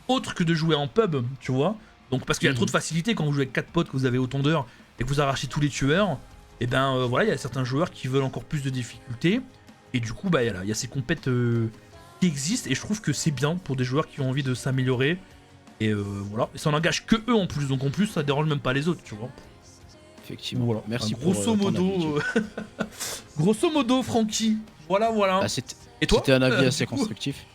[SPEAKER 1] Autre que de jouer en pub, tu vois. Donc parce qu'il y a trop de facilité quand vous jouez avec 4 potes, que vous avez autant d'heures et que vous arrachez tous les tueurs. Et voilà, il y a certains joueurs qui veulent encore plus de difficultés. Et du coup, il y a ces compètes qui existent. Et je trouve que c'est bien pour des joueurs qui ont envie de s'améliorer. Et voilà. Et ça n'engage que eux en plus. Donc en plus, ça dérange même pas les autres, tu vois.
[SPEAKER 2] Effectivement.
[SPEAKER 1] Voilà.
[SPEAKER 2] Merci
[SPEAKER 1] grosso
[SPEAKER 2] pour
[SPEAKER 1] modo, grosso modo, Francky. Voilà. Et toi?
[SPEAKER 2] C'était un avis assez constructif.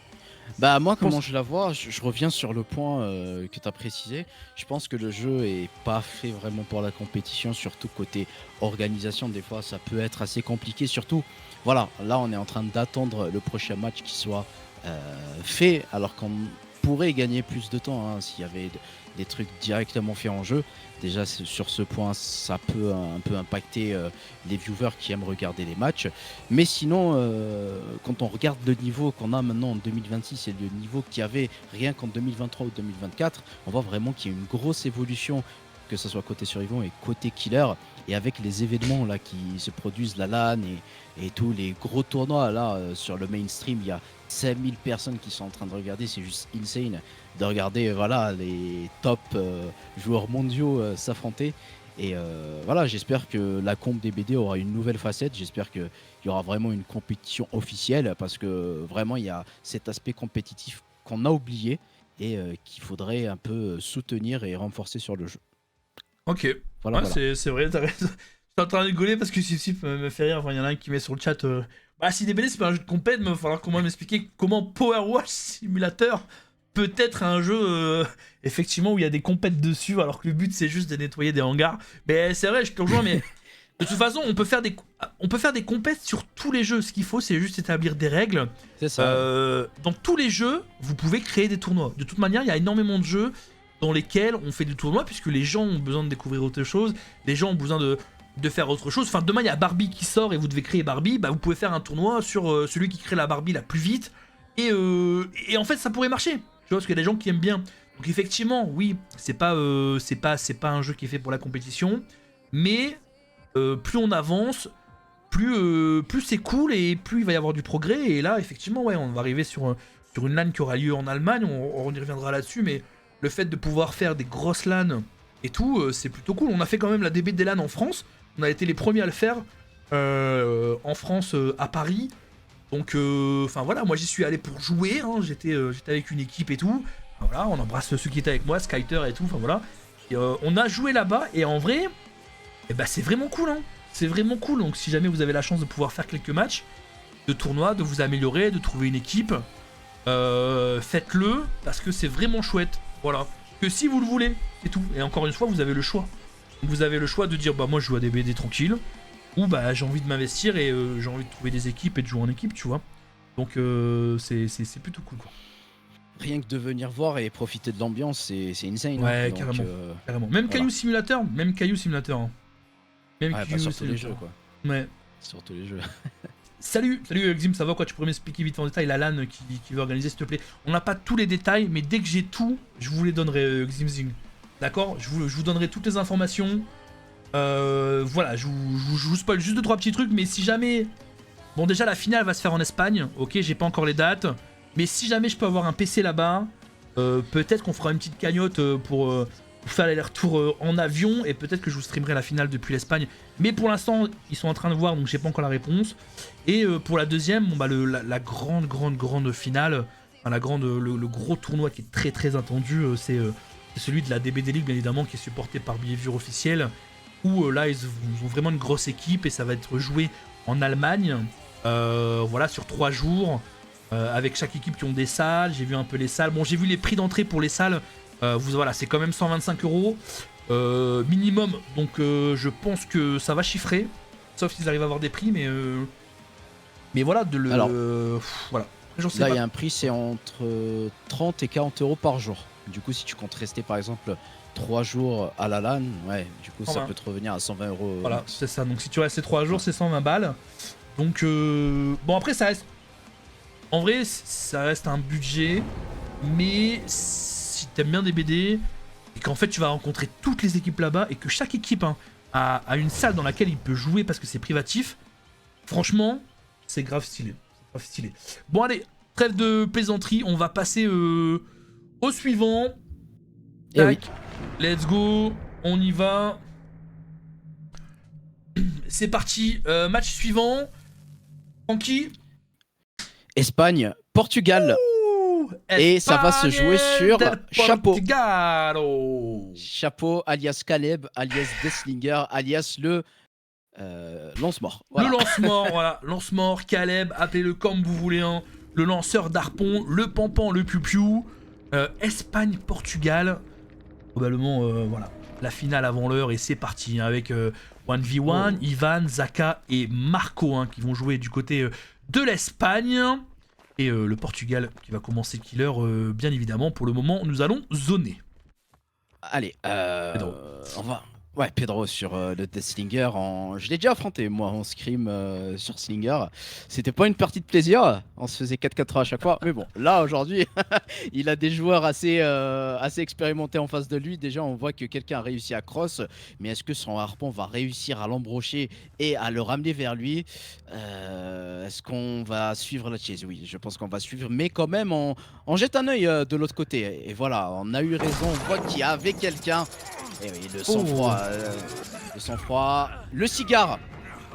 [SPEAKER 2] Moi, comment je la vois, je reviens sur le point que tu as précisé. Je pense que le jeu est pas fait vraiment pour la compétition, surtout côté organisation. Des fois, ça peut être assez compliqué. Surtout, voilà, là, on est en train d'attendre le prochain match qui soit fait, alors qu'on pourrait gagner plus de temps s'il y avait des trucs directement faits en jeu. Déjà, sur ce point, ça peut un peu impacter les viewers qui aiment regarder les matchs. Mais sinon, quand on regarde le niveau qu'on a maintenant en 2026 et le niveau qu'il y avait rien qu'en 2023 ou 2024, on voit vraiment qu'il y a une grosse évolution, que ce soit côté survivant et côté killer. Et avec les événements là qui se produisent, la LAN et tous les gros tournois là sur le mainstream, il y a 5000 personnes qui sont en train de regarder. C'est juste insane de regarder les top joueurs mondiaux s'affronter. Et voilà, j'espère que la comp des BD aura une nouvelle facette. J'espère qu'il y aura vraiment une compétition officielle, parce que vraiment il y a cet aspect compétitif qu'on a oublié et qu'il faudrait un peu soutenir et renforcer sur le jeu.
[SPEAKER 1] Ok, voilà. C'est vrai, t'as raison. J'étais en train de rigoler parce que Sip me fait rire. Enfin, il y en a un qui met sur le chat si DBD c'est pas un jeu de compète, mais il va falloir comment m'expliquer comment Power Wash Simulator peut être un jeu effectivement où il y a des compètes dessus, alors que le but c'est juste de nettoyer des hangars. Mais c'est vrai, je te rejoins, mais de toute façon on peut faire des compètes sur tous les jeux. Ce qu'il faut, c'est juste établir des règles.
[SPEAKER 2] C'est ça.
[SPEAKER 1] Dans tous les jeux, vous pouvez créer des tournois. De toute manière, il y a énormément de jeux dans lesquels on fait des tournois, puisque les gens ont besoin de découvrir autre chose, les gens ont besoin de faire autre chose. Enfin, demain il y a Barbie qui sort et vous devez créer Barbie, vous pouvez faire un tournoi sur celui qui crée la Barbie la plus vite, et en fait ça pourrait marcher, tu vois, parce qu'il y a des gens qui aiment bien. Donc effectivement, oui, c'est pas un jeu qui est fait pour la compétition, mais plus on avance, plus c'est cool et plus il va y avoir du progrès. Et là effectivement, ouais, on va arriver sur une LAN qui aura lieu en Allemagne, on y reviendra là-dessus, mais le fait de pouvoir faire des grosses LAN et tout, c'est plutôt cool. On a fait quand même la DB des LAN en France. On a été les premiers à le faire en France, à Paris. Donc, voilà, moi j'y suis allé pour jouer. J'étais avec une équipe et tout. Voilà, on embrasse ceux qui étaient avec moi, Skyter et tout. Enfin voilà. Et, on a joué là-bas et en vrai, c'est vraiment cool. C'est vraiment cool. Donc si jamais vous avez la chance de pouvoir faire quelques matchs de tournoi, de vous améliorer, de trouver une équipe, faites-le parce que c'est vraiment chouette. Voilà, que si vous le voulez, c'est tout. Et encore une fois, vous avez le choix. Vous avez le choix de dire moi je joue à des BD tranquille, ou j'ai envie de m'investir et j'ai envie de trouver des équipes et de jouer en équipe, tu vois. Donc c'est plutôt cool, quoi.
[SPEAKER 2] Rien que de venir voir et profiter de l'ambiance, c'est insane.
[SPEAKER 1] Ouais, donc, carrément. Même voilà. Caillou Simulator, Même Caillou
[SPEAKER 2] sur tous les jeux, quoi.
[SPEAKER 1] Ouais.
[SPEAKER 2] Sur tous les jeux.
[SPEAKER 1] Salut Xim, ça va quoi? Tu pourrais m'expliquer vite en détail la LAN qui veut organiser, s'il te plaît? On n'a pas tous les détails, mais dès que j'ai tout, je vous les donnerai, Ximzing. D'accord, je vous donnerai toutes les informations. Voilà, je vous spoil juste 2-3 petits trucs, mais si jamais... Bon, déjà, la finale va se faire en Espagne, ok, j'ai pas encore les dates. Mais si jamais je peux avoir un PC là-bas, peut-être qu'on fera une petite cagnotte pour faire l'aller-retour en avion, et peut-être que je vous streamerai la finale depuis l'Espagne. Mais pour l'instant, ils sont en train de voir, donc j'ai pas encore la réponse. Et pour la deuxième, bon, bah, la grande finale, enfin, le gros tournoi qui est très très attendu, c'est celui de la DBD League, bien évidemment, qui est supporté par Behavior officiel, où là, ils ont vraiment une grosse équipe, et ça va être joué en Allemagne, voilà, sur 3 jours, avec chaque équipe qui ont des salles. J'ai vu un peu les salles. Bon, j'ai vu les prix d'entrée pour les salles. Voilà, c'est quand même 125 € minimum, donc je pense que ça va chiffrer, sauf s'ils arrivent à avoir des prix, mais voilà,
[SPEAKER 2] Alors,
[SPEAKER 1] voilà. J'en sais
[SPEAKER 2] là,
[SPEAKER 1] pas.
[SPEAKER 2] il y a un prix, c'est entre 30 et 40 € par jour. Du coup, si tu comptes rester par exemple 3 jours à la LAN, ouais, du coup, ça
[SPEAKER 1] 120.
[SPEAKER 2] peut te revenir à 120 €.
[SPEAKER 1] Voilà, c'est ça. Donc si tu restes 3 jours, c'est 120 balles. Donc bon, après ça reste, en vrai, ça reste un budget, mais si t'aimes bien des BD et qu'en fait tu vas rencontrer toutes les équipes là-bas et que chaque équipe a une salle dans laquelle il peut jouer parce que c'est privatif, franchement, c'est grave stylé. C'est grave stylé. Bon allez, trêve de plaisanterie, on va passer au suivant.
[SPEAKER 2] Et oui.
[SPEAKER 1] Tac, let's go, on y va. C'est parti, match suivant. Francky.
[SPEAKER 2] Espagne, Portugal. Et ça va se jouer sur Chapeau. Chapeau, alias Caleb, alias Deslinger, alias le lance-mort. Voilà.
[SPEAKER 1] Le lance-mort, voilà. Lance-mort, Caleb, appelez-le comme vous voulez. Hein. Le lanceur d'harpon, le pampan, le piou-piou. Espagne-Portugal. Probablement, voilà. La finale avant l'heure et c'est parti. Hein, avec 1v1, Ivan, Zaka et Marco hein, qui vont jouer du côté de l'Espagne. Et le Portugal qui va commencer killer, bien évidemment. Pour le moment, nous allons zoner.
[SPEAKER 2] Allez, on va... Ouais, Pedro sur le Deathslinger. Je l'ai déjà affronté, moi, en scrim sur Slinger. C'était pas une partie de plaisir. On se faisait 4-4 à chaque fois. Mais bon, là, aujourd'hui, il a des joueurs assez expérimentés en face de lui. Déjà, on voit que quelqu'un a réussi à cross. Mais est-ce que son harpon va réussir à l'embrocher et à le ramener vers lui? Est-ce qu'on va suivre la chase? Oui, je pense qu'on va suivre. Mais quand même, on jette un œil de l'autre côté. Et voilà, on a eu raison. On voit qu'il y avait quelqu'un. Et oui, le sang-froid, le cigare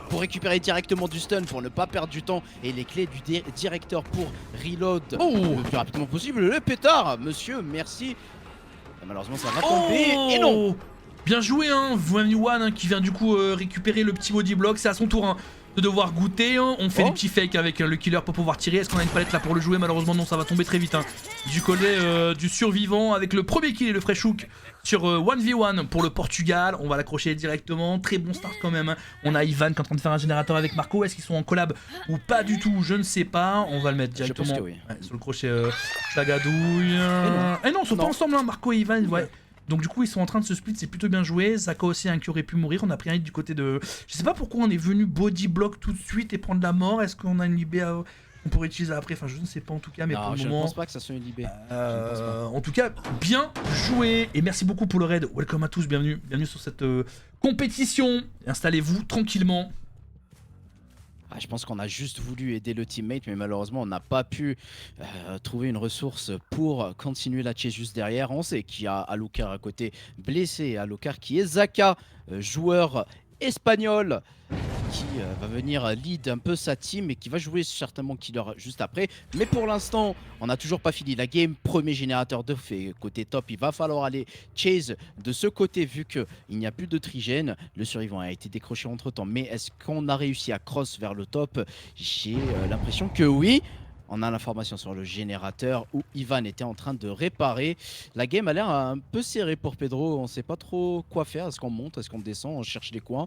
[SPEAKER 2] pour récupérer directement du stun, pour ne pas perdre du temps, et les clés du directeur pour reload le plus rapidement possible. Le pétard, monsieur, merci. Et malheureusement, ça va tomber, et non.
[SPEAKER 1] Bien joué, hein, One hein, qui vient du coup récupérer le petit body block. C'est à son tour hein, de devoir goûter. Hein. On fait des petits fakes avec le killer pour pouvoir tirer. Est-ce qu'on a une palette là pour le jouer? Malheureusement, non, ça va tomber très vite. Hein. Du collet du survivant avec le premier kill et le fresh hook sur 1v1 pour le Portugal. On va l'accrocher directement. Très bon start quand même. Hein. On a Ivan qui est en train de faire un générateur avec Marco. Est-ce qu'ils sont en collab ou pas du tout? Je ne sais pas. On va le mettre directement
[SPEAKER 2] oui.
[SPEAKER 1] sur le crochet Chagadouille. Et non, ils sont pas ensemble, hein, Marco et Ivan. Ouais. Donc du coup ils sont en train de se split, c'est plutôt bien joué. Zaka aussi un qui aurait pu mourir, on a pris un hit du côté de... Je sais pas pourquoi on est venu body block tout de suite et prendre la mort. Est-ce qu'on a une libé qu'on pourrait utiliser après? Enfin je ne sais pas en tout cas, mais
[SPEAKER 2] non,
[SPEAKER 1] pour le
[SPEAKER 2] je
[SPEAKER 1] moment...
[SPEAKER 2] ne pense pas que ça soit une libé.
[SPEAKER 1] En tout cas, bien joué. Et merci beaucoup pour le raid. Welcome à tous, bienvenue sur cette compétition. Installez-vous tranquillement.
[SPEAKER 2] Je pense qu'on a juste voulu aider le teammate, mais malheureusement, on n'a pas pu trouver une ressource pour continuer la chase juste derrière. On sait qu'il y a Alucard à côté, blessé. Alucard qui est Zaka, joueur espagnol, qui va venir lead un peu sa team et qui va jouer certainement killer juste après. Mais pour l'instant, on n'a toujours pas fini la game. Premier générateur de fait côté top, il va falloir aller chase de ce côté vu qu'il n'y a plus de trigène. Le survivant a été décroché entre temps, mais est-ce qu'on a réussi à cross vers le top? J'ai l'impression que oui. On a l'information sur le générateur où Ivan était en train de réparer. La game a l'air un peu serrée pour Pedro. On ne sait pas trop quoi faire. Est-ce qu'on monte? Est-ce qu'on descend? On cherche les coins.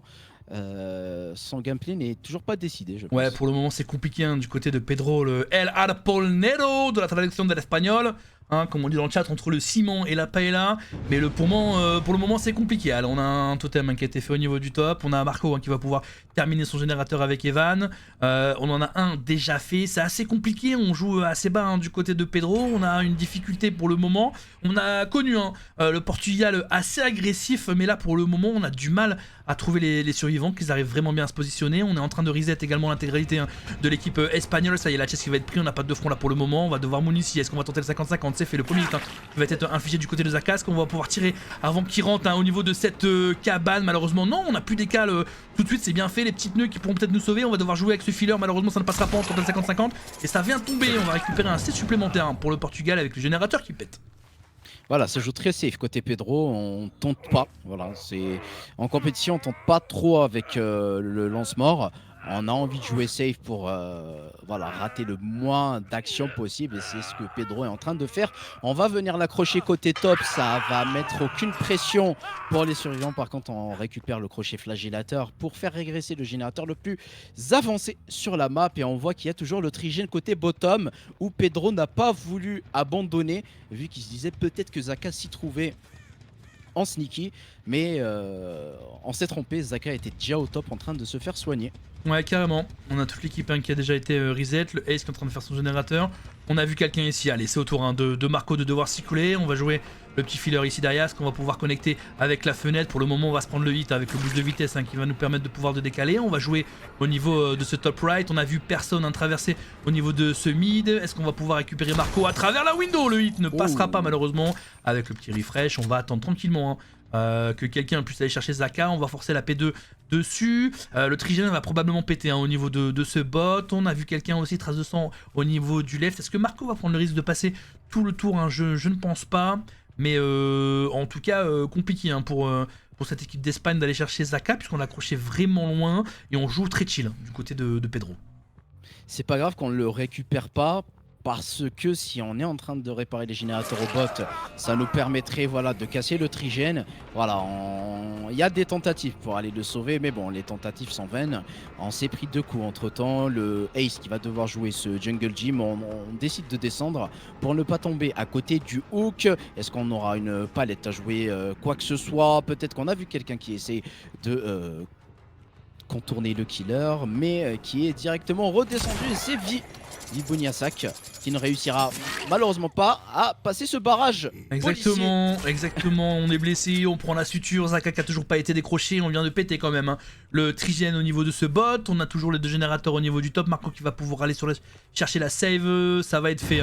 [SPEAKER 2] Son gameplay n'est toujours pas décidé, je pense.
[SPEAKER 1] Ouais, pour le moment c'est compliqué hein, du côté de Pedro, le El Arponero de la traduction de l'espagnol. hein, comme on dit dans le chat, entre le ciment et la paella. Mais pour le moment c'est compliqué. Alors, on a un totem qui a été fait au niveau du top, on a Marco qui va pouvoir terminer son générateur avec Evan. On en a un déjà fait, c'est assez compliqué, on joue assez bas du côté de Pedro, on a une difficulté pour le moment. On a connu le Portugal assez agressif, mais là pour le moment on a du mal à trouver les survivants, qu'ils arrivent vraiment bien à se positionner. On est en train de reset également l'intégralité de l'équipe espagnole. Ça y est, la chest qui va être pris, on n'a pas de front là pour le moment. On va devoir Mounici, est-ce qu'on va tenter le 50-50? C'est fait, le premier hit qui va être infligé du côté de Zaka. Est-ce qu'on va pouvoir tirer avant qu'il rentre au niveau de cette cabane? Malheureusement non, on n'a plus d'écale tout de suite, c'est bien fait. Les petites nœuds qui pourront peut-être nous sauver, on va devoir jouer avec ce filler. Malheureusement ça ne passera pas en total 50-50 et ça vient tomber. On va récupérer un C supplémentaire pour le Portugal avec le générateur qui pète.
[SPEAKER 2] Voilà, ça joue très safe côté Pedro, on tente pas. Voilà, c'est en compétition, on tente pas trop avec le lance-mort. On a envie de jouer safe pour voilà, rater le moins d'actions possible et c'est ce que Pedro est en train de faire. On va venir l'accrocher côté top, ça va mettre aucune pression pour les survivants. Par contre, on récupère le crochet flagellateur pour faire régresser le générateur le plus avancé sur la map et on voit qu'il y a toujours le trigène côté bottom où Pedro n'a pas voulu abandonner vu qu'il se disait peut-être que Zaka s'y trouvait en sneaky, mais on s'est trompé, Zaka était déjà au top en train de se faire soigner.
[SPEAKER 1] Ouais, carrément, on a toute l'équipe qui a déjà été reset, le Ace qui est en train de faire son générateur. On a vu quelqu'un ici, allez c'est au tour de Marco de devoir s'y coller. On va jouer le petit filler ici derrière, ce qu'on va pouvoir connecter avec la fenêtre. Pour le moment on va se prendre le hit avec le boost de vitesse qui va nous permettre de pouvoir décaler. On va jouer au niveau de ce top right, on a vu personne traverser au niveau de ce mid. Est-ce qu'on va pouvoir récupérer Marco à travers la window? Le hit ne passera pas malheureusement. Avec le petit refresh, on va attendre tranquillement que quelqu'un puisse aller chercher Zaka. On va forcer la P2 dessus. Le trigène va probablement péter au niveau de ce bot. On a vu quelqu'un aussi, trace de sang au niveau du left. Est-ce que Marco va prendre le risque de passer tout le tour? Je ne pense pas. Mais en tout cas, compliqué pour cette équipe d'Espagne d'aller chercher Zaka, puisqu'on l'a accroché vraiment loin et on joue très chill du côté de Pedro.
[SPEAKER 2] C'est pas grave qu'on le récupère pas. Parce que si on est en train de réparer les générateurs au bot, ça nous permettrait voilà, de casser le trigène. Voilà, il y a des tentatives pour aller le sauver, mais bon, les tentatives sont vaines. On s'est pris 2 coups entre temps. Le Ace qui va devoir jouer ce jungle gym, on décide de descendre pour ne pas tomber à côté du hook. Est-ce qu'on aura une palette à jouer quoi que ce soit? Peut-être qu'on a vu quelqu'un qui essaie de contourner le killer, mais qui est directement redescendu. Et c'est Viboniasak qui ne réussira malheureusement pas à passer ce barrage.
[SPEAKER 1] Exactement, on est blessé, on prend la suture, Zaka qui a toujours pas été décroché, on vient de péter quand même le trigène au niveau de ce bot, on a toujours les 2 générateurs au niveau du top, Marco qui va pouvoir aller chercher la save, ça va être fait,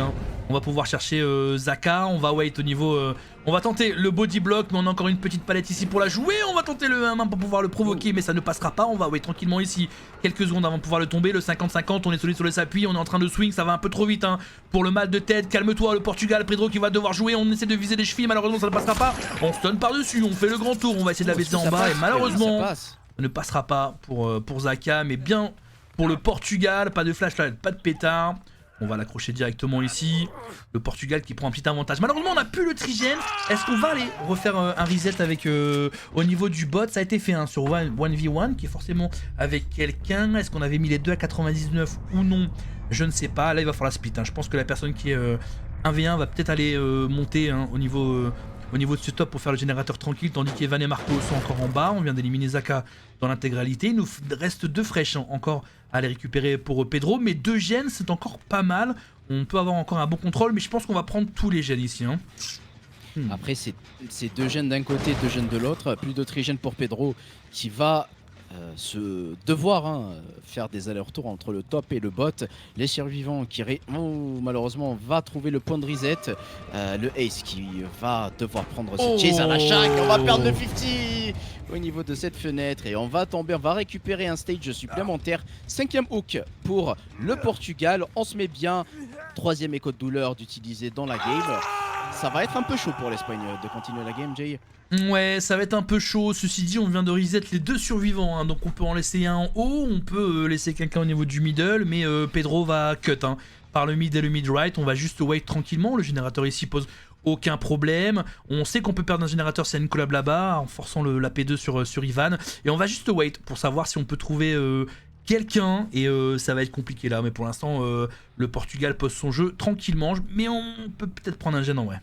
[SPEAKER 1] on va pouvoir chercher Zaka, on va wait au niveau, on va tenter le body block, mais on a encore une petite palette ici pour la jouer, on va tenter le 1-1 pour pouvoir le provoquer, mais ça ne passera pas, on va wait tranquillement ici, quelques secondes avant de pouvoir le tomber, le 50-50, on est solide sur les appuis, on est en train de swing, ça va un peu trop vite pour le mal de tête, calme-toi le Portugal, Pedro qui va devoir jouer, on essaie de viser les chevilles, malheureusement ça ne passera pas, on stun par dessus, on fait le grand tour, on va essayer de la baisser en bas et malheureusement ça ne passera pas pour Zaka, mais bien pour le Portugal, pas de flashlight, pas de pétard. On va l'accrocher directement ici. Le Portugal qui prend un petit avantage. Malheureusement, on n'a plus le trigène. Est-ce qu'on va aller refaire un reset avec au niveau du bot? Ça a été fait sur 1v1 qui est forcément avec quelqu'un. Est-ce qu'on avait mis les 2 à 99 ou non? Je ne sais pas. Là, il va falloir la split. Je pense que la personne qui est 1v1 va peut-être aller monter au niveau de ce top pour faire le générateur tranquille, tandis qu'Evan et Marco sont encore en bas. On vient d'éliminer Zaka dans l'intégralité. Il nous reste 2 fraîches encore à les récupérer pour Pedro, mais 2 gènes c'est encore pas mal. On peut avoir encore un bon contrôle, mais je pense qu'on va prendre tous les gènes ici.
[SPEAKER 2] Après c'est 2 gènes d'un côté, 2 gènes de l'autre, plus de trigène pour Pedro qui va devoir faire des allers-retours entre le top et le bot. Les survivants qui malheureusement va trouver le point de reset. Le Ace qui va devoir prendre ce chase à la chaque. On va perdre le 50 au niveau de cette fenêtre et on va tomber, on va récupérer un stage supplémentaire. 5e hook pour le Portugal. On se met bien. 3e écho de douleur d'utiliser dans la game. Ça va être un peu chaud pour l'Espagne de continuer la game, Jay.
[SPEAKER 1] Ouais, ça va être un peu chaud. Ceci dit, on vient de reset les 2 survivants, donc on peut en laisser un en haut, on peut laisser quelqu'un au niveau du middle, mais Pedro va cut par le mid et le mid right. On va juste wait tranquillement. Le générateur ici pose aucun problème. On sait qu'on peut perdre un générateur s'il y a une collab là-bas, en forçant la P2 sur Ivan. Et on va juste wait pour savoir si on peut trouver quelqu'un et ça va être compliqué là. Mais pour l'instant, le Portugal pose son jeu tranquillement. Mais on peut peut-être prendre un gène en vrai.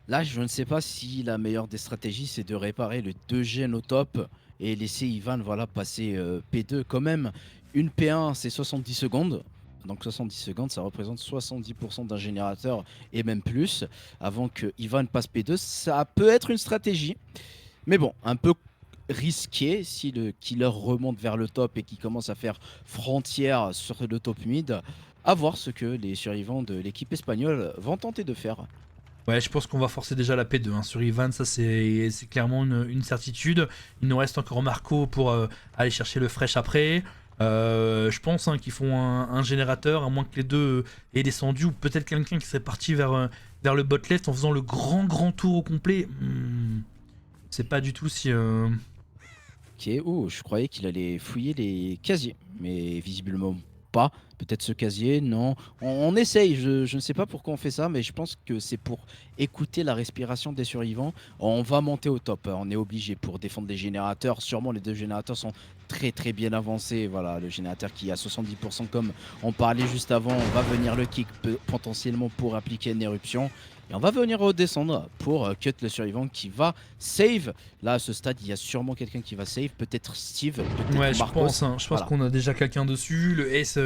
[SPEAKER 2] Là, je ne sais pas si la meilleure des stratégies, c'est de réparer le 2 gènes au top et laisser Ivan voilà, passer P2 quand même. Une P1, c'est 70 secondes. Donc 70 secondes, ça représente 70% d'un générateur et même plus. Avant que Ivan passe P2, ça peut être une stratégie. Mais bon, un peu risqué si le killer remonte vers le top et qui commence à faire frontière sur le top mid. À voir ce que les survivants de l'équipe espagnole vont tenter de faire.
[SPEAKER 1] Ouais, je pense qu'on va forcer déjà la P2 hein, sur Ivan, ça c'est clairement une certitude. Il nous reste encore Marco pour aller chercher le fresh après. Je pense hein, qu'ils font un générateur, à moins que les deux aient descendu, ou peut-être quelqu'un qui serait parti vers le bot left en faisant le grand tour au complet. C'est pas du tout si...
[SPEAKER 2] Ok, oh, je croyais qu'il allait fouiller les casiers, mais visiblement pas. Peut-être ce casier, non. On essaye, je ne sais pas pourquoi on fait ça, mais je pense que c'est pour écouter la respiration des survivants. On va monter au top, on est obligé pour défendre les générateurs. Sûrement les deux générateurs sont très bien avancés. Voilà, le générateur qui est à 70% comme on parlait juste avant, on va venir le kick potentiellement pour appliquer une éruption. Et on va venir redescendre pour cut le survivant qui va save. Là, à ce stade, il y a sûrement quelqu'un qui va save. Peut-être Steve, peut-être
[SPEAKER 1] Ouais,
[SPEAKER 2] Marcos.
[SPEAKER 1] je pense
[SPEAKER 2] Voilà.
[SPEAKER 1] qu'on a déjà quelqu'un dessus. Le S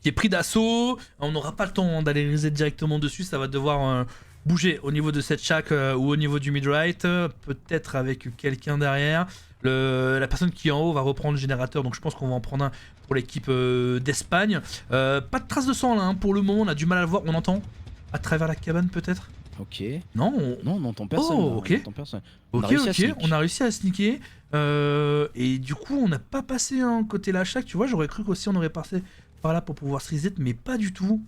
[SPEAKER 1] qui est pris d'assaut. On n'aura pas le temps hein, d'aller reset directement dessus. Ça va devoir bouger au niveau de cette shack ou au niveau du mid-right. Peut-être avec quelqu'un derrière. La personne qui est en haut va reprendre le générateur. Donc je pense qu'on va en prendre un pour l'équipe d'Espagne. Pas de traces de sang là hein, pour le moment. On a du mal à le voir. On entend à travers la cabane peut-être.
[SPEAKER 2] Ok.
[SPEAKER 1] Non,
[SPEAKER 2] Non, on n'entend personne.
[SPEAKER 1] Oh,
[SPEAKER 2] là,
[SPEAKER 1] ok.
[SPEAKER 2] on n'entend personne.
[SPEAKER 1] Ok, on a réussi à sneaker. Et du coup, on n'a pas passé un côté la shack. Tu vois, j'aurais cru qu'aussi on aurait passé par là pour pouvoir se reset, mais pas du tout.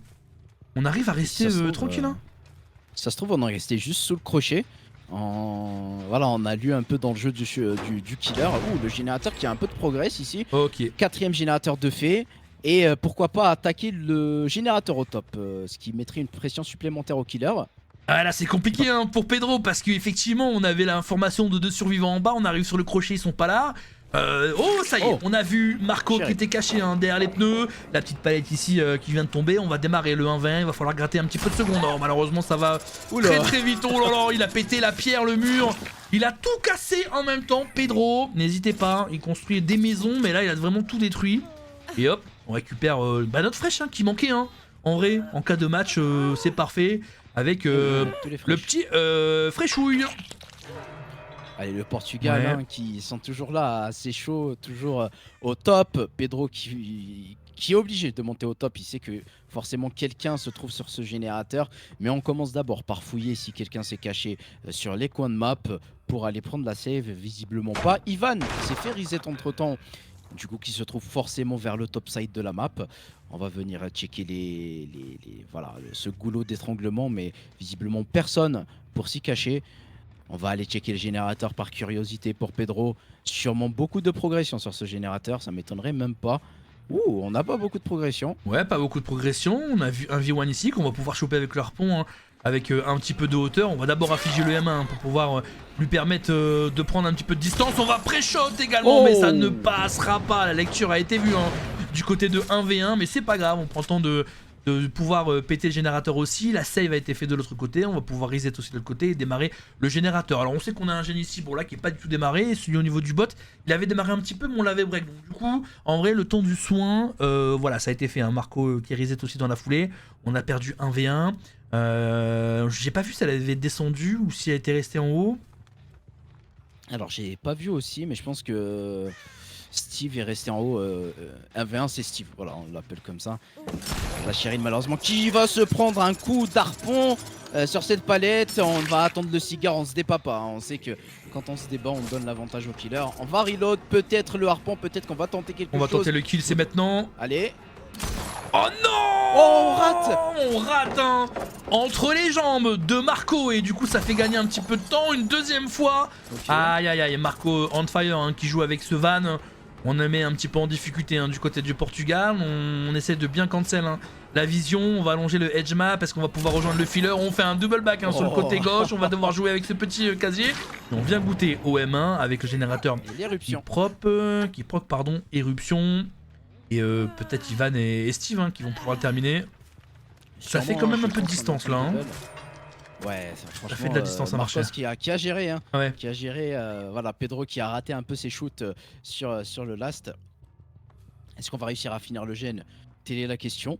[SPEAKER 1] On arrive à rester
[SPEAKER 2] Ça se trouve,
[SPEAKER 1] tranquille. Hein.
[SPEAKER 2] Ça se trouve, on est resté juste sous le crochet. Voilà, on a lu un peu dans le jeu du killer. Ouh, le générateur qui a un peu de progrès ici.
[SPEAKER 1] Ok.
[SPEAKER 2] 4ème générateur de fait. Et pourquoi pas attaquer le générateur au top, ce qui mettrait une pression supplémentaire au killer.
[SPEAKER 1] Ah là, c'est compliqué hein, pour Pedro parce qu'effectivement, on avait l'information de 2 survivants en bas. On arrive sur le crochet, ils sont pas là. Oh, ça y est, on a vu Marco qui était caché hein, derrière les pneus. La petite palette ici qui vient de tomber. On va démarrer le 1v1. Il va falloir gratter un petit peu de secondes. Alors, malheureusement, ça va très vite. Oh là là, il a pété la pierre, le mur. Il a tout cassé en même temps. Pedro, n'hésitez pas. Il construit des maisons, mais là, il a vraiment tout détruit. Et hop, on récupère notre fraîche hein, qui manquait. Hein. En vrai, en cas de match, c'est parfait. Avec le petit fraîchouille.
[SPEAKER 2] Allez, le Portugal hein, qui sont toujours là, assez chaud, toujours au top. Pedro qui est obligé de monter au top. Il sait que forcément quelqu'un se trouve sur ce générateur. Mais on commence d'abord par fouiller si quelqu'un s'est caché sur les coins de map pour aller prendre la save. Visiblement pas. Ivan s'est fait reset entre temps. Du coup, qui se trouve forcément vers le top side de la map. On va venir checker voilà, ce goulot d'étranglement, mais visiblement personne pour s'y cacher. On va aller checker le générateur par curiosité pour Pedro. Sûrement beaucoup de progression sur ce générateur, ça m'étonnerait même pas. Ouh, on n'a pas beaucoup de progression.
[SPEAKER 1] Ouais, pas beaucoup de progression. On a vu un V1 ici qu'on va pouvoir choper avec le harpon. Hein. Avec un petit peu de hauteur, on va d'abord afficher le M1 pour pouvoir lui permettre de prendre un petit peu de distance. On va pré-shot également, mais ça ne passera pas. La lecture a été vue hein, du côté de 1v1, mais c'est pas grave, on prend le temps de pouvoir péter le générateur aussi. La save a été faite de l'autre côté, on va pouvoir reset aussi de l'autre côté et démarrer le générateur. Alors on sait qu'on a un gène ici, bon là qui est pas du tout démarré, celui au niveau du bot, il avait démarré un petit peu mais on l'avait break. Donc du coup, en vrai le temps du soin, voilà ça a été fait, hein. Marco qui reset aussi dans la foulée, on a perdu 1v1. J'ai pas vu si elle avait descendu ou si elle était restée en haut.
[SPEAKER 2] Alors j'ai pas vu aussi, mais je pense que Steve est resté en haut. 1v1 c'est Steve, voilà on l'appelle comme ça. La Chérine malheureusement qui va se prendre un coup d'harpon sur cette palette. On va attendre le cigare, on se débat pas. Hein. On sait que quand on se débat on donne l'avantage au killer. On va reload peut-être le harpon, peut-être qu'on va tenter quelque chose.
[SPEAKER 1] On va tenter le kill, c'est maintenant.
[SPEAKER 2] Allez.
[SPEAKER 1] Oh non!
[SPEAKER 2] Oh, on rate!
[SPEAKER 1] On rate hein, entre les jambes de Marco et du coup ça fait gagner un petit peu de temps une deuxième fois. Okay. Aïe aïe aïe, Marco on fire hein, qui joue avec ce van. On le met un petit peu en difficulté hein, du côté du Portugal. On essaie de bien cancel hein, la vision. On va allonger le edge map parce qu'on va pouvoir rejoindre le filler. On fait un double back hein, sur le côté gauche. On va devoir jouer avec ce petit casier. Et on vient goûter au M1 avec le générateur qui proc, pardon, éruption. Et peut-être Ivan et Steve hein, qui vont pouvoir le terminer. Ça fait
[SPEAKER 2] Sûrement,
[SPEAKER 1] quand même
[SPEAKER 2] je
[SPEAKER 1] un peu de
[SPEAKER 2] pense,
[SPEAKER 1] distance
[SPEAKER 2] un
[SPEAKER 1] là. Hein.
[SPEAKER 2] level. Ouais, franchement,
[SPEAKER 1] fait de la distance à marcher.
[SPEAKER 2] Marcos qui a géré, hein,
[SPEAKER 1] Ouais.
[SPEAKER 2] qui a géré, voilà, Pedro qui a raté un peu ses shoots sur le last. Est-ce qu'on va réussir à finir le gène? Telle est la question.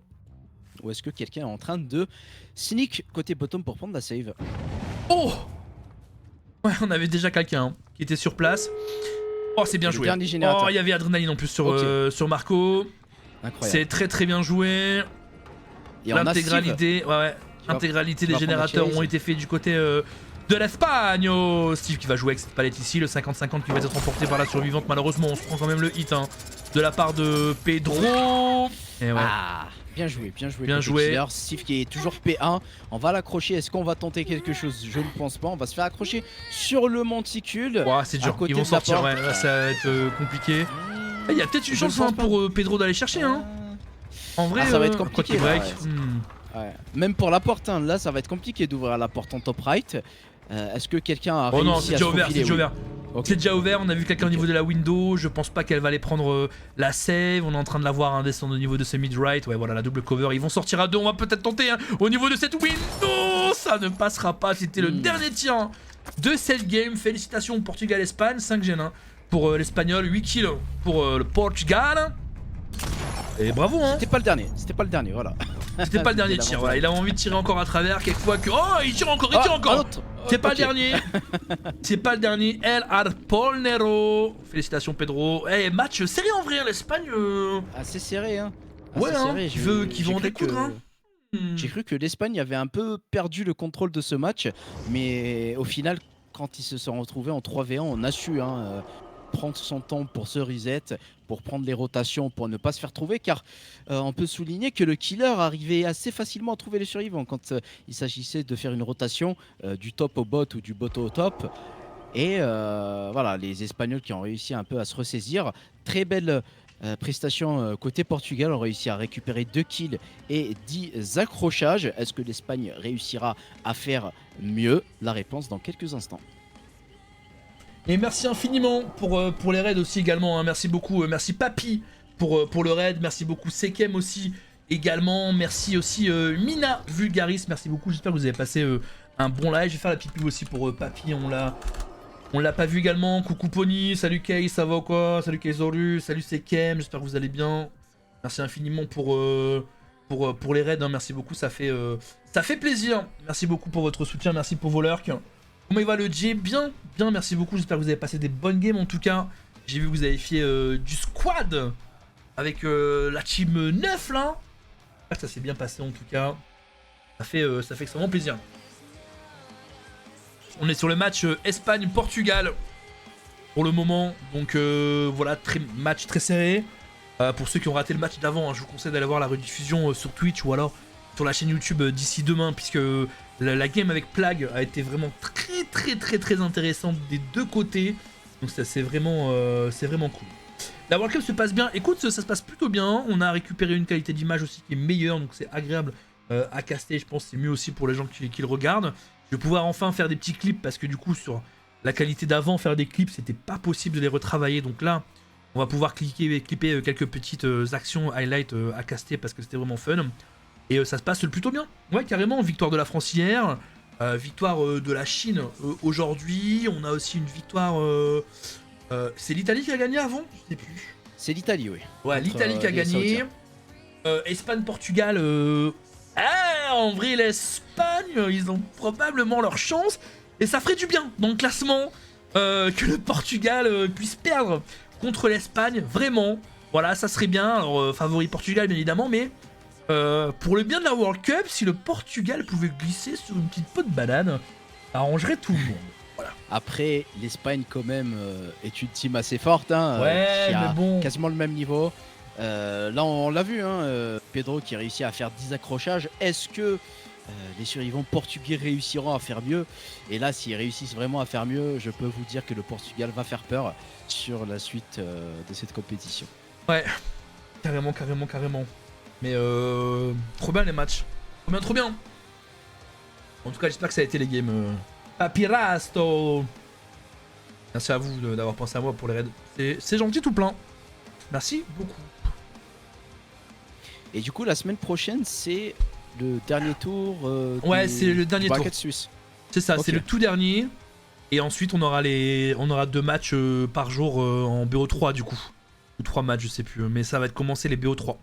[SPEAKER 2] Ou est-ce que quelqu'un est en train de sneak côté bottom pour prendre la save?
[SPEAKER 1] Oh ouais, on avait déjà quelqu'un hein, qui était sur place. Oh, c'est bien
[SPEAKER 2] Le
[SPEAKER 1] joué.
[SPEAKER 2] dernier générateur.
[SPEAKER 1] Oh, il y avait Adrénaline en plus sur,
[SPEAKER 2] Ok.
[SPEAKER 1] sur Marco.
[SPEAKER 2] Incroyable.
[SPEAKER 1] C'est très très bien joué.
[SPEAKER 2] Et on a Steve
[SPEAKER 1] L'intégralité, ouais,
[SPEAKER 2] va-
[SPEAKER 1] l'intégralité
[SPEAKER 2] qui
[SPEAKER 1] des
[SPEAKER 2] va prendre la
[SPEAKER 1] générateurs
[SPEAKER 2] chase.
[SPEAKER 1] ont été faits du côté de l'Espagne. Oh, Steve qui va jouer avec cette palette ici, le 50-50 qui va être remporté par la survivante. Malheureusement, on se prend quand même le hit hein, de la part de Pedro. Et ouais.
[SPEAKER 2] Ah, bien joué, bien joué.
[SPEAKER 1] Bien
[SPEAKER 2] côté
[SPEAKER 1] joué.
[SPEAKER 2] Killer. Steve qui est toujours P1. On va l'accrocher. Est-ce qu'on va tenter quelque chose? Je ne pense pas. On va se faire accrocher sur le monticule.
[SPEAKER 1] Ouah, c'est
[SPEAKER 2] à
[SPEAKER 1] dur,
[SPEAKER 2] côté
[SPEAKER 1] ils vont
[SPEAKER 2] de la
[SPEAKER 1] sortir,
[SPEAKER 2] porte.
[SPEAKER 1] ouais, là, ça va être compliqué. Il y a peut-être une
[SPEAKER 2] Je ne
[SPEAKER 1] chance
[SPEAKER 2] pense
[SPEAKER 1] hein,
[SPEAKER 2] pas.
[SPEAKER 1] pour Pedro d'aller chercher. Hein. En vrai,
[SPEAKER 2] Ah, ça va être
[SPEAKER 1] quoi
[SPEAKER 2] compliqué,
[SPEAKER 1] qu'il break.
[SPEAKER 2] là, ouais. Ouais. Même pour la porte, hein, là ça va être compliqué d'ouvrir la porte en top right. Est-ce que quelqu'un a
[SPEAKER 1] Oh
[SPEAKER 2] réussi
[SPEAKER 1] non, c'est
[SPEAKER 2] à
[SPEAKER 1] déjà
[SPEAKER 2] se
[SPEAKER 1] ouvert, c'est
[SPEAKER 2] faufiler?
[SPEAKER 1] déjà
[SPEAKER 2] Oui.
[SPEAKER 1] ouvert.
[SPEAKER 2] Ok.
[SPEAKER 1] C'est déjà ouvert, on a vu quelqu'un au
[SPEAKER 2] Ok.
[SPEAKER 1] niveau de la window, je pense pas qu'elle va aller prendre la save, on est en train de la voir hein, descendre au niveau de ce mid-right, ouais voilà la double cover, ils vont sortir à deux, on va peut-être tenter hein, au niveau de cette window, ça ne passera pas, c'était le dernier tir hein, de cette game, félicitations Portugal-Espagne, 5 gen hein, pour l'Espagnol, 8 kills pour le Portugal, et bravo hein.
[SPEAKER 2] C'était pas le dernier, voilà.
[SPEAKER 1] C'était pas le dernier tir, voilà, il a envie de tirer encore à travers, quelquefois que... Oh, il tire encore, il tire encore. C'est pas le dernier. C'est pas le dernier. El Arpolnero. Félicitations Pedro. Eh, match serré en vrai, hein, l'Espagne.
[SPEAKER 2] Assez serré, hein. Assez
[SPEAKER 1] Ouais, hein,
[SPEAKER 2] serré.
[SPEAKER 1] qui veut en découdre. Hein.
[SPEAKER 2] J'ai cru que l'Espagne avait un peu perdu le contrôle de ce match, mais au final, quand ils se sont retrouvés en 3v1, on a su hein, prendre son temps pour se reset, pour prendre les rotations, pour ne pas se faire trouver, car on peut souligner que le killer arrivait assez facilement à trouver les survivants quand il s'agissait de faire une rotation du top au bot ou du bot au top. Et voilà, les Espagnols qui ont réussi un peu à se ressaisir. Très belle prestation côté Portugal, ont réussi à récupérer 2 kills et 10 accrochages. Est-ce que l'Espagne réussira à faire mieux? La réponse dans quelques instants.
[SPEAKER 1] Et merci infiniment pour les raids aussi également. Hein. Merci beaucoup. Merci Papy pour le raid. Merci beaucoup Sekem aussi également. Merci aussi Mina Vulgaris. Merci beaucoup. J'espère que vous avez passé un bon live. Je vais faire la petite pub aussi pour Papy. On l'a pas vu également. Coucou Pony. Salut Kay, ça va ou quoi? Salut Kayzoru. Salut Sekem. J'espère que vous allez bien. Merci infiniment pour les raids. Hein. Merci beaucoup. Ça fait plaisir. Merci beaucoup pour votre soutien. Merci pour vos lurks. Comment il va le J? Bien, bien, merci beaucoup. J'espère que vous avez passé des bonnes games en tout cas. J'ai vu que vous avez fait du squad avec la team 9 là. Ça s'est bien passé en tout cas. Ça fait extrêmement plaisir. On est sur le match Espagne-Portugal pour le moment. Donc voilà, match très serré. Pour ceux qui ont raté le match d'avant, hein, je vous conseille d'aller voir la rediffusion sur Twitch ou alors sur la chaîne YouTube d'ici demain, puisque la game avec Plague a été vraiment très intéressante des deux côtés. Donc ça c'est vraiment cool. La World Cup se passe bien. Écoute, ça se passe plutôt bien. On a récupéré une qualité d'image aussi qui est meilleure, donc c'est agréable à caster. Je pense que c'est mieux aussi pour les gens qui le regardent. Je vais pouvoir enfin faire des petits clips parce que du coup sur la qualité d'avant, faire des clips, c'était pas possible de les retravailler. Donc là, on va pouvoir clipper quelques petites actions highlight à caster parce que c'était vraiment fun. Et ça se passe plutôt bien. Ouais, carrément. Victoire de la France hier. Victoire de la Chine aujourd'hui. On a aussi une victoire... c'est l'Italie qui a gagné avant? Je sais plus.
[SPEAKER 2] C'est l'Italie, oui.
[SPEAKER 1] Ouais, l'Italie qui a gagné. Espagne-Portugal... Ah, en vrai, l'Espagne, ils ont probablement leur chance. Et ça ferait du bien dans le classement que le Portugal puisse perdre contre l'Espagne. Vraiment. Voilà, ça serait bien. Alors, favori Portugal, bien évidemment, mais... pour le bien de la World Cup, si le Portugal pouvait glisser sur une petite peau de banane, ça arrangerait tout le monde. Voilà.
[SPEAKER 2] Après, l'Espagne quand même est une team assez forte, hein,
[SPEAKER 1] Ouais,
[SPEAKER 2] qui a
[SPEAKER 1] mais bon.
[SPEAKER 2] quasiment le même niveau. Là, on l'a vu, hein, Pedro qui réussit à faire 10 accrochages. Est-ce que les survivants portugais réussiront à faire mieux? Et là, s'ils réussissent vraiment à faire mieux, je peux vous dire que le Portugal va faire peur sur la suite de cette compétition.
[SPEAKER 1] Ouais, carrément. Mais trop bien les matchs. Trop bien. En tout cas, j'espère que ça a été les games. Papirasto. Merci à vous d'avoir pensé à moi pour les raids. C'est gentil tout plein. Merci beaucoup.
[SPEAKER 2] Et du coup, la semaine prochaine, c'est le dernier tour
[SPEAKER 1] Ouais, c'est le dernier
[SPEAKER 2] du bracket
[SPEAKER 1] tour.
[SPEAKER 2] suisse.
[SPEAKER 1] C'est ça,
[SPEAKER 2] Ok.
[SPEAKER 1] c'est le tout dernier. Et ensuite, on aura 2 matchs par jour en BO3 du coup. Ou 3 matchs, je sais plus. Mais ça va être commencer les BO3.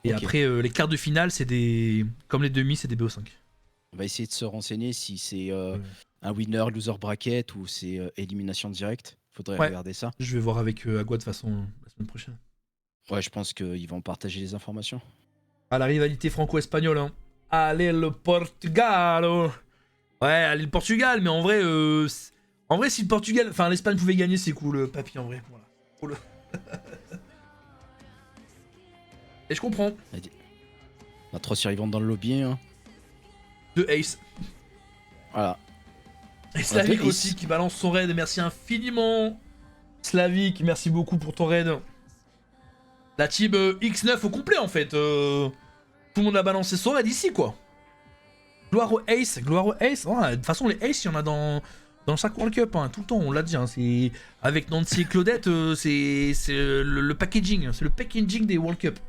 [SPEAKER 1] Et
[SPEAKER 2] Ok.
[SPEAKER 1] après, les quarts de finale, c'est des. Comme les demi, c'est des BO5.
[SPEAKER 2] On va essayer de se renseigner si c'est
[SPEAKER 1] Ouais.
[SPEAKER 2] un winner-loser bracket ou c'est élimination directe. Faudrait
[SPEAKER 1] Ouais,
[SPEAKER 2] regarder ça.
[SPEAKER 1] je vais voir avec Agua de toute façon la semaine prochaine.
[SPEAKER 2] Ouais, je pense qu'ils vont partager les informations.
[SPEAKER 1] Ah, la rivalité franco-espagnole. Hein. Allez, le Portugal. Ouais, allez, le Portugal, mais en vrai, si le Portugal. Enfin, l'Espagne pouvait gagner, c'est cool, papy, en vrai. Voilà. Cool. Et je comprends.
[SPEAKER 2] On a 3 survivantes dans le lobby. Hein.
[SPEAKER 1] De Ace.
[SPEAKER 2] Voilà.
[SPEAKER 1] Et
[SPEAKER 2] On a
[SPEAKER 1] Slavik
[SPEAKER 2] deux
[SPEAKER 1] aussi
[SPEAKER 2] Ace.
[SPEAKER 1] qui balance son raid. Merci infiniment. Slavik, merci beaucoup pour ton raid. La team X9 au complet en fait. Tout le monde a balancé son raid ici quoi. Gloire au Ace, gloire au Ace. Ouais, de toute façon, les Ace, il y en a dans chaque World Cup, hein, tout le temps, on l'a dit. Hein, avec Nancy et Claudette, c'est le packaging. C'est le packaging des World Cup.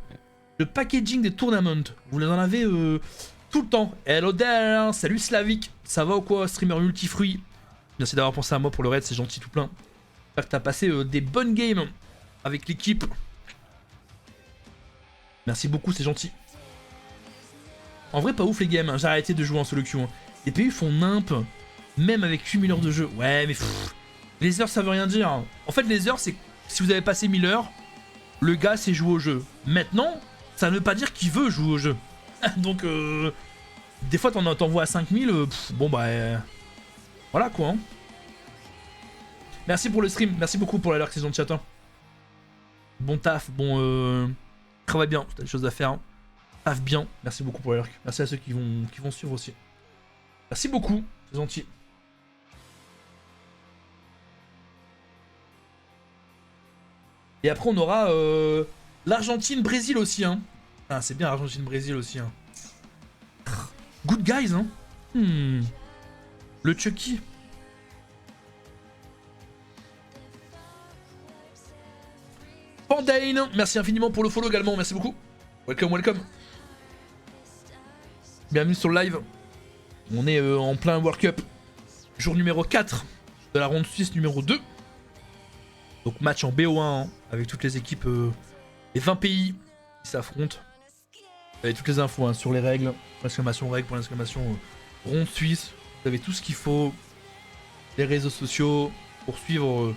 [SPEAKER 1] Le packaging des tournaments. Vous en avez tout le temps. Hello there, salut Slavik. Ça va ou quoi, streamer multifruit? Merci d'avoir pensé à moi pour le raid, c'est gentil tout plein. J'espère que t'as passé des bonnes games avec l'équipe. Merci beaucoup, c'est gentil. En vrai, pas ouf les games, hein. J'ai arrêté de jouer en solo queue. Hein. Les PU font nimp, même avec 8000 heures de jeu. Ouais, mais les heures, ça veut rien dire. Hein. En fait, les heures, c'est si vous avez passé 1000 heures, le gars sait jouer au jeu. Maintenant, ça ne veut pas dire qu'il veut jouer au jeu. Donc, des fois, t'en vois à 5000, bon bah... voilà quoi. Hein. Merci pour le stream, merci beaucoup pour l'alerte saison de chat. Hein. Bon taf, bon... travaille bien, t'as des choses à faire. Hein. Taf bien, merci beaucoup pour l'alerte. Merci à ceux qui vont suivre aussi. Merci beaucoup, c'est gentil. Et après, on aura l'Argentine-Brésil aussi. Hein. Ah, c'est bien l'Argentine-Brésil aussi. Hein. Good guys, hein. Le Chucky. Pandane, merci infiniment pour le follow également, merci beaucoup. Welcome, welcome. Bienvenue sur le live. On est en plein World Cup. Jour numéro 4 de la ronde suisse numéro 2. Donc match en BO1 hein, avec toutes les équipes, les 20 pays qui s'affrontent. Vous avez toutes les infos hein, sur les règles. Point d'exclamation règles, point d'exclamation ronde suisse. Vous avez tout ce qu'il faut. Les réseaux sociaux pour suivre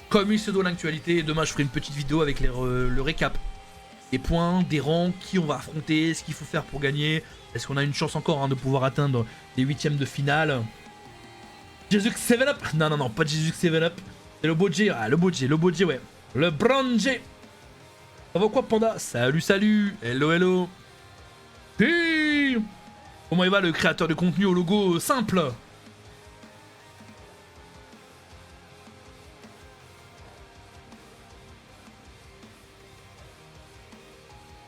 [SPEAKER 1] comme il se doit l'actualité. Et demain je ferai une petite vidéo avec le récap. Des points, des rangs, qui on va affronter, ce qu'il faut faire pour gagner. Est-ce qu'on a une chance encore hein, de pouvoir atteindre les 8ème de finale. Jesus 7-Up. Non, non, non, pas Jesus 7-Up. C'est le beau J, ah, le beau J, ouais. Le Brown J. Ça va quoi, Panda? Salut, salut. Hello, hello. Hey. Comment il va, le créateur de contenu au logo simple?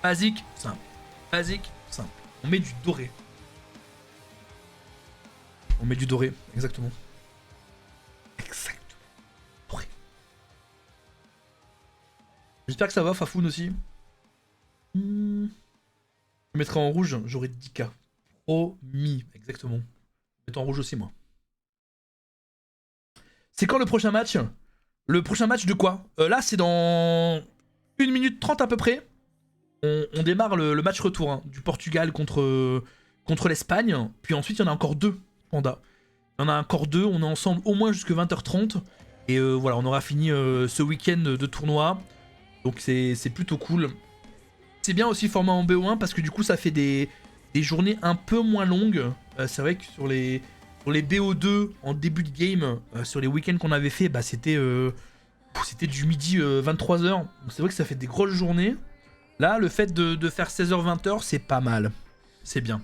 [SPEAKER 1] Basique, simple. Basique, simple. On met du doré. On met du doré, exactement. Exactement. Doré. J'espère que ça va, Fafoun aussi. Je mettrai en rouge, j'aurai 10k. Promis, exactement. Je vais mettre en rouge aussi, moi. C'est quand le prochain match? Le prochain match de quoi? Là, c'est dans 1 minute 30 à peu près. On démarre le match retour hein, du Portugal contre l'Espagne. Puis ensuite, il y en a encore 2, Panda. Il y en a encore 2, on est ensemble au moins jusque 20h30. Et voilà, on aura fini ce week-end de tournoi. Donc c'est plutôt cool. C'est bien aussi format en BO1 parce que du coup, ça fait des journées un peu moins longues. C'est vrai que sur les BO2 en début de game, sur les week-ends qu'on avait fait, bah, c'était du midi 23h. Donc c'est vrai que ça fait des grosses journées. Là, le fait de faire 16h-20h, c'est pas mal. C'est bien.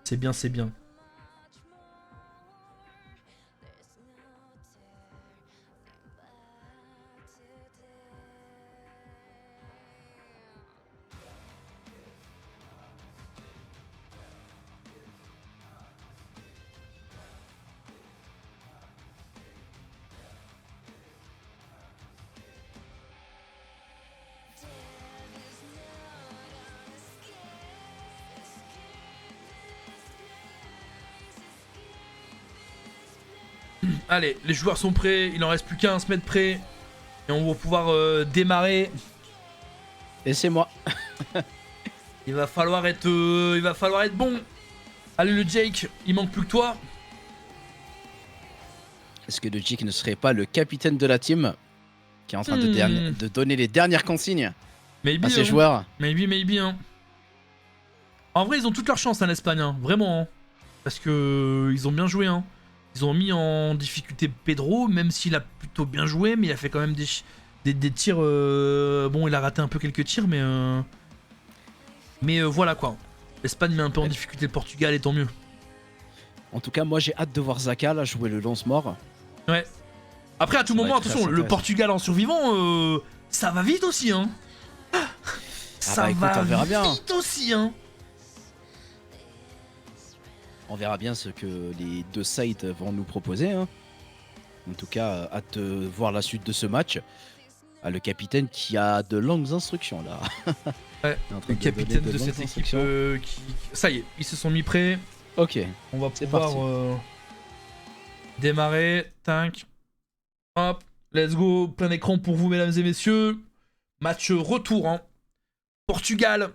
[SPEAKER 1] C'est bien, c'est bien. Allez, les joueurs sont prêts, il en reste plus qu'un à se mettre prêt. Et on va pouvoir démarrer.
[SPEAKER 2] Et c'est moi.
[SPEAKER 1] Il va falloir être bon. Allez le Jake, il manque plus que toi.
[SPEAKER 2] Est-ce que le Jake ne serait pas le capitaine de la team qui est en train de donner les dernières consignes
[SPEAKER 1] Maybe,
[SPEAKER 2] à ses joueurs?
[SPEAKER 1] Maybe, hein. En vrai, ils ont toute leur chance, hein, l'Espagne, hein. Vraiment. Hein. Parce que ils ont bien joué, hein. Ils ont mis en difficulté Pedro, même s'il a plutôt bien joué, mais il a fait quand même des tirs... Bon, il a raté un peu quelques tirs, mais voilà, quoi. L'Espagne met un peu en difficulté le Portugal, et tant mieux.
[SPEAKER 2] En tout cas, moi, j'ai hâte de voir Zaka, là, jouer le lance-mort.
[SPEAKER 1] Ouais. Après, à tout moment, attention, le Portugal en survivant, ça va vite aussi, hein. Ça
[SPEAKER 2] écoute, on verra bien.
[SPEAKER 1] Vite aussi, hein.
[SPEAKER 2] On verra bien ce que les deux sides vont nous proposer. Hein. En tout cas, hâte de voir la suite de ce match. Ah, le capitaine qui a de longues instructions là.
[SPEAKER 1] Ouais, le capitaine de cette équipe Ça y est, ils se sont mis prêts.
[SPEAKER 2] Ok.
[SPEAKER 1] On va pouvoir démarrer. Tac. Hop. Let's go. Plein écran pour vous, mesdames et messieurs. Match retour. Hein. Portugal.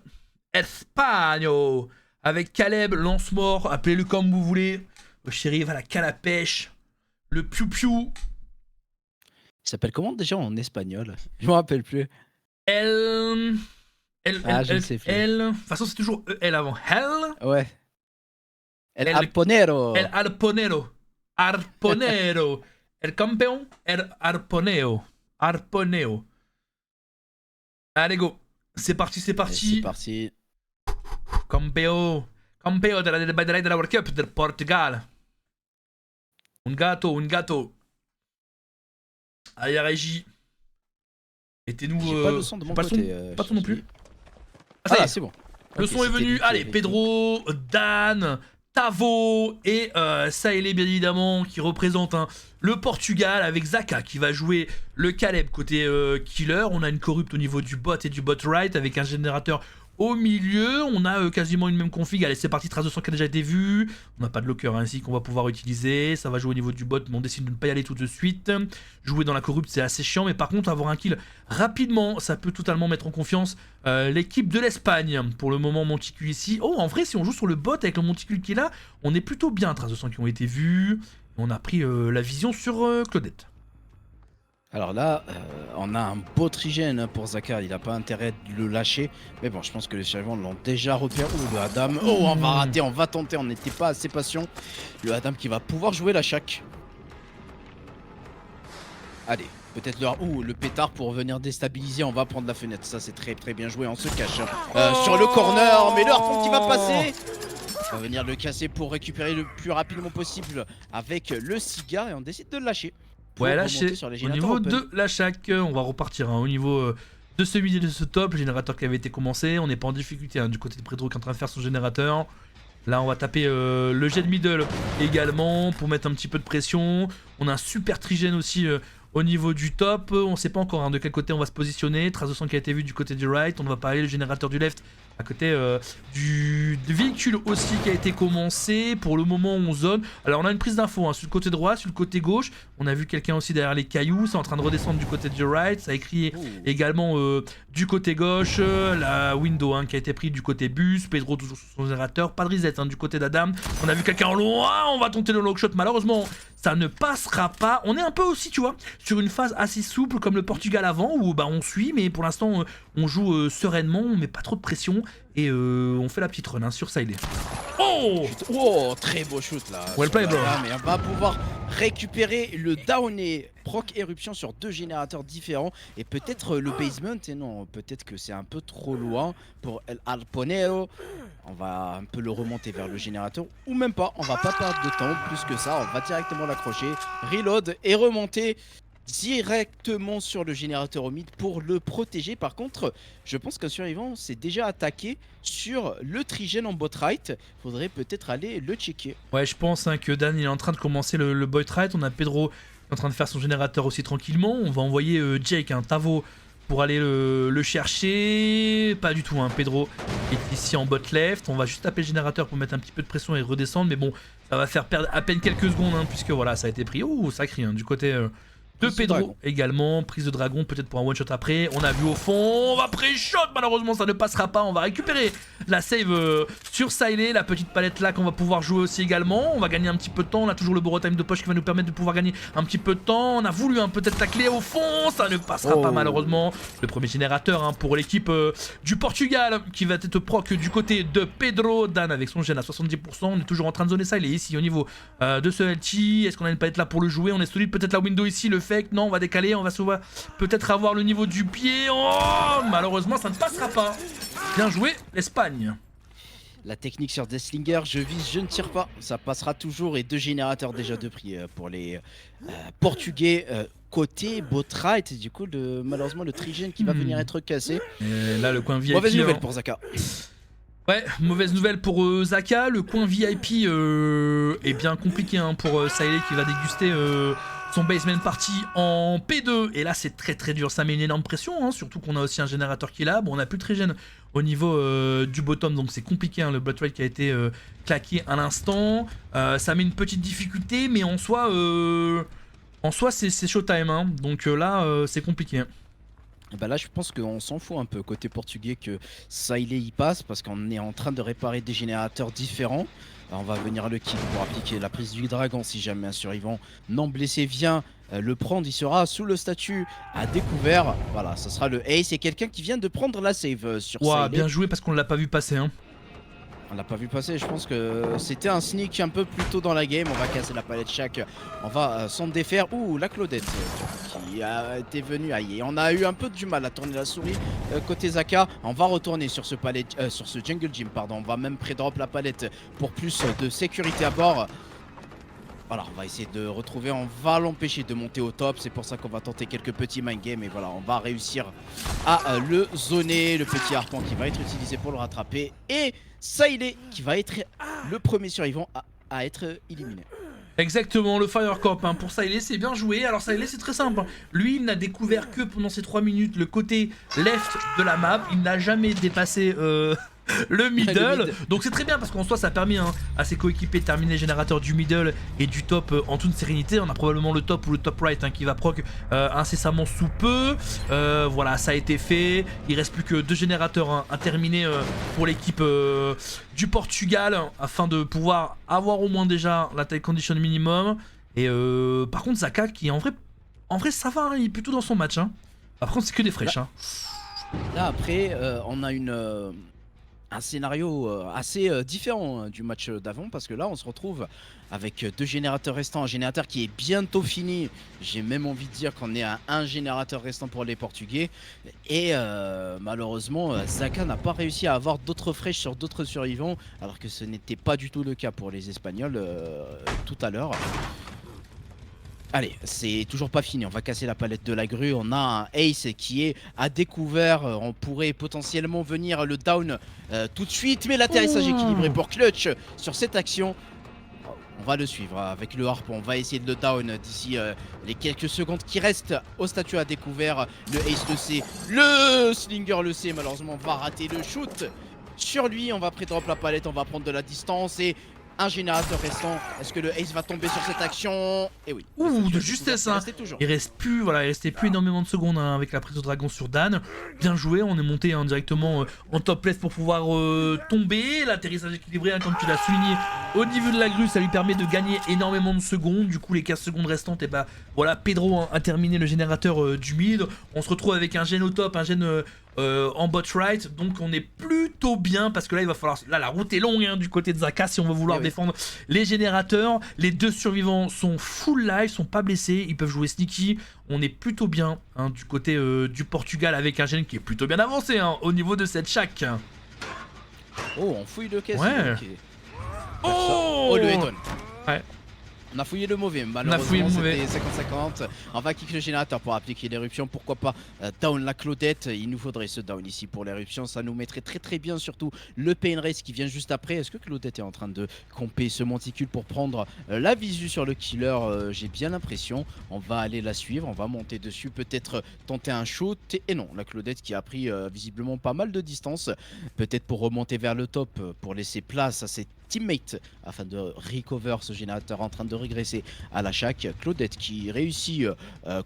[SPEAKER 1] Espagne. Avec Caleb, lance-mort, appelez-le comme vous voulez. Le chéri va la canne à pêche. Le piou-piou.
[SPEAKER 2] Il s'appelle comment déjà en espagnol? Je me rappelle plus.
[SPEAKER 1] Je ne
[SPEAKER 2] sais plus.
[SPEAKER 1] De toute façon, c'est toujours L avant. Hell.
[SPEAKER 2] Ouais. El Arponero.
[SPEAKER 1] El Arponero. Arponero. El campeón. El Arponeo. Arponeo. Allez, go. C'est parti.
[SPEAKER 2] C'est parti.
[SPEAKER 1] Campeão de la World Cup del Portugal. Un gato. Allez, régie. Mettez-nous.
[SPEAKER 2] J'ai pas le son de mon côté.
[SPEAKER 1] Pas ton non plus.
[SPEAKER 2] Ah, c'est bon.
[SPEAKER 1] Le son est venu. Allez, Pedro, Dan, Tavo et Saïlé, bien évidemment, qui représente le Portugal avec Zaka qui va jouer le Caleb côté killer. On a une corrupte au niveau du bot et du bot right avec un générateur au milieu. On a quasiment une même config. Allez, c'est parti. Trace de sang qui a déjà été vue. On n'a pas de locker ainsi qu'on va pouvoir utiliser. Ça va jouer au niveau du bot, mais on décide de ne pas y aller tout de suite. Jouer dans la corrupte, c'est assez chiant, mais par contre, avoir un kill rapidement, ça peut totalement mettre en confiance l'équipe de l'Espagne. Pour le moment, Monticule ici. Oh, en vrai, si on joue sur le bot avec le Monticule qui est là, on est plutôt bien. Traces de sang qui ont été vues. On a pris la vision sur Claudette.
[SPEAKER 2] Alors là, on a un beau trigène pour Zaka, il n'a pas intérêt de le lâcher. Mais bon, je pense que les survivants l'ont déjà repéré. Oh, le Adam. Oh, on va rater, on va tenter, on n'était pas assez patient. Le Adam qui va pouvoir jouer la chaque. Allez, peut-être le pétard pour venir déstabiliser. On va prendre la fenêtre. Ça, c'est très bien joué. On se cache sur le corner. Mais le harpon qui va passer. On va venir le casser pour récupérer le plus rapidement possible avec le cigare. Et on décide de le lâcher.
[SPEAKER 1] Ouais, lâché. Au niveau de la chaque, on va repartir. Au niveau de ce midi de ce top, le générateur qui avait été commencé. On n'est pas en difficulté du côté de Pedro qui est en train de faire son générateur. Là, on va taper le jet de middle également pour mettre un petit peu de pression. On a un super trigène aussi au niveau du top. On ne sait pas encore de quel côté on va se positionner. Trace de sang qui a été vue du côté du right. On ne va pas aller le générateur du left à côté du véhicule aussi qui a été commencé. Pour le moment, on zone. Alors, on a une prise d'infos sur le côté droit, sur le côté gauche. On a vu quelqu'un aussi derrière les cailloux. C'est en train de redescendre du côté du right. Ça a écrit également du côté gauche. La window qui a été prise du côté bus. Pedro toujours sur son générateur. Pas de reset du côté d'Adam. On a vu quelqu'un en loin. On va tenter le long shot. Malheureusement, ça ne passera pas. On est un peu aussi, tu vois, sur une phase assez souple comme le Portugal avant où on suit. Mais pour l'instant, on joue sereinement. On met pas trop de pression. Et on fait la petite run sur Saïlé.
[SPEAKER 2] Oh, très beau shoot là.
[SPEAKER 1] Well play, bro.
[SPEAKER 2] Mais on va pouvoir récupérer le down et proc éruption sur deux générateurs différents. Et peut-être le basement. Et non, peut-être que c'est un peu trop loin pour El Arponero. On va un peu le remonter vers le générateur. Ou même pas, on va pas perdre de temps. Plus que ça, on va directement l'accrocher. Reload et remonter directement sur le générateur au mid pour le protéger. Par contre, je pense qu'un survivant s'est déjà attaqué sur le trigène en bot right. Faudrait peut-être aller le checker.
[SPEAKER 1] Ouais, je pense que Dan il est en train de commencer le bot right. On a Pedro en train de faire son générateur aussi tranquillement. On va envoyer Jake, Tavo pour aller le chercher. Pas du tout, hein. Pedro est ici en bot left. On va juste taper le générateur pour mettre un petit peu de pression et redescendre. Mais bon, ça va faire perdre à peine quelques secondes, hein, puisque voilà, ça a été pris. Ouh, sacré, hein, du côté de Pedro également. Prise de dragon, peut-être pour un one shot après. On a vu au fond, on va pré-shot. Malheureusement, ça ne passera pas. On va récupérer la save sur Sailé. La petite palette là qu'on va pouvoir jouer aussi également. On va gagner un petit peu de temps. On a toujours le Boro Time de poche qui va nous permettre de pouvoir gagner un petit peu de temps. On a voulu peut-être tacler au fond. Ça ne passera pas malheureusement. Le premier générateur, hein, pour l'équipe du Portugal qui va être proc du côté de Pedro. Dan avec son gène à 70%. On est toujours en train de zoner Sailé ici au niveau de ce LT. Est-ce qu'on a une palette là pour le jouer? On est solide. Peut-être la window ici. Le fake. Non, on va décaler. On va peut-être avoir le niveau du pied. Oh, malheureusement, ça ne passera pas. Bien joué, l'Espagne.
[SPEAKER 2] La technique sur Deathslinger, je vise, je ne tire pas. Ça passera toujours. Et 2 générateurs déjà de prix pour les Portugais. Côté Botright, du coup, malheureusement, le Trigène qui va venir être cassé.
[SPEAKER 1] Et là, le coin VIP.
[SPEAKER 2] Mauvaise nouvelle pour Zaka.
[SPEAKER 1] Ouais, mauvaise nouvelle pour Zaka. Le coin VIP est bien compliqué, hein, pour Sailé qui va déguster son basement party en P2. Et là, c'est très dur. Ça met une énorme pression, hein, surtout qu'on a aussi un générateur qui est là. Bon, on a plus de Trigène au niveau du bottom, donc c'est compliqué, hein, le Bloodfight qui a été claqué à l'instant. Ça met une petite difficulté, mais en soi c'est showtime, hein. Donc là, c'est compliqué.
[SPEAKER 2] Bah là je pense qu'on s'en fout un peu côté portugais que Sailé y passe parce qu'on est en train de réparer des générateurs différents. Alors on va venir le kick pour appliquer la prise du dragon si jamais un survivant non blessé vient le prendre. Il sera sous le statut à découvert. Voilà, ça sera le ace et quelqu'un qui vient de prendre la save sur Sailé.
[SPEAKER 1] Bien joué parce qu'on l'a pas vu passer, hein.
[SPEAKER 2] On l'a pas vu passer, je pense que c'était un sneak un peu plus tôt dans la game. On va casser la palette chaque, on va s'en défaire. Ouh, la Claudette qui a été venue. Aïe, on a eu un peu du mal à tourner la souris côté Zaka. On va retourner sur ce sur ce jungle gym, pardon. On va même pré-drop la palette pour plus de sécurité à bord. Voilà, on va essayer de retrouver, on va l'empêcher de monter au top. C'est pour ça qu'on va tenter quelques petits mind games. Et voilà, on va réussir à le zoner. Le petit harpon qui va être utilisé pour le rattraper. Et Sailé qui va être le premier survivant à être éliminé.
[SPEAKER 1] Exactement, le Fire Corp, hein, pour Sailé, c'est bien joué. Alors Sailé, c'est très simple, hein. Lui, il n'a découvert que pendant ces 3 minutes le côté left de la map. Il n'a jamais dépassé le middle. Donc c'est très bien parce qu'en soi ça a permis, hein, à ses coéquipiers de terminer les générateurs du middle et du top en toute sérénité. On a probablement le top ou le top right, hein, qui va proc incessamment sous peu. Voilà, ça a été fait. Il reste plus que 2 générateurs, hein, à terminer pour l'équipe du Portugal afin de pouvoir avoir au moins déjà la taille condition minimum. Et par contre Zaka qui en vrai ça va, hein, il est plutôt dans son match, hein. Par contre c'est que des fraîches, hein.
[SPEAKER 2] Là après on a un scénario assez différent du match d'avant parce que là on se retrouve avec 2 générateurs restants, un générateur qui est bientôt fini. J'ai même envie de dire qu'on est à 1 générateur restant pour les Portugais et malheureusement Zaka n'a pas réussi à avoir d'autres fraîches sur d'autres survivants alors que ce n'était pas du tout le cas pour les Espagnols tout à l'heure. Allez, c'est toujours pas fini, on va casser la palette de la grue, on a un ace qui est à découvert, on pourrait potentiellement venir le down tout de suite, mais l'atterrissage équilibré pour Clutch sur cette action. On va le suivre avec le harpon, on va essayer de le down d'ici les quelques secondes qui restent au statut à découvert. Le ace le sait, le slinger le sait, malheureusement on va rater le shoot sur lui, on va pré-drop la palette, on va prendre de la distance et un générateur restant. Est-ce que le ace va tomber sur cette action? Et oui.
[SPEAKER 1] Ouh, de justesse, hein. Il restait plus énormément de secondes, hein, avec la prise de dragon sur Dan. Bien joué, on est monté, hein, directement en top left pour pouvoir tomber. L'atterrissage équilibré, hein, comme tu l'as souligné, au niveau de la grue, ça lui permet de gagner énormément de secondes. Du coup, les 15 secondes restantes, et bah voilà, Pedro, hein, a terminé le générateur du mid. On se retrouve avec un gène au top, un gène en bot right, donc on est plutôt bien parce que là il va falloir, là la route est longue, hein, du côté de Zaka si on veut vouloir défendre les générateurs. Les 2 survivants sont full life, sont pas blessés, ils peuvent jouer sneaky. On est plutôt bien, hein, du côté du Portugal avec un gène qui est plutôt bien avancé, hein, au niveau de cette shack.
[SPEAKER 2] Oh, on fouille le caisse.
[SPEAKER 1] Ouais.
[SPEAKER 2] Okay. Oh, le head-on.
[SPEAKER 1] Ouais.
[SPEAKER 2] On a fouillé le mauvais,
[SPEAKER 1] fouillé le
[SPEAKER 2] malheureusement
[SPEAKER 1] mauvais.
[SPEAKER 2] c'était 50-50. On va kick le générateur pour appliquer l'éruption, pourquoi pas down la Claudette. Il nous faudrait ce down ici pour l'éruption, ça nous mettrait très bien, surtout le Pain Race qui vient juste après. Est-ce que Claudette est en train de camper ce monticule pour prendre la visu sur le killer? J'ai bien l'impression. On va aller la suivre, on va monter dessus, peut-être tenter un shoot. Et non, la Claudette qui a pris visiblement pas mal de distance, peut-être pour remonter vers le top, pour laisser place à ses teammates afin de recover ce générateur en train de régresser à la chaque. Claudette qui réussit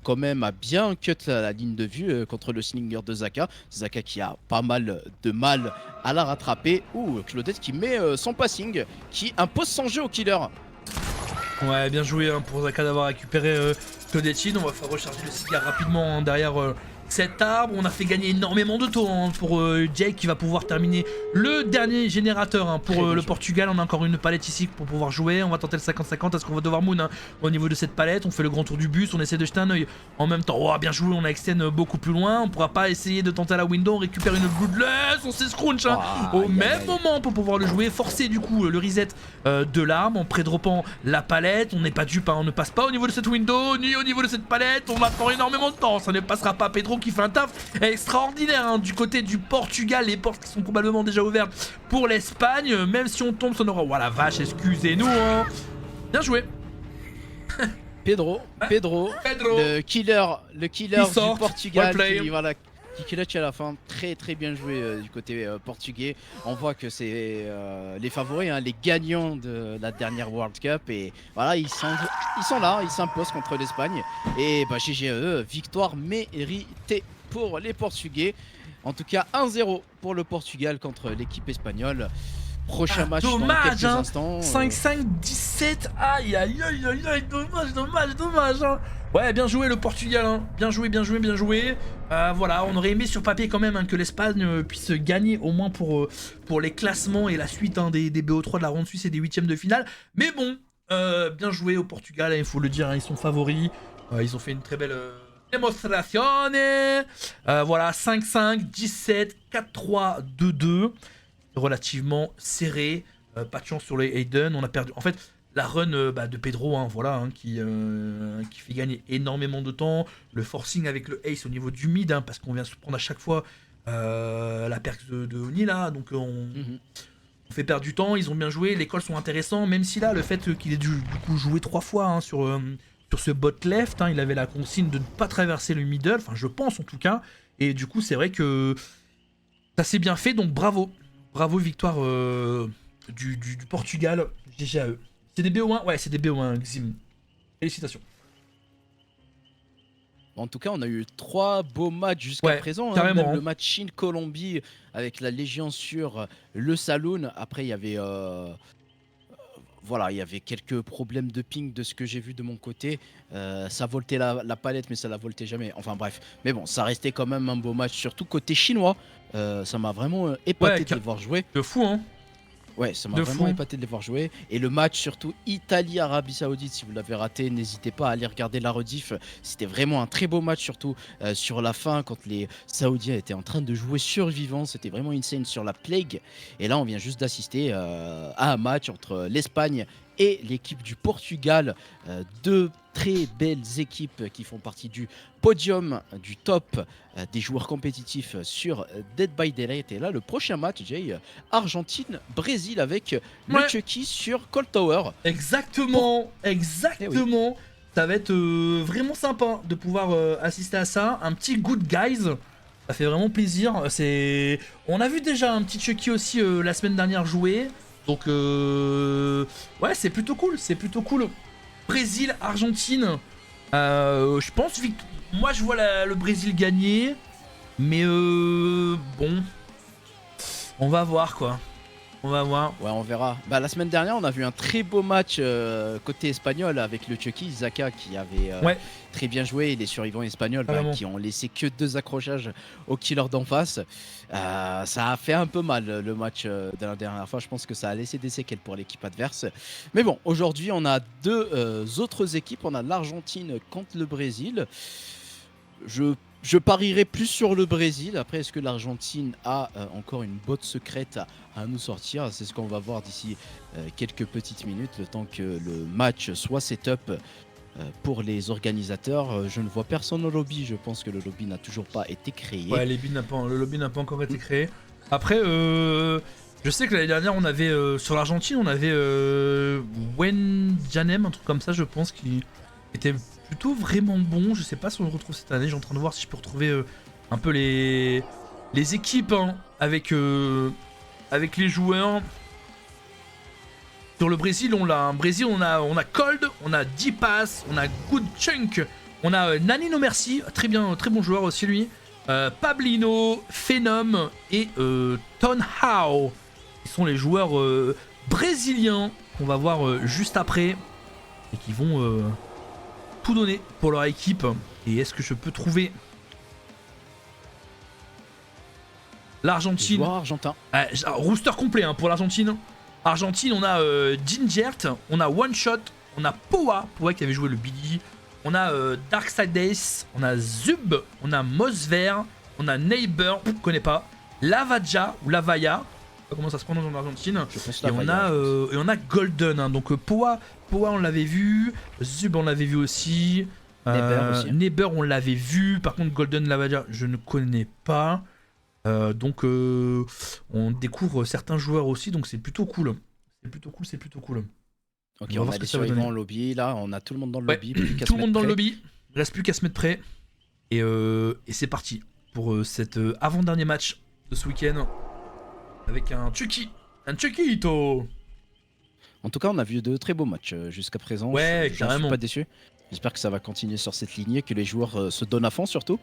[SPEAKER 2] quand même à bien cut la ligne de vue contre le slinger de Zaka. Zaka qui a pas mal de mal à la rattraper. Ouh, Claudette qui met son passing, qui impose son jeu au killer.
[SPEAKER 1] Ouais, bien joué hein, pour Zaka d'avoir récupéré Claudetine. On va faire recharger le cigare rapidement hein, derrière cet arbre. On a fait gagner énormément de temps hein, pour Jake qui va pouvoir terminer le dernier générateur hein, pour le Portugal. On a encore une palette ici pour pouvoir jouer. On va tenter le 50-50. Est-ce qu'on va devoir moon hein, au niveau de cette palette? On fait le grand tour du bus. On essaie de jeter un oeil en même temps. Oh, bien joué. On a extend beaucoup plus loin. On pourra pas essayer de tenter à la window. On récupère une bloodless. On s'est scrunch hein, au même moment pour pouvoir le jouer. Forcer du coup le reset de l'arme en pré-droppant la palette. On n'est pas dupe. Hein, on ne passe pas au niveau de cette window ni au niveau de cette palette. On attend énormément de temps. Ça ne passera pas. Pedro qui fait un taf extraordinaire hein, du côté du Portugal. Les portes qui sont probablement déjà ouvertes pour l'Espagne. Même si on tombe, ça aura... Oh la vache, excusez-nous hein. Bien joué.
[SPEAKER 2] Pedro, le killer du Portugal qui clutch à la fin. Très bien joué du côté portugais. On voit que c'est les favoris, hein, les gagnants de la dernière World Cup. Et voilà, ils sont là, ils s'imposent contre l'Espagne. Et bah, GGE, victoire méritée pour les Portugais. En tout cas, 1-0 pour le Portugal contre l'équipe espagnole. Prochain match
[SPEAKER 1] dommage,
[SPEAKER 2] dans quelques
[SPEAKER 1] hein.
[SPEAKER 2] instants.
[SPEAKER 1] 5-5-17. Aïe, dommage. Hein. Ouais, bien joué le Portugal. Hein. Bien joué. Voilà, on aurait aimé sur papier quand même hein, que l'Espagne puisse gagner au moins pour les classements et la suite hein, des BO3 de la ronde suisse et des huitièmes de finale. Mais bon, bien joué au Portugal, il faut le dire, hein, ils sont favoris. Ils ont fait une très belle démonstration. Voilà, 5-5, 17, 4-3, 2-2. Relativement serré, pas de chance sur les Hayden, on a perdu en fait la run de Pedro hein, voilà, hein, qui fait gagner énormément de temps, le forcing avec le ace au niveau du mid hein, parce qu'on vient se prendre à chaque fois la perk de Oni là, donc on fait perdre du temps. Ils ont bien joué, les calls sont intéressants, même si là le fait qu'il ait du coup joué 3 fois hein, sur ce bot left, hein, il avait la consigne de ne pas traverser le middle, enfin je pense en tout cas, et du coup c'est vrai que ça s'est bien fait, donc bravo, victoire du Portugal, GG à eux. C'est des BO1, ouais c'est des BO1 Xim, félicitations.
[SPEAKER 2] En tout cas, on a eu 3 beaux matchs jusqu'à présent. Hein, même le match Chine-Colombie avec la Légion sur le Saloon. Après, il y avait, voilà, il y avait quelques problèmes de ping de ce que j'ai vu de mon côté. Ça voltait la palette, mais ça la voltait jamais. Enfin bref. Mais bon, ça restait quand même un beau match, surtout côté chinois. Ça m'a vraiment épaté de les voir jouer.
[SPEAKER 1] De fou, hein.
[SPEAKER 2] Ouais, ça m'a vraiment épaté de les voir jouer. Et le match, surtout Italie-Arabie Saoudite, si vous l'avez raté, n'hésitez pas à aller regarder la rediff. C'était vraiment un très beau match, surtout sur la fin, quand les Saoudiens étaient en train de jouer survivants. C'était vraiment insane sur la Plague. Et là, on vient juste d'assister à un match entre l'Espagne et l'équipe du Portugal. Deux très belles équipes qui font partie du podium, du top des joueurs compétitifs sur Dead by Daylight. Et là, le prochain match, Jay, Argentine-Brésil avec le Chucky sur Cold Tower.
[SPEAKER 1] Exactement. Eh oui. Ça va être vraiment sympa de pouvoir assister à ça. Un petit good guys. Ça fait vraiment plaisir. On a vu déjà un petit Chucky aussi la semaine dernière jouer. Donc ouais, c'est plutôt cool. Brésil, Argentine. Je pense, moi je vois le Brésil gagner. Mais bon, on va voir quoi. Ouais,
[SPEAKER 2] on verra. Bah, la semaine dernière, on a vu un très beau match côté espagnol avec le Chucky, Zaka qui avait très bien joué et les survivants espagnols qui ont laissé que 2 accrochages au killer d'en face. Ça a fait un peu mal le match de la dernière fois. Je pense que ça a laissé des séquelles pour l'équipe adverse. Mais bon, aujourd'hui, on a 2 autres équipes. On a l'Argentine contre le Brésil. Je Je parierais plus sur le Brésil. Après, est-ce que l'Argentine a encore une botte secrète à nous sortir? C'est ce qu'on va voir d'ici quelques petites minutes, le temps que le match soit set-up pour les organisateurs. Je ne vois personne au lobby. Je pense que le lobby n'a toujours pas été créé.
[SPEAKER 1] Ouais, le lobby n'a pas encore été créé. Après, je sais que l'année dernière, on avait sur l'Argentine, on avait Wen Janem, un truc comme ça, je pense, qui était plutôt vraiment bon. Je sais pas si on le retrouve cette année. J'ai en train de voir si je peux retrouver un peu les équipes hein, avec les joueurs. Sur le Brésil, on a Cold, on a Dipas, on a Good Chunk, on a Nani No Merci, très bien, très bon joueur aussi lui. Pablino, Phenom et Ton Hao. Ils sont les joueurs brésiliens qu'on va voir juste après et qui vont tout donner pour leur équipe. Et est-ce que je peux trouver l'Argentine?
[SPEAKER 2] Argentin.
[SPEAKER 1] Rooster complet hein, pour l'Argentine. Argentine, on a Gingert, on a One Shot, on a Powa qui avait joué le Billy, on a Darkside Ace, on a Zub, on a Mosver, on a Neighbor, je connais pas, Lavaja ou Lavaya, je sais pas comment ça se prononce en Argentine, et on a Golden, hein, donc Powa on l'avait vu, Zub on l'avait vu aussi, Neighbor on l'avait vu, par contre Golden Lavaja je ne connais pas. Donc on découvre certains joueurs aussi, donc c'est plutôt cool. C'est plutôt cool.
[SPEAKER 2] Ok, on a des survivants au lobby, là, on a tout le monde dans le lobby.
[SPEAKER 1] Tout le monde dans le lobby, il reste plus qu'à se mettre prêt. Et c'est parti pour cet avant-dernier match de ce week-end avec un Chucky-Ito.
[SPEAKER 2] En tout cas, on a vu de très beaux matchs jusqu'à présent.
[SPEAKER 1] Ouais,
[SPEAKER 2] je suis pas déçu. J'espère que ça va continuer sur cette lignée, que les joueurs se donnent à fond surtout.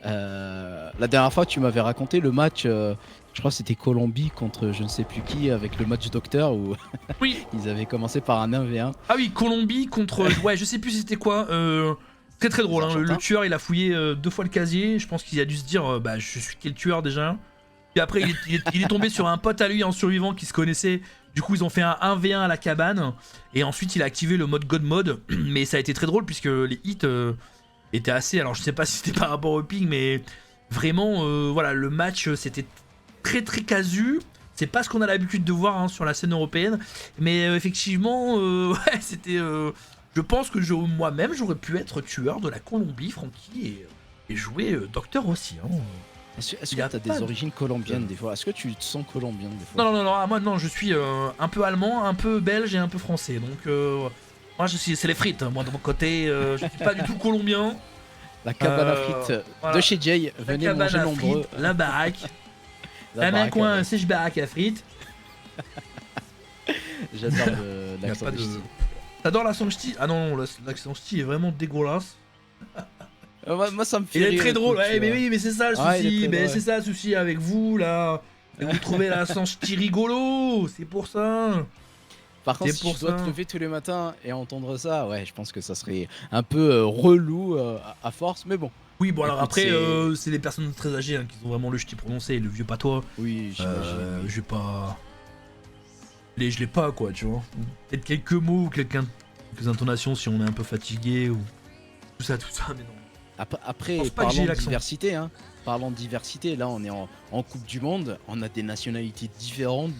[SPEAKER 2] La dernière fois tu m'avais raconté le match, je crois que c'était Colombie contre je ne sais plus qui avec le match docteur où
[SPEAKER 1] oui.
[SPEAKER 2] Ils avaient commencé par un 1v1.
[SPEAKER 1] Ah oui, Colombie contre... ouais, je sais plus c'était quoi. Très très drôle, hein. Le tueur il a fouillé 2 fois le casier, je pense qu'il a dû se dire bah je suis quel tueur déjà. Puis après il est tombé sur un pote à lui en survivant qui se connaissait. Du coup ils ont fait un 1v1 à la cabane et ensuite il a activé le mode God Mode. Mais ça a été très drôle puisque les hits étaient assez... Alors je sais pas si c'était par rapport au ping mais vraiment voilà le match c'était très très casu. C'est pas ce qu'on a l'habitude de voir hein, sur la scène européenne. Mais effectivement ouais c'était... je pense que moi-même j'aurais pu être tueur de la Colombie, Francky, et jouer docteur aussi. Hein.
[SPEAKER 2] Est-ce que tu as des origines colombiennes des fois? Est-ce que tu te sens colombien des fois?
[SPEAKER 1] Non, moi non, je suis un peu allemand, un peu belge et un peu français. Donc moi c'est les frites, moi de mon côté, je suis pas du tout colombien.
[SPEAKER 2] La cabane à frites voilà. De chez Jay, venez manger nombreux.
[SPEAKER 1] Frites, la baraque. La main coin, un sèche-baraque à frites.
[SPEAKER 2] J'adore l'accent de...
[SPEAKER 1] T'adores l'accent ch'ti? Ah non, l'accent ch'ti est vraiment dégueulasse.
[SPEAKER 2] Moi ça me fait
[SPEAKER 1] il
[SPEAKER 2] rire.
[SPEAKER 1] est très drôle, ouais, mais oui, mais c'est ça le souci. Mais c'est ça le souci avec vous là. Et vous trouvez l'accent ch'ti rigolo, c'est pour ça.
[SPEAKER 2] Par contre, si tu dois te lever tous les matins et entendre ça, ouais, je pense que ça serait un peu relou à force, mais bon.
[SPEAKER 1] Oui, bon, alors après, c'est des personnes très âgées hein, qui ont vraiment le ch'ti prononcé, le vieux patois.
[SPEAKER 2] Oui, j'imagine.
[SPEAKER 1] J'ai pas. Je l'ai pas, quoi, tu vois. Peut-être quelques mots ou quelques intonations si on est un peu fatigué ou tout ça, mais non.
[SPEAKER 2] Après, parlons de diversité, hein. Parlons de diversité, là on est en Coupe du Monde, on a des nationalités différentes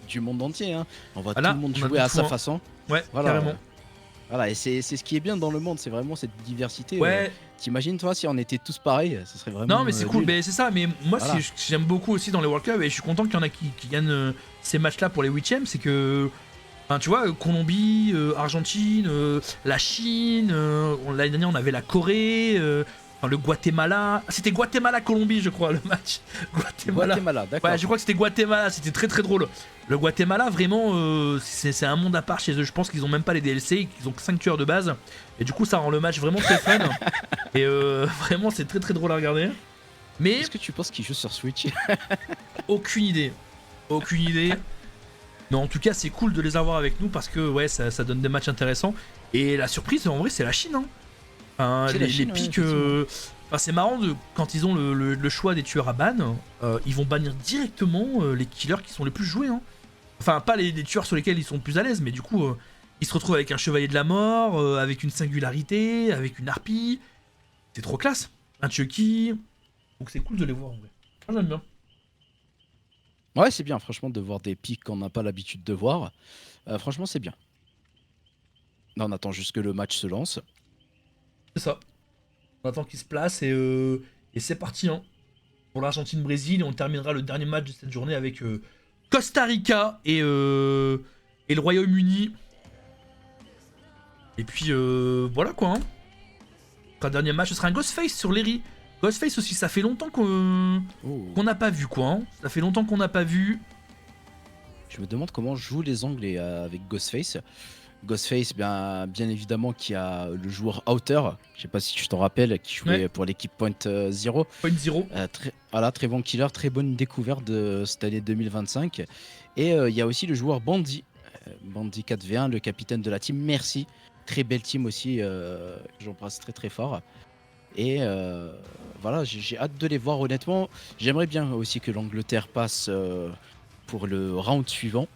[SPEAKER 2] du monde entier. Hein. On voit tout le monde jouer à sa façon.
[SPEAKER 1] Ouais, voilà, carrément.
[SPEAKER 2] Voilà, et c'est ce qui est bien dans le monde, c'est vraiment cette diversité.
[SPEAKER 1] Ouais.
[SPEAKER 2] T'imagines toi si on était tous pareils, ce serait vraiment.
[SPEAKER 1] Non mais c'est cool, mais c'est ça. Mais moi, voilà. Ce que j'aime beaucoup aussi dans les World Cup, et je suis content qu'il y en a qui gagnent ces matchs-là pour les 8ème, c'est que, enfin, tu vois, Colombie, Argentine, la Chine, l'année dernière on avait la Corée. Le Guatemala, c'était Guatemala-Colombie je crois le match.
[SPEAKER 2] Guatemala, d'accord.
[SPEAKER 1] Ouais, je crois que c'était Guatemala, c'était très très drôle. Le Guatemala vraiment c'est un monde à part chez eux, je pense qu'ils ont même pas les DLC, qu'ils ont que 5 tueurs de base. Et du coup ça rend le match vraiment très fun. Et vraiment c'est très très drôle à regarder. Mais
[SPEAKER 2] est-ce que tu penses qu'ils jouent sur Switch?
[SPEAKER 1] Aucune idée. Mais en tout cas c'est cool de les avoir avec nous parce que ouais ça donne des matchs intéressants. Et la surprise en vrai c'est la Chine hein. Enfin, les pics, c'est marrant quand ils ont le choix des tueurs à ban, ils vont bannir directement les killers qui sont les plus joués. Hein. Enfin, pas les tueurs sur lesquels ils sont plus à l'aise, mais du coup, ils se retrouvent avec un chevalier de la mort, avec une singularité, avec une harpie. C'est trop classe. un Chucky. Donc c'est cool de les voir en vrai. Moi j'aime bien.
[SPEAKER 2] Ouais, c'est bien, franchement, de voir des pics qu'on n'a pas l'habitude de voir. Franchement, c'est bien. Là, on attend juste que le match se lance.
[SPEAKER 1] C'est ça. On attend qu'il se place et c'est parti hein. Pour l'Argentine-Brésil et on terminera le dernier match de cette journée avec Costa Rica et le Royaume-Uni. Et puis voilà quoi. Hein. Un dernier match, ce sera un Ghostface sur Lery. Ghostface aussi, ça fait longtemps qu'on n'a pas vu quoi. Hein. Ça fait longtemps qu'on n'a pas vu.
[SPEAKER 2] Je me demande comment jouent les Anglais avec Ghostface. Ghostface, bien évidemment, qui a le joueur Outer. Je sais pas si tu t'en rappelles, qui jouait pour l'équipe Point Zero.
[SPEAKER 1] Point Zero.
[SPEAKER 2] Voilà, très bon killer, très bonne découverte de cette année 2025. Et il y a aussi le joueur Bandy. Bandy 4v1, le capitaine de la team. Merci. Très belle team aussi. J'embrasse très très fort. Et voilà, j'ai hâte de les voir honnêtement. J'aimerais bien aussi que l'Angleterre passe pour le round suivant.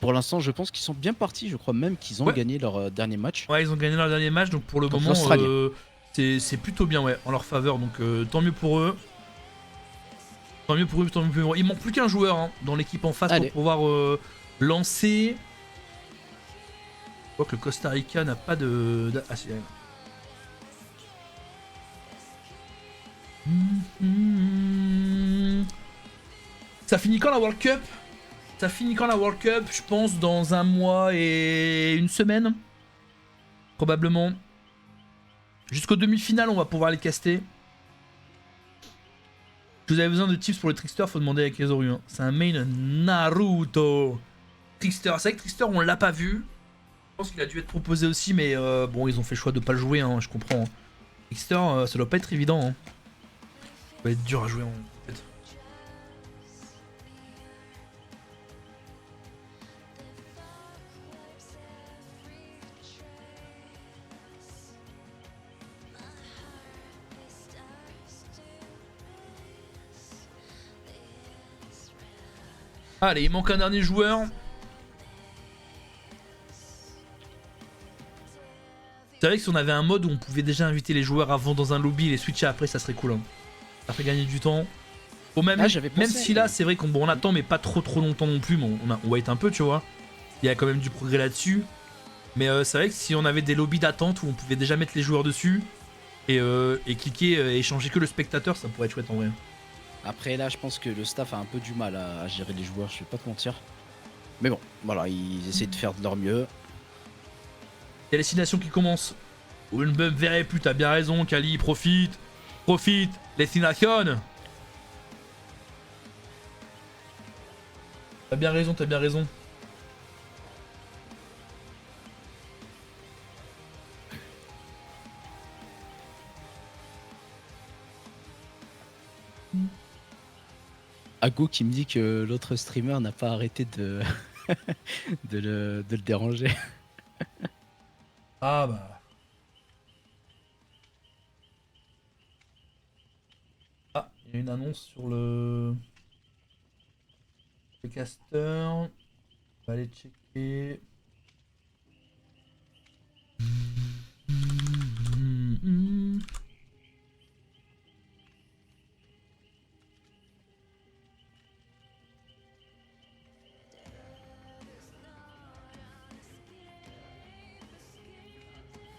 [SPEAKER 2] Pour l'instant, je pense qu'ils sont bien partis. Je crois même qu'ils ont gagné leur dernier match.
[SPEAKER 1] Ouais, ils ont gagné leur dernier match, donc pour le moment, c'est plutôt bien ouais, en leur faveur. Donc tant mieux pour eux. Tant mieux pour eux, tant mieux pour eux. Il manque plus qu'un joueur hein, dans l'équipe en face pour pouvoir lancer. Je vois que le Costa Rica n'a pas de... Ah, c'est elle. Ça finit quand la World Cup? Ça finit quand la World Cup? Je pense dans 1 mois et 1 semaine. Probablement. Jusqu'aux demi-finales, on va pouvoir les caster. Si vous avez besoin de tips pour les tricksters, faut demander avec les Orus. Hein. C'est un main Naruto. Trickster, c'est vrai que Trickster, on l'a pas vu. Je pense qu'il a dû être proposé aussi, mais bon, ils ont fait le choix de pas le jouer, hein, je comprends. Trickster, ça doit pas être évident. Hein. Ça va être dur à jouer en fait. Allez, il manque un dernier joueur. C'est vrai que si on avait un mode où on pouvait déjà inviter les joueurs avant dans un lobby et les switcher après, ça serait cool. Hein. Ça ferait gagner du temps. Bon, même si là, c'est vrai qu'on attend, mais pas trop longtemps non plus. Bon, on wait un peu, tu vois. Il y a quand même du progrès là-dessus. Mais c'est vrai que si on avait des lobbies d'attente où on pouvait déjà mettre les joueurs dessus et cliquer et changer que le spectateur, ça pourrait être chouette en vrai.
[SPEAKER 2] Après là, je pense que le staff a un peu du mal à gérer les joueurs, je vais pas te mentir. Mais bon, voilà, ils essaient de faire de leur mieux.
[SPEAKER 1] Il y a les 6 nations qui commencent. Vous ne me verrez plus, t'as bien raison, Kali, profite. Profite, les 6 nations. T'as bien raison, t'as bien raison.
[SPEAKER 2] Ago qui me dit que l'autre streamer n'a pas arrêté de, de le déranger.
[SPEAKER 1] Ah bah. Ah, il y a une annonce sur le caster. On va aller checker.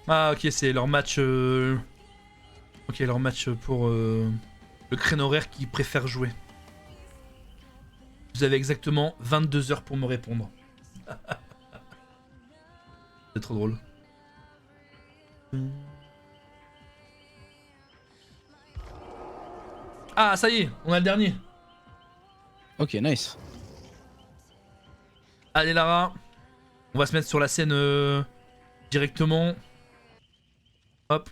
[SPEAKER 1] Ah ok, c'est leur match. Ok, leur match pour le créneau horaire qu'ils préfèrent jouer. Vous avez exactement 22 heures pour me répondre. C'est trop drôle. Ah, ça y est, on a le dernier.
[SPEAKER 2] Ok, nice.
[SPEAKER 1] Allez, Lara. On va se mettre sur la scène directement. Hop,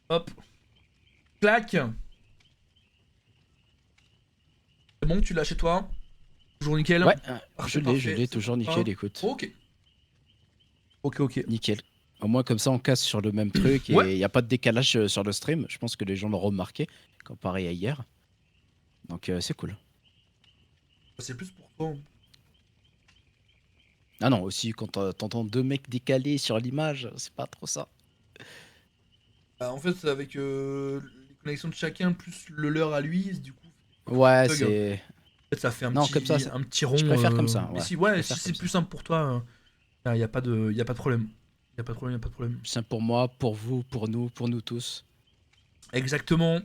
[SPEAKER 1] hop. Clac. C'est bon, tu l'as chez toi? Toujours nickel?
[SPEAKER 2] Ouais,
[SPEAKER 1] Parfait,
[SPEAKER 2] je l'ai toujours nickel, écoute.
[SPEAKER 1] Ok. Ok.
[SPEAKER 2] Nickel. Au moins comme ça on casse sur le même truc et il n'y a pas de décalage sur le stream. Je pense que les gens l'auront remarqué comparé à hier. Donc c'est cool.
[SPEAKER 1] C'est plus pour toi.
[SPEAKER 2] Ah non, aussi quand t'entends 2 mecs décalés sur l'image, c'est pas trop ça.
[SPEAKER 1] En fait, avec les connexion de chacun plus le leur à lui, du coup.
[SPEAKER 2] Ouais,
[SPEAKER 1] Bug,
[SPEAKER 2] c'est.
[SPEAKER 1] En fait, ça fait
[SPEAKER 2] Non, comme ça,
[SPEAKER 1] un petit rond.
[SPEAKER 2] je préfère comme ça.
[SPEAKER 1] Mais
[SPEAKER 2] Ouais.
[SPEAKER 1] si,
[SPEAKER 2] Je
[SPEAKER 1] si
[SPEAKER 2] préfère
[SPEAKER 1] c'est
[SPEAKER 2] comme
[SPEAKER 1] plus
[SPEAKER 2] ça.
[SPEAKER 1] simple pour toi, il y a pas de problème. Il y a pas de problème, y a pas de problème.
[SPEAKER 2] Plus simple pour moi, pour vous, pour nous tous.
[SPEAKER 1] Exactement.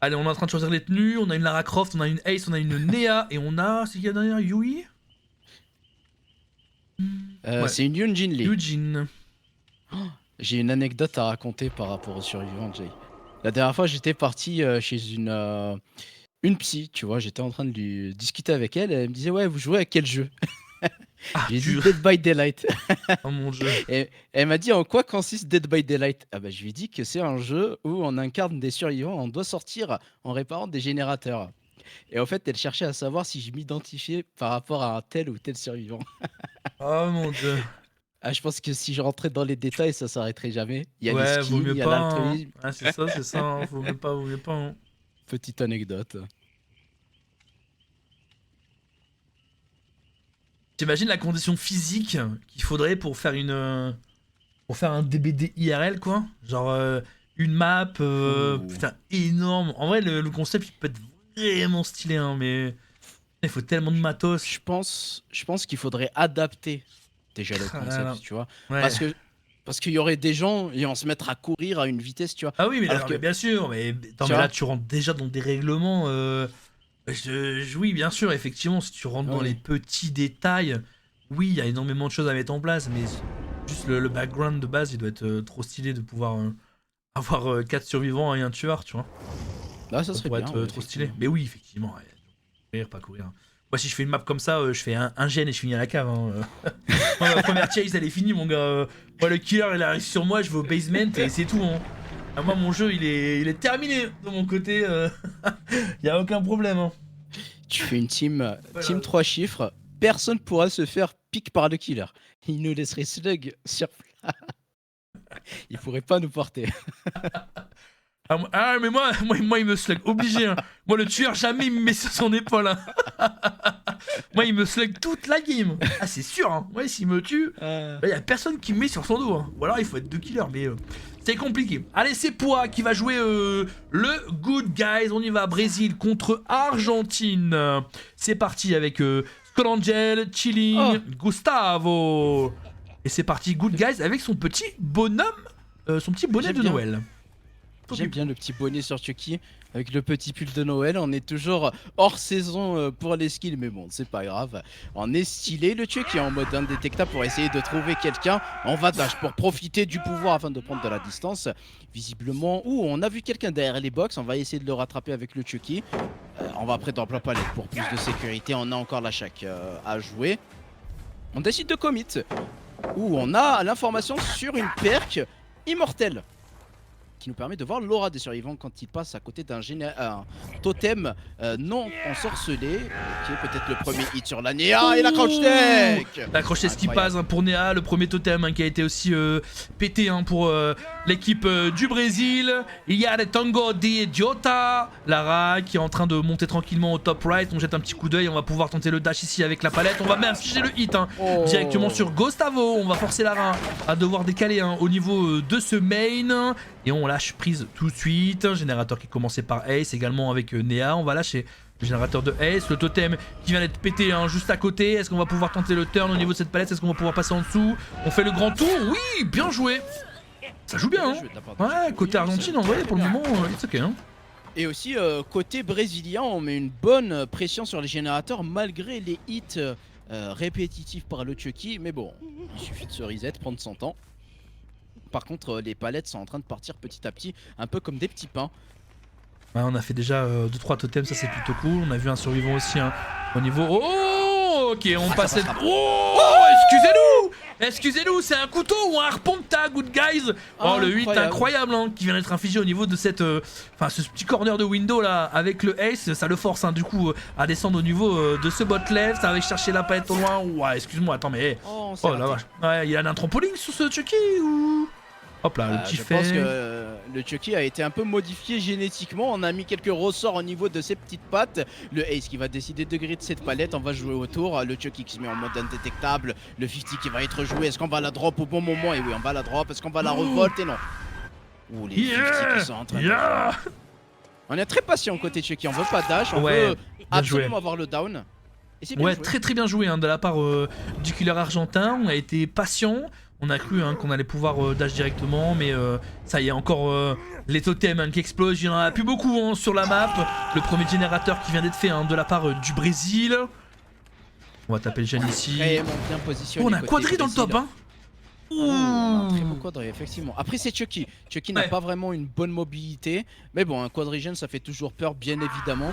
[SPEAKER 1] Allez, on est en train de choisir les tenues. On a une Lara Croft, on a une Ace, on a une Nea et on a. C'est qui la dernière Yui. Ouais.
[SPEAKER 2] C'est une Yoon Jin Lee.
[SPEAKER 1] Eugene.
[SPEAKER 2] J'ai une anecdote à raconter par rapport aux survivants, Jay. La dernière fois, j'étais parti chez une psy, tu vois. J'étais en train de lui discuter avec elle. Elle me disait, ouais, vous jouez à quel jeu?
[SPEAKER 1] Ah,
[SPEAKER 2] J'ai dit
[SPEAKER 1] pur.
[SPEAKER 2] Dead by Daylight.
[SPEAKER 1] Oh mon dieu.
[SPEAKER 2] Et elle m'a dit, en quoi consiste Dead by Daylight? Ah bah, je lui ai dit que c'est un jeu où on incarne des survivants, on doit sortir en réparant des générateurs. Et en fait, elle cherchait à savoir si je m'identifiais par rapport à un tel ou tel survivant.
[SPEAKER 1] Oh mon dieu.
[SPEAKER 2] Ah, je pense que si je rentrais dans les détails, ça s'arrêterait jamais. Il y a les
[SPEAKER 1] Ouais, vaut
[SPEAKER 2] skins,
[SPEAKER 1] mieux
[SPEAKER 2] il y a
[SPEAKER 1] pas. Hein.
[SPEAKER 2] l'altruisme.
[SPEAKER 1] Ah, c'est ça. Hein. Vaut mieux pas, vaut mieux pas. Hein.
[SPEAKER 2] Petite anecdote.
[SPEAKER 1] T'imagines la condition physique qu'il faudrait pour faire pour faire un DBD IRL quoi. Genre une map,
[SPEAKER 2] Ouh.
[SPEAKER 1] putain énorme. En vrai le concept il peut être vraiment stylé hein, mais il faut tellement de matos.
[SPEAKER 2] Je pense qu'il faudrait adapter déjà le
[SPEAKER 1] Ah,
[SPEAKER 2] concept,
[SPEAKER 1] là.
[SPEAKER 2] tu vois.
[SPEAKER 1] Ouais.
[SPEAKER 2] Parce qu'il y aurait des gens, ils vont se mettre à courir à une vitesse, tu vois.
[SPEAKER 1] Ah oui mais,
[SPEAKER 2] Alors
[SPEAKER 1] non,
[SPEAKER 2] que-
[SPEAKER 1] mais bien sûr, mais, attends,
[SPEAKER 2] Tu
[SPEAKER 1] mais
[SPEAKER 2] vois
[SPEAKER 1] là tu rentres déjà dans des règlements. Oui bien sûr effectivement si tu rentres dans
[SPEAKER 2] Ouais.
[SPEAKER 1] les petits détails, oui il y a énormément de choses à mettre en place mais juste le background de base il doit être trop stylé de pouvoir avoir 4 survivants et un tueur tu vois.
[SPEAKER 2] Là, ça
[SPEAKER 1] Ça
[SPEAKER 2] serait
[SPEAKER 1] pourrait
[SPEAKER 2] bien.
[SPEAKER 1] être
[SPEAKER 2] ouais,
[SPEAKER 1] trop stylé.
[SPEAKER 2] effectivement.
[SPEAKER 1] Mais oui, effectivement. Ouais. Courir, pas courir. Moi, si je fais une map comme ça, je fais un gène et je finis à la cave. Hein. Moi, ma première chase, elle est finie, mon gars. Moi, le killer, il arrive sur moi, je vais au basement et c'est tout. Hein. Ah, moi, mon jeu, il est terminé de mon côté. Y a aucun problème. Hein.
[SPEAKER 2] Tu fais une team
[SPEAKER 1] Voilà.
[SPEAKER 2] 3 chiffres, personne pourra se faire pique par le killer. Il nous laisserait slug sur place. Il pourrait pas nous porter.
[SPEAKER 1] Ah, mais moi, il me slug. Obligé. Hein. Moi, le tueur, jamais il me met sur son épaule. Hein. Moi, il me slug toute la game. Ah, c'est sûr. Hein. Moi, s'il me tue. Il y a personne qui me met sur son dos. Hein. Ou alors il faut être 2 killers, mais c'est compliqué. Allez, c'est Poa qui va jouer le Good Guys. On y va, Brésil contre Argentine. C'est parti avec Skolangel, Chilling, Gustavo. Et c'est parti, Good Guys avec son petit bonhomme, son petit bonnet
[SPEAKER 2] J'aime
[SPEAKER 1] de
[SPEAKER 2] bien.
[SPEAKER 1] Noël.
[SPEAKER 2] J'aime bien le petit bonnet sur Chucky avec le petit pull de Noël. On est toujours hors saison pour les skills, mais bon, c'est pas grave. On est stylé. Le Chucky est en mode indétectable pour essayer de trouver quelqu'un en va dash pour profiter du pouvoir afin de prendre de la distance. Visiblement, on a vu quelqu'un derrière les box. On va essayer de le rattraper avec le Chucky. On va après dans la palette pour plus de sécurité. On a encore la chaque à jouer. On décide de commit où on a l'information sur une perk immortelle qui nous permet de voir l'aura des survivants quand ils passent à côté d'un totem non ensorcelé, qui est peut-être le premier hit sur la Nea et la crouch tech.
[SPEAKER 1] La crochet qui
[SPEAKER 2] Incroyable.
[SPEAKER 1] passe hein, pour Nea, le premier totem hein, qui a été aussi pété hein, pour l'équipe du Brésil. Il y a les Tango di Idiota, Lara qui est en train de monter tranquillement au top right. On jette un petit coup d'œil, on va pouvoir tenter le dash ici avec la palette. On va même afficher le hit hein, directement sur Gustavo. On va forcer Lara à devoir décaler hein, au niveau de ce main. Et on lâche prise tout de suite. Un générateur qui commençait par Ace également avec Nea. On va lâcher le générateur de Ace. Le totem qui vient d'être pété hein, juste à côté. Est-ce qu'on va pouvoir tenter le turn au niveau de cette palette? Est-ce qu'on va pouvoir passer en dessous? On fait le grand tour. Oui, bien joué. Ça joue bien. Hein. Ouais, côté Argentine en vrai pour le moment, it's ok. Hein.
[SPEAKER 2] Et aussi côté brésilien, on met une bonne pression sur les générateurs malgré les hits répétitifs par le Chucky. Mais bon, il suffit de se reset, prendre son temps. Par contre, les palettes sont en train de partir petit à petit, un peu comme des petits pains.
[SPEAKER 1] Ouais, on a fait déjà 2-3 totems, ça c'est plutôt cool. On a vu un survivant aussi hein, au niveau... Oh, ok, on passe... Oh, excusez-nous, c'est un couteau ou un harpon que t'as, Good Guys? Oh, le 8 incroyable hein, qui vient d'être infligé au niveau de cette... Enfin, ce petit corner de window là, avec le Ace, ça le force hein, du coup à descendre au niveau de ce bot left. Ça va aller chercher la palette au loin. Ouais, excuse-moi, attends, mais...
[SPEAKER 2] Oh,
[SPEAKER 1] la vache. Ouais, il a un trampoline sur ce Chucky ou... Hop là, le petit
[SPEAKER 2] je
[SPEAKER 1] fait.
[SPEAKER 2] pense que le Chucky a été un peu modifié génétiquement. On a mis quelques ressorts au niveau de ses petites pattes. Le Ace qui va décider de grid cette palette. On va jouer autour. Le Chucky qui se met en mode indétectable. Le 50 qui va être joué. Est-ce qu'on va la drop au bon moment? Et oui, on va la drop. Est-ce qu'on va la revolte? Et non. Ouh, les 50 qui sont en train de... On est très patient côté Chucky, on veut pas dash, on
[SPEAKER 1] Ouais,
[SPEAKER 2] veut absolument avoir le down. Et c'est bien
[SPEAKER 1] Ouais,
[SPEAKER 2] joué.
[SPEAKER 1] très bien joué hein, de la part du killer argentin. On a été patient. On a cru hein, qu'on allait pouvoir dash directement, mais ça y est, encore les totems hein, qui explosent. Il n'y en a plus beaucoup hein, sur la map. Le premier générateur qui vient d'être fait hein, de la part du Brésil. On va taper le jeune ici.
[SPEAKER 2] Vraiment bien positionné.
[SPEAKER 1] Oh, on a quadri dans le top, hein.
[SPEAKER 2] On a un très beau quadri, effectivement. Après, c'est Chucky. Chucky n'a
[SPEAKER 1] Ouais.
[SPEAKER 2] pas vraiment une bonne mobilité. Mais bon, un quadrigène, ça fait toujours peur, bien évidemment.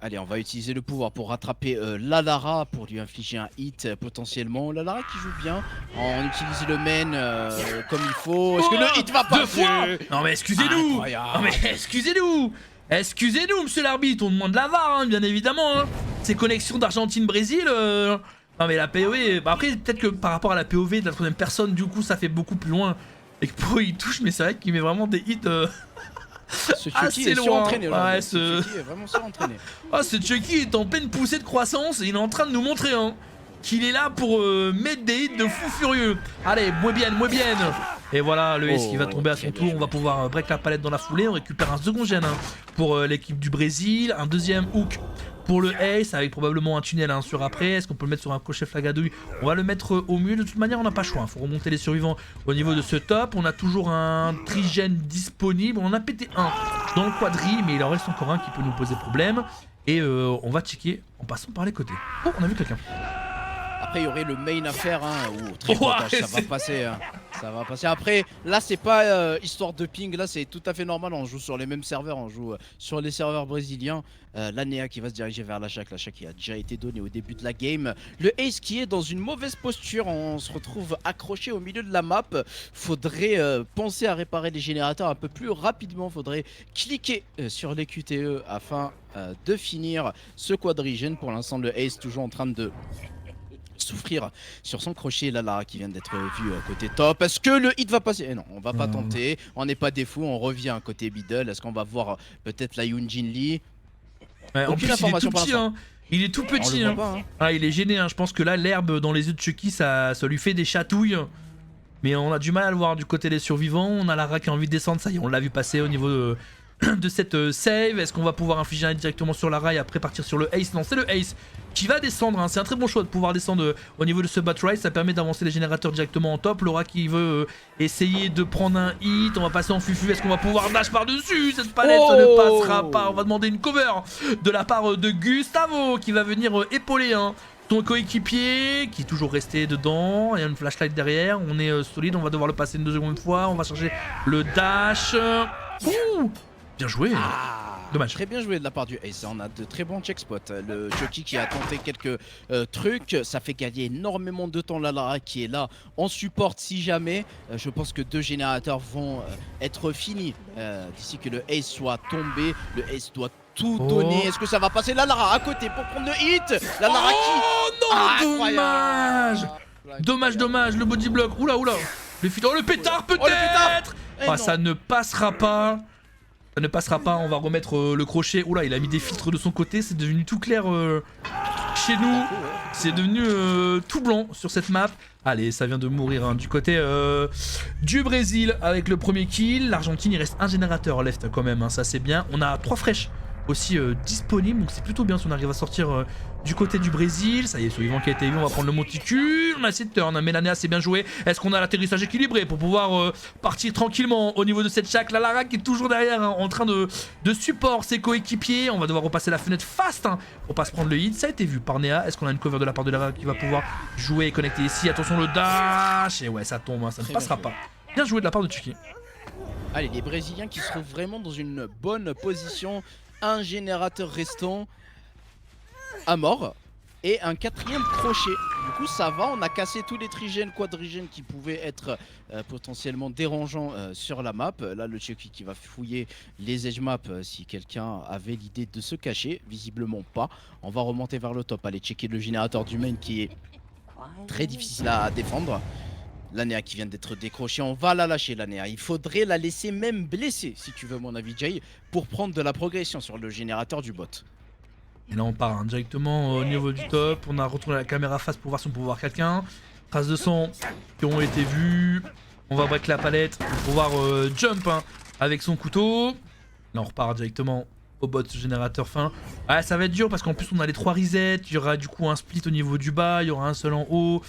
[SPEAKER 2] Allez, on va utiliser le pouvoir pour rattraper la Lara, pour lui infliger un hit potentiellement. La Lara qui joue bien. On utilise le main comme il faut. Est-ce que le hit va
[SPEAKER 1] Deux
[SPEAKER 2] passer?
[SPEAKER 1] fois. Non mais excusez-nous.
[SPEAKER 2] Incroyable.
[SPEAKER 1] Non mais excusez-nous. Excusez-nous, monsieur l'arbitre, on demande la VAR, hein, bien évidemment. Hein. Ces connexions d'Argentine-Brésil. Non mais la POV. Bah après, peut-être que par rapport à la POV de la troisième personne, du coup, ça fait beaucoup plus loin. Et que pour il touche, mais c'est vrai qu'il met vraiment des hits.
[SPEAKER 2] Ce Chucky
[SPEAKER 1] assez
[SPEAKER 2] est
[SPEAKER 1] loin.
[SPEAKER 2] surentraîné.
[SPEAKER 1] Ouais,
[SPEAKER 2] Ce Chucky est vraiment surentraîné.
[SPEAKER 1] Ah, ce Chucky est en pleine poussée de croissance et il est en train de nous montrer hein, qu'il est là pour mettre des hits de fou furieux. Allez, muy bien. Et voilà, le ace qui va tomber à son tour. On va pouvoir break la palette dans la foulée. On récupère un second gène hein, pour l'équipe du Brésil. Un deuxième hook pour le ace avec probablement un tunnel hein, sur après. Est-ce qu'on peut le mettre sur un crochet flagadouille? On va le mettre au milieu. De toute manière, on n'a pas le choix. Il faut remonter les survivants au niveau de ce top. On a toujours un trigène disponible. On en a pété un dans le quadri, mais il en reste encore un qui peut nous poser problème. Et on va checker en passant par les côtés. Oh, on a vu quelqu'un.
[SPEAKER 2] Après, il y aurait le main à faire, hein, où très
[SPEAKER 1] Ouais,
[SPEAKER 2] potage, ça va passer. Hein. Ça va passer. Après, là, c'est pas histoire de ping, là, c'est tout à fait normal. On joue sur les mêmes serveurs, on joue sur les serveurs brésiliens. L'Anea qui va se diriger vers la Shaq qui a déjà été donnée au début de la game. Le Ace qui est dans une mauvaise posture, on se retrouve accroché au milieu de la map. Faudrait penser à réparer les générateurs un peu plus rapidement. Faudrait cliquer sur les QTE afin de finir ce quadrigène. Pour l'instant, le Ace toujours en train de souffrir sur son crochet. La Lara qui vient d'être vue côté top. Est-ce que le hit va passer? Non, on va pas tenter. On n'est pas des fous, on revient côté middle. Est-ce qu'on va voir peut-être la Yoonjin Lee?
[SPEAKER 1] Ouais, en plus, il est tout petit. Hein. Il est tout petit. Hein.
[SPEAKER 2] Pas, hein.
[SPEAKER 1] Ah, il est gêné. Hein. Je pense que là, l'herbe dans les yeux de Chucky, ça lui fait des chatouilles. Mais on a du mal à le voir du côté des survivants. On a Lara qui a envie de descendre. Ça y est, on l'a vu passer au niveau de cette save. Est-ce qu'on va pouvoir infliger un hit directement sur Lara et après partir sur le ace? Non, c'est le ace qui va descendre. Hein. C'est un très bon choix de pouvoir descendre au niveau de ce Batrice. Ça permet d'avancer les générateurs directement en top. Laura qui veut essayer de prendre un hit. On va passer en fufu. Est-ce qu'on va pouvoir dash par-dessus cette palette? Ça ne passera pas. On va demander une cover de la part de Gustavo qui va venir épauler hein, son coéquipier qui est toujours resté dedans. Il y a une flashlight derrière. On est solide. On va devoir le passer une deuxième fois. On va chercher le dash. Ouh, bien joué. Dommage.
[SPEAKER 2] Très bien joué de la part du Ace, on a de très bons check spots. Le Chucky qui a tenté quelques trucs, ça fait gagner énormément de temps. La Lara qui est là en support si jamais. Je pense que 2 générateurs vont être finis d'ici que le Ace soit tombé. Le Ace doit tout donner. Est-ce que ça va passer? La Lara à côté pour prendre le hit. La Lara qui...
[SPEAKER 1] Oh non, dommage, le body block. Oula. Le pétard peut-être. Ça ne passera pas. Ça ne passera pas, on va remettre le crochet. Oula, il a mis des filtres de son côté, c'est devenu tout clair chez nous. C'est devenu tout blanc sur cette map. Allez, ça vient de mourir hein, du côté du Brésil avec le premier kill. L'Argentine, il reste un générateur left quand même, hein, ça c'est bien. On a 3 fraîches aussi disponibles, donc c'est plutôt bien si on arrive à sortir du côté du Brésil. Ça y est, survivant qui a été vu, on va prendre le monticule. On a essayé de turn, mais l'Anea c'est bien joué. Est-ce qu'on a l'atterrissage équilibré pour pouvoir partir tranquillement au niveau de cette Shaq? La Lara qui est toujours derrière hein, en train de support ses coéquipiers. On va devoir repasser la fenêtre fast hein, pour pas se prendre le hit. Ça a été vu par Nea. Est-ce qu'on a une cover de la part de Lara qui va pouvoir jouer et connecter ici? Attention le dash. Et ouais, ça tombe, hein, ça ne passera pas. Bien joué de la part de Chucky.
[SPEAKER 2] Allez, les Brésiliens qui se trouvent vraiment dans une bonne position. Un générateur restant à mort et un 4e crochet. Du coup ça va, on a cassé tous les trigènes, quadrigènes qui pouvaient être potentiellement dérangeants sur la map. Là le Chucky qui va fouiller les edge maps si quelqu'un avait l'idée de se cacher. Visiblement pas. On va remonter vers le top, aller checker le générateur du main qui est très difficile à défendre. L'Anea qui vient d'être décrochée, on va la lâcher l'Anea. Il faudrait la laisser même blessée, si tu veux mon avis Jay, pour prendre de la progression sur le générateur du bot.
[SPEAKER 1] Et là on part hein, directement au niveau du top. On a retourné la caméra face pour voir si on peut voir quelqu'un. Traces de sang qui ont été vues. On va break la palette pour pouvoir jump hein, avec son couteau. Là on repart directement au bot générateur fin. Ouais, ça va être dur parce qu'en plus on a les 3 resets, il y aura du coup un split au niveau du bas, il y aura un seul en haut.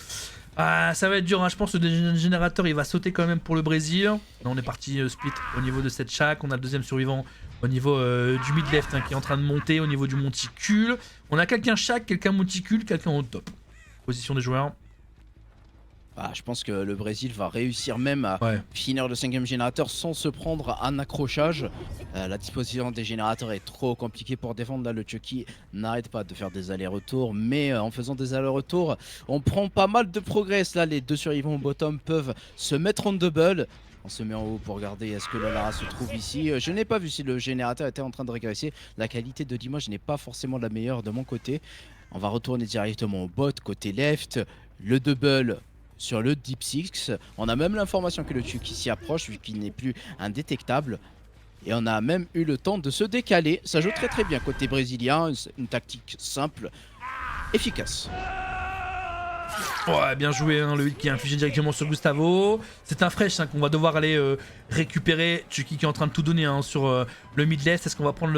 [SPEAKER 1] Ah, ça va être dur, hein. Je pense que le générateur il va sauter quand même pour le Brésil. Là on est parti split au niveau de cette shack, on a le deuxième survivant au niveau du mid left hein, qui est en train de monter au niveau du monticule. On a quelqu'un shack, quelqu'un monticule, quelqu'un au top. Position des joueurs.
[SPEAKER 2] Ah, je pense que le Brésil va réussir même à finir le 5ème générateur sans se prendre un accrochage. La disposition des générateurs est trop compliquée pour défendre. Là, le Chucky n'arrête pas de faire des allers-retours, mais en faisant des allers-retours, on prend pas mal de progrès. Là, les 2 survivants au bottom peuvent se mettre en double. On se met en haut pour regarder est-ce que la Lara se trouve ici. Je n'ai pas vu si le générateur était en train de régresser. La qualité de l'image n'est pas forcément la meilleure de mon côté. On va retourner directement au bot côté left. Le double sur le Deep Six. On a même l'information que le Chucky s'y approche vu qu'il n'est plus indétectable. Et on a même eu le temps de se décaler. Ça joue très très bien côté brésilien. Une tactique simple, efficace.
[SPEAKER 1] Ouais, bien joué, hein, le hit qui est infligé directement sur Gustavo. C'est un fresh hein, qu'on va devoir aller récupérer. Chucky qui est en train de tout donner hein, sur le mid left. Est-ce qu'on va prendre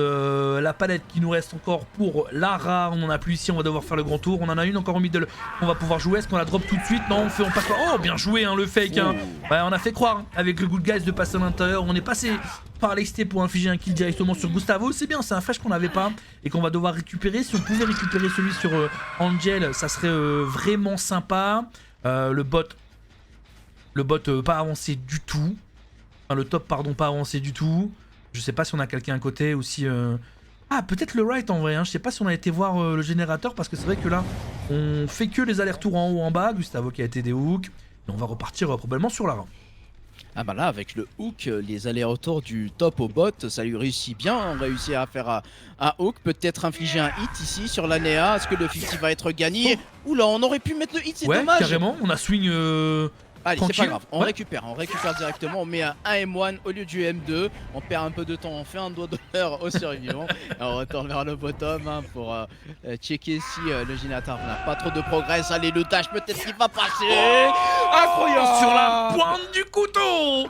[SPEAKER 1] la palette qui nous reste encore pour Lara? On en a plus ici, on va devoir faire le grand tour. On en a une encore au middle qu'on va pouvoir jouer. Est-ce qu'on la drop tout de suite? Non, on passe pas. Oh, bien joué hein, le fake. Hein. Ouais, on a fait croire hein, avec le good guys de passer à l'intérieur. On est passé par l'exté pour infliger un kill directement sur Gustavo. C'est bien, c'est un fresh qu'on n'avait pas et qu'on va devoir récupérer. Si on pouvait récupérer celui sur Angel, ça serait vraiment sympa. Le bot pas avancé du tout. Enfin, le top pardon pas avancé du tout. Je sais pas si on a quelqu'un à côté ou si... Ah peut-être le right en vrai, hein. Je sais pas si on a été voir le générateur parce que c'est vrai que là on fait que les allers-retours en haut en bas. Gustavo qui a été des hooks. Et on va repartir probablement sur Lara.
[SPEAKER 2] Ah bah là avec le hook, les allers-retours du top au bot, ça lui réussit bien. On réussit à faire un hook, peut-être infliger un hit ici sur la Néa. Est-ce que le 50 va être gagné? Oula, on aurait pu mettre le hit, c'est dommage.
[SPEAKER 1] Carrément, on a swing
[SPEAKER 2] allez, c'est pas grave, on récupère directement, on met un M1 au lieu du M2, on perd un peu de temps, on fait un doigt d'honneur aux survivants et on retourne vers le bottom hein, pour checker si le générateur n'a pas trop de progrès. Allez, le dash peut-être qu'il va passer. Incroyable
[SPEAKER 1] sur la pointe du couteau.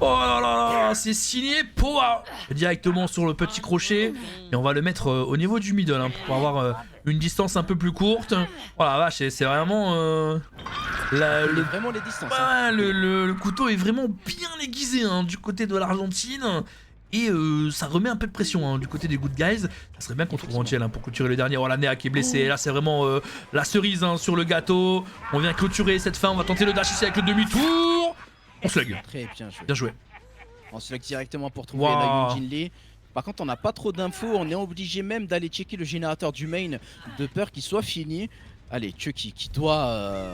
[SPEAKER 1] Oh là là, c'est signé Poa directement sur le petit crochet et on va le mettre au niveau du middle hein, pour avoir une distance un peu plus courte. Oh la vache, c'est vraiment
[SPEAKER 2] vraiment les distances.
[SPEAKER 1] Hein. Le couteau est vraiment bien aiguisé hein, du côté de l'Argentine et ça remet un peu de pression hein, du côté des good guys. Ça serait bien qu'on trouve Angel hein, pour clôturer le dernier. Oh la Néa qui est blessée, là c'est vraiment la cerise hein, sur le gâteau. On vient clôturer cette fin, on va tenter le dash ici avec le demi-tour. On slug.
[SPEAKER 2] Très bien joué.
[SPEAKER 1] Bien joué.
[SPEAKER 2] On slug directement pour trouver la Yunjin Lee. Par contre, on n'a pas trop d'infos. On est obligé même d'aller checker le générateur du main de peur qu'il soit fini. Allez, Chucky qui doit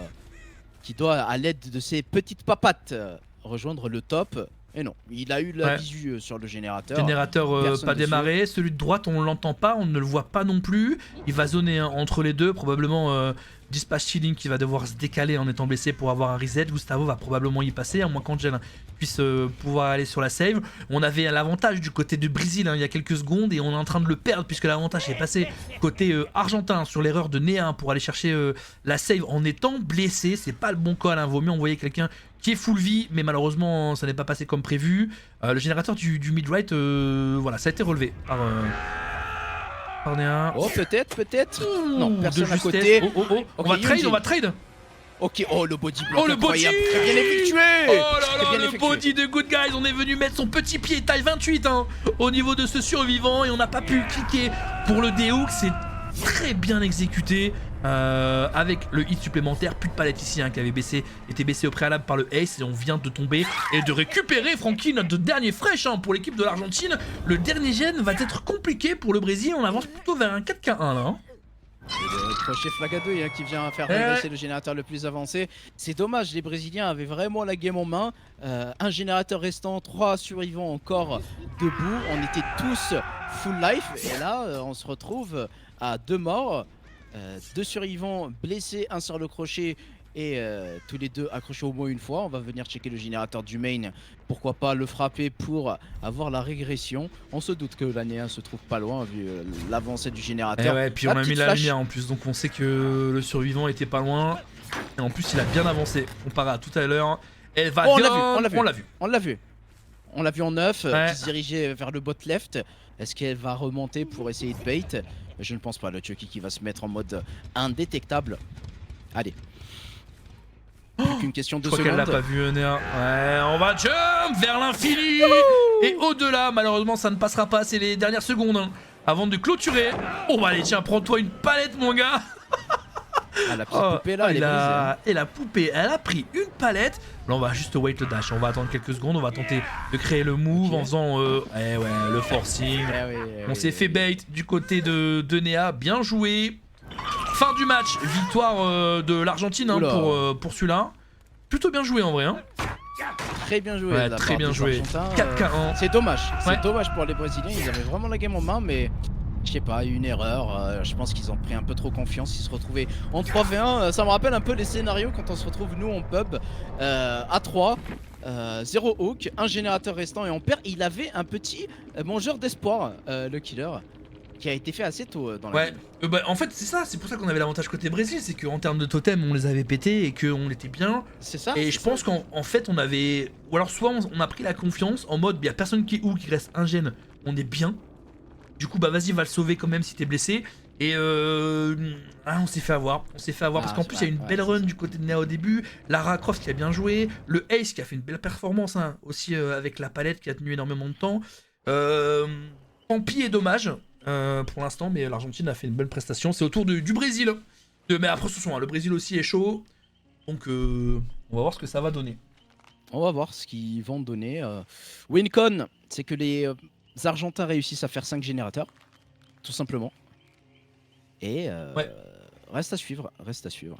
[SPEAKER 2] à l'aide de ses petites papates rejoindre le top. Et non, il a eu la visu sur le générateur.
[SPEAKER 1] Générateur pas démarré. Celui de droite, on l'entend pas, on ne le voit pas non plus. Il va zoner hein, entre les deux, probablement Dispatch Chilling qui va devoir se décaler en étant blessé pour avoir un reset. Gustavo va probablement y passer, à moins qu'Angel puisse pouvoir aller sur la save. On avait l'avantage du côté du Brésil hein, il y a quelques secondes et on est en train de le perdre puisque l'avantage est passé côté argentin sur l'erreur de Néa pour aller chercher la save en étant blessé. C'est pas le bon call, hein. Vaut mieux envoyer quelqu'un qui est full vie, mais malheureusement ça n'est pas passé comme prévu. Le générateur du mid-right, voilà, ça a été relevé par Néa.
[SPEAKER 2] Oh peut-être. Non, personne à côté.
[SPEAKER 1] On va trade.
[SPEAKER 2] Ok, oh le body block,
[SPEAKER 1] le body
[SPEAKER 2] très bien effectué.
[SPEAKER 1] Oh là là, le body de Good Guys. On est venu mettre son petit pied taille 28 hein, au niveau de ce survivant et on n'a pas pu cliquer pour le D-hook. C'est très bien exécuté avec le hit supplémentaire. Plus de palette ici hein, qui avait été baissé au préalable par le Ace et on vient de tomber et de récupérer Francky, notre dernier fresh hein, pour l'équipe de l'Argentine. Le dernier gène va être compliqué pour le Brésil. On avance plutôt vers un 4K1 là hein.
[SPEAKER 2] Et le crochet Flagadouille hein, qui vient faire régresser le générateur le plus avancé. C'est dommage, les Brésiliens avaient vraiment la game en main. Un générateur restant, 3 survivants encore debout. On était tous full life et là on se retrouve à 2 morts. 2 survivants blessés, un sur le crochet et tous les deux accrochés au moins une fois. On va venir checker le générateur du main, pourquoi pas le frapper pour avoir la régression. On se doute que la Néa se trouve pas loin vu l'avancée du générateur.
[SPEAKER 1] Et ouais, puis on a mis la lumière en plus, donc on sait que le survivant était pas loin. Et en plus il a bien avancé comparé à tout à l'heure. Elle va
[SPEAKER 2] on l'a vu. On l'a vu en 9,
[SPEAKER 1] Ouais.
[SPEAKER 2] qui se dirigeait vers le bot left. Est-ce qu'elle va remonter pour essayer de bait? Je ne pense pas. Le Chucky qui va se mettre en mode indétectable. Allez. Plus qu'une question de
[SPEAKER 1] Je crois qu'elle l'a
[SPEAKER 2] secondes.
[SPEAKER 1] pas vu, Néa. Ouais, on va jump vers l'infini et au-delà. Malheureusement, ça ne passera pas. C'est les dernières secondes hein, avant de clôturer. Oh, bah allez, tiens, prends-toi une palette, mon gars.
[SPEAKER 2] Ah, la petite poupée là, elle est brisée. Hein.
[SPEAKER 1] Et la poupée, elle a pris une palette. Là, on va juste wait le dash. On va attendre quelques secondes. On va tenter de créer le move en faisant le forcing. On s'est fait bait du côté de Néa. Bien joué. Fin du match. Victoire de l'Argentine hein, pour celui-là. Plutôt bien joué en vrai. Hein.
[SPEAKER 2] Très bien joué.
[SPEAKER 1] Ouais, très bien joué. 4K1.
[SPEAKER 2] C'est dommage.
[SPEAKER 1] Ouais.
[SPEAKER 2] C'est dommage pour les Brésiliens. Ils avaient vraiment la game en main, mais je sais pas, une erreur. Je pense qu'ils ont pris un peu trop confiance. Ils se retrouvaient en 3v1. Ça me rappelle un peu les scénarios quand on se retrouve nous en pub à 3. 0 Hawk, un générateur restant et on perd. Il avait un petit mangeur d'espoir, le killer, qui a été fait assez tôt dans la game.
[SPEAKER 1] Bah, en fait, c'est ça. C'est pour ça qu'on avait l'avantage côté Brésil. C'est qu'en termes de totem, on les avait pétés et qu'on était bien.
[SPEAKER 2] C'est ça.
[SPEAKER 1] Et je pense qu'en fait, on avait. Ou alors, soit on a pris la confiance en mode, il y a personne qui est où, qui reste un gène, on est bien. Du coup, bah vas-y, va le sauver quand même si t'es blessé. Et on s'est fait avoir. On s'est fait avoir parce qu'en plus, il y a une belle run du côté de Néa au début. Lara Croft qui a bien joué. Le Ace qui a fait une belle performance hein, aussi avec la palette qui a tenu énormément de temps. Tant pis et dommage pour l'instant, mais l'Argentine a fait une belle prestation. C'est au tour du Brésil. Mais après, ce sont, le Brésil aussi est chaud. Donc, on va voir ce que ça va donner.
[SPEAKER 2] On va voir ce qu'ils vont donner. Wincon, c'est que les Argentins réussissent à faire 5 générateurs, tout simplement. Et reste à suivre, reste à suivre.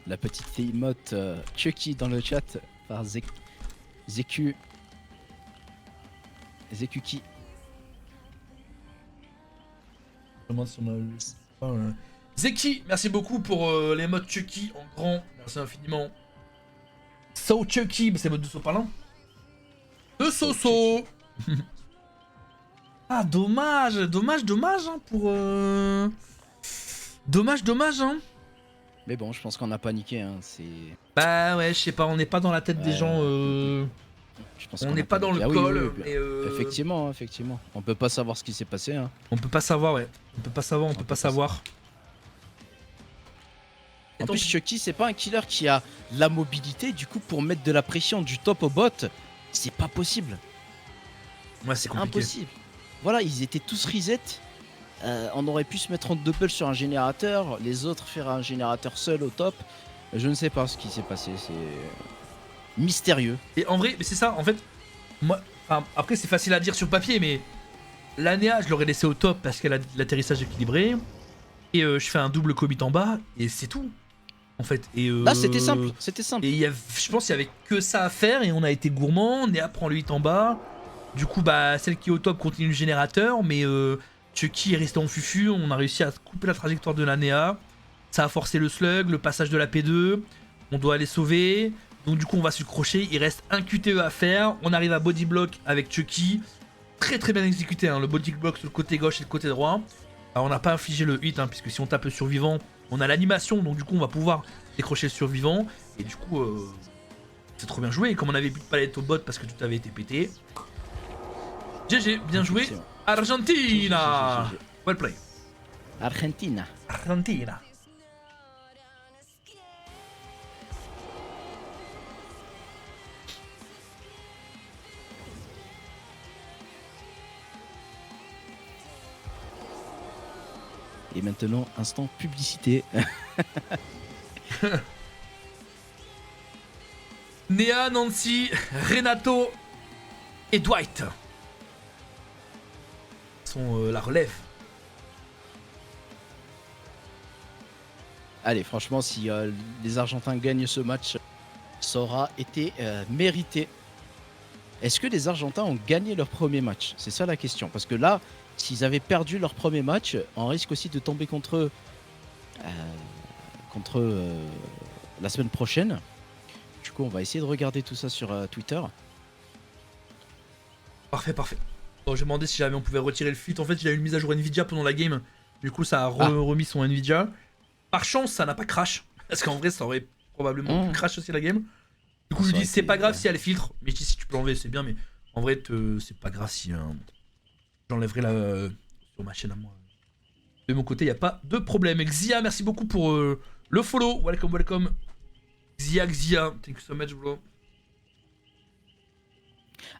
[SPEAKER 2] La petite emote Chucky dans le chat par Zekuki.
[SPEAKER 1] Zeki, merci beaucoup pour les modes Chucky en grand. Merci infiniment. So Chucky, c'est mode de sopalin. De Soso. Ah, dommage hein, pour. Dommage hein.
[SPEAKER 2] Mais bon, je pense qu'on a paniqué. Hein,
[SPEAKER 1] bah ouais, je sais pas, on n'est pas dans la tête des gens.
[SPEAKER 2] Je pense
[SPEAKER 1] on n'est pas dans le col.
[SPEAKER 2] Oui. Effectivement. On peut pas savoir ce qui s'est passé. Hein.
[SPEAKER 1] On peut pas savoir, ouais. On peut pas savoir.
[SPEAKER 2] En plus, Chucky, c'est pas un killer qui a la mobilité. Du coup, pour mettre de la pression du top au bot, c'est pas possible.
[SPEAKER 1] Ouais, c'est compliqué.
[SPEAKER 2] Impossible. Voilà, ils étaient tous reset. On aurait pu se mettre en double sur un générateur, les autres faire un générateur seul au top. Je ne sais pas ce qui s'est passé, c'est mystérieux.
[SPEAKER 1] Et en vrai, c'est ça, en fait, moi, après c'est facile à dire sur papier, mais l'Anea, je l'aurais laissé au top parce qu'elle a l'atterrissage équilibré, et je fais un double commit en bas, et c'est tout, en fait. Et
[SPEAKER 2] là, c'était simple.
[SPEAKER 1] Et je pense qu'il y avait que ça à faire, et on a été gourmand, Néa prend le 8 en bas, du coup, bah, celle qui est au top continue le générateur, mais Chucky est resté en fufu, on a réussi à couper la trajectoire de l'Anea. Ça a forcé le slug, le passage de la P2. On doit aller sauver. Donc du coup on va se crocher. Il reste un QTE à faire. On arrive à body block avec Chucky. Très bien exécuté hein, le body block sur le côté gauche et le côté droit. Alors on n'a pas infligé le hit hein, puisque si on tape le survivant, on a l'animation. Donc du coup on va pouvoir décrocher le survivant. Et du coup c'est trop bien joué. Et comme on avait plus de palette au bot parce que tout avait été pété. GG, bien joué. Argentina. Well play.
[SPEAKER 2] Argentina. Et maintenant, instant publicité.
[SPEAKER 1] Néa, Nancy, Renato et Dwight sont la relève.
[SPEAKER 2] Allez, franchement, si les Argentins gagnent ce match, ça aura été mérité. Est-ce que les Argentins ont gagné leur premier match? C'est ça la question. Parce que là, s'ils avaient perdu leur premier match, on risque aussi de tomber contre eux la semaine prochaine. Du coup, on va essayer de regarder tout ça sur Twitter.
[SPEAKER 1] Parfait. Bon, j'ai demandé si jamais on pouvait retirer le feat. En fait, il a eu une mise à jour Nvidia pendant la game. Du coup, ça a remis son Nvidia. Par chance, ça n'a pas crash. Parce qu'en vrai, ça aurait probablement pu crash aussi la game. Du coup, je lui dis, c'est pas grave si elle filtre. Mais je dis, si tu peux l'enlever, c'est bien. Mais en vrai, c'est pas grave si j'enlèverai sur ma chaîne à moi. De mon côté, il n'y a pas de problème. Xia, merci beaucoup pour le follow. Welcome, welcome. Xia. Thank you so much, bro.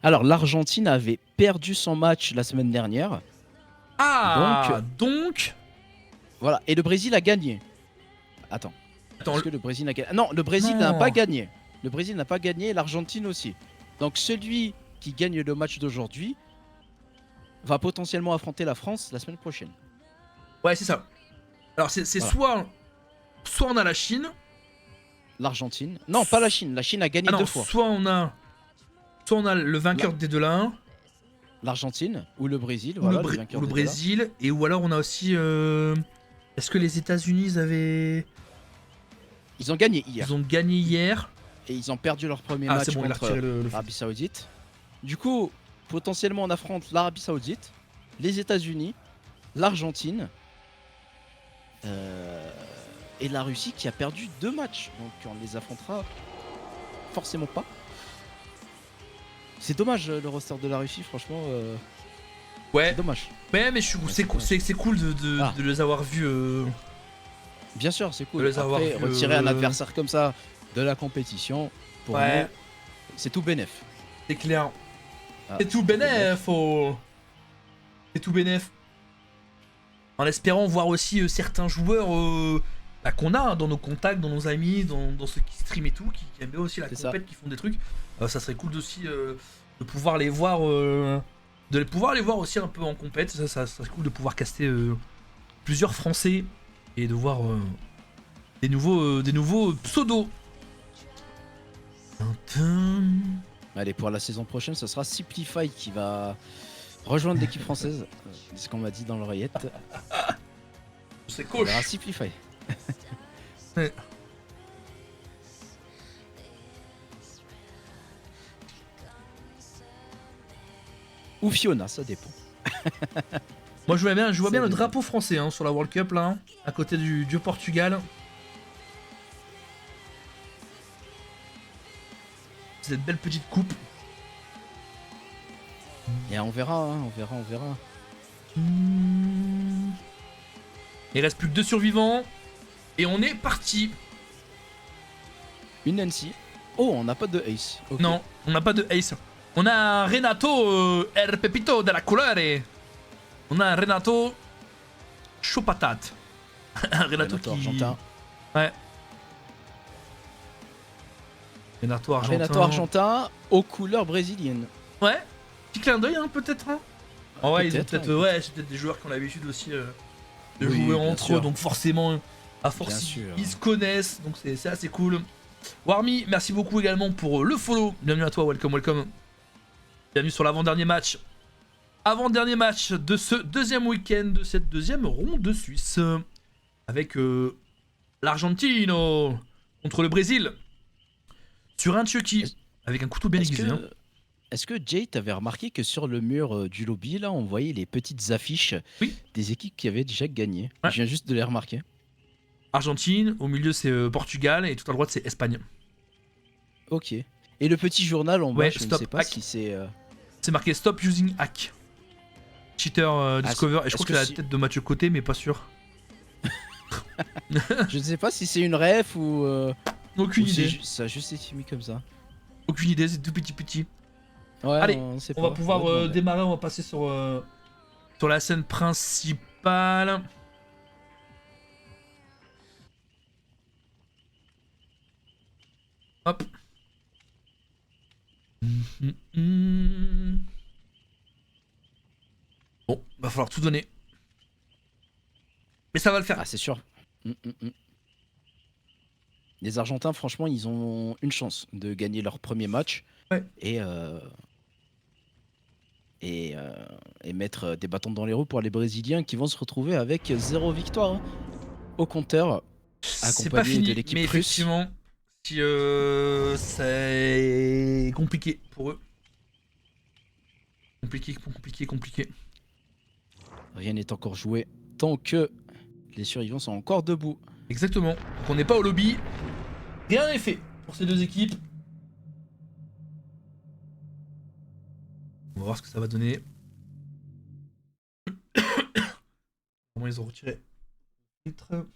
[SPEAKER 2] Alors, l'Argentine avait perdu son match la semaine dernière.
[SPEAKER 1] Ah, donc...
[SPEAKER 2] Voilà, et le Brésil a gagné. Attends. Est-ce que le Brésil a gagné? Non, le Brésil n'a pas gagné. Le Brésil n'a pas gagné, l'Argentine aussi. Donc celui qui gagne le match d'aujourd'hui va potentiellement affronter la France la semaine prochaine.
[SPEAKER 1] Ouais, c'est ça. Alors c'est voilà. soit on a la Chine.
[SPEAKER 2] L'Argentine. Non, pas la Chine. La Chine a gagné 2 fois.
[SPEAKER 1] Soit on a le vainqueur des deux là.
[SPEAKER 2] L'Argentine ou le Brésil.
[SPEAKER 1] Ou
[SPEAKER 2] voilà,
[SPEAKER 1] le Brésil. Et ou alors on a aussi... Est-ce que les États-Unis avaient...
[SPEAKER 2] Ils ont gagné hier.
[SPEAKER 1] Ils ont gagné hier.
[SPEAKER 2] Et ils ont perdu leur premier match contre l'Arabie Saoudite. Du coup, potentiellement on affronte l'Arabie Saoudite, les États-Unis, l'Argentine et la Russie qui a perdu 2 matchs. Donc on les affrontera forcément pas. C'est dommage le roster de la Russie, franchement.
[SPEAKER 1] Ouais.
[SPEAKER 2] C'est dommage.
[SPEAKER 1] Ouais, mais c'est cool de les avoir vus.
[SPEAKER 2] Bien sûr, c'est cool. Après, retirer un adversaire comme ça de la compétition, pour nous, c'est tout bénef.
[SPEAKER 1] C'est clair. C'est tout bénef. C'est tout bénef. En espérant voir aussi certains joueurs qu'on a dans nos contacts, dans nos amis, dans ceux qui stream et tout, qui aiment bien aussi la compète, qui font des trucs. Ça serait cool aussi de pouvoir les voir, aussi un peu en compète. Ça serait cool de pouvoir caster plusieurs Français et de voir des nouveaux pseudos.
[SPEAKER 2] Allez, pour la saison prochaine, ce sera Simplify qui va rejoindre l'équipe française. C'est ce qu'on m'a dit dans l'oreillette.
[SPEAKER 1] C'est cool.
[SPEAKER 2] On verra Simplify.
[SPEAKER 1] Ouais.
[SPEAKER 2] Ou Fiona, ça dépend.
[SPEAKER 1] Moi je vois bien le drapeau français sur la World Cup là, à côté du Portugal. Cette belle petite coupe.
[SPEAKER 2] Et on verra, on verra.
[SPEAKER 1] Il reste plus que 2 survivants. Et on est parti.
[SPEAKER 2] Une Nancy. Oh, on n'a pas de ace. Okay.
[SPEAKER 1] Non, on n'a pas de ace. On a un Renato El Pepito de la Colore. On a un Renato chaud patate. Un Renato
[SPEAKER 2] argentin.
[SPEAKER 1] Ouais. Renato
[SPEAKER 2] argentin aux couleurs brésiliennes.
[SPEAKER 1] Ouais. Petit clin d'œil peut-être. Ouais, ils ont peut-être c'est peut-être des joueurs qui ont l'habitude aussi de jouer entre eux, donc forcément à force ils se connaissent, donc c'est assez cool. Warmy, merci beaucoup également pour le follow. Bienvenue à toi, welcome. Bienvenue sur l'avant-dernier match. Avant-dernier match de ce deuxième week-end, de cette deuxième ronde de Suisse. Avec l'Argentine contre le Brésil. Sur un Chucky, avec un couteau bien aiguisé.
[SPEAKER 2] Est-ce que Jay, t'avais remarqué que sur le mur du lobby, là, on voyait les petites affiches des équipes qui avaient déjà gagné? Je viens juste de les remarquer.
[SPEAKER 1] Argentine, au milieu c'est Portugal et tout à droite c'est Espagne.
[SPEAKER 2] Ok. Et le petit journal en bas, je ne sais pas si c'est...
[SPEAKER 1] C'est marqué Stop using hack. Cheater Discover. Et je crois qu'il a la tête de Mathieu Côté, mais pas sûr.
[SPEAKER 2] Je ne sais pas si c'est une ref ou...
[SPEAKER 1] Aucune idée.
[SPEAKER 2] Ça a juste été mis comme ça.
[SPEAKER 1] Aucune idée, c'est tout petit.
[SPEAKER 2] Ouais,
[SPEAKER 1] allez, on va pouvoir démarrer, on va passer sur la scène principale. Hop. Bon, va falloir tout donner. Mais ça va le faire.
[SPEAKER 2] Ah, c'est sûr. Les Argentins, franchement, ils ont une chance de gagner leur premier match.
[SPEAKER 1] Ouais.
[SPEAKER 2] Et mettre des bâtons dans les roues pour les Brésiliens qui vont se retrouver avec 0 victoire au compteur, accompagné de l'équipe russe.
[SPEAKER 1] Effectivement, c'est compliqué pour eux. Compliqué.
[SPEAKER 2] Rien n'est encore joué. temps que les survivants sont encore debout.
[SPEAKER 1] Exactement. Donc on n'est pas au lobby. Rien n'est fait pour ces deux équipes. On va voir ce que ça va donner. Comment ils ont retiré le filtre.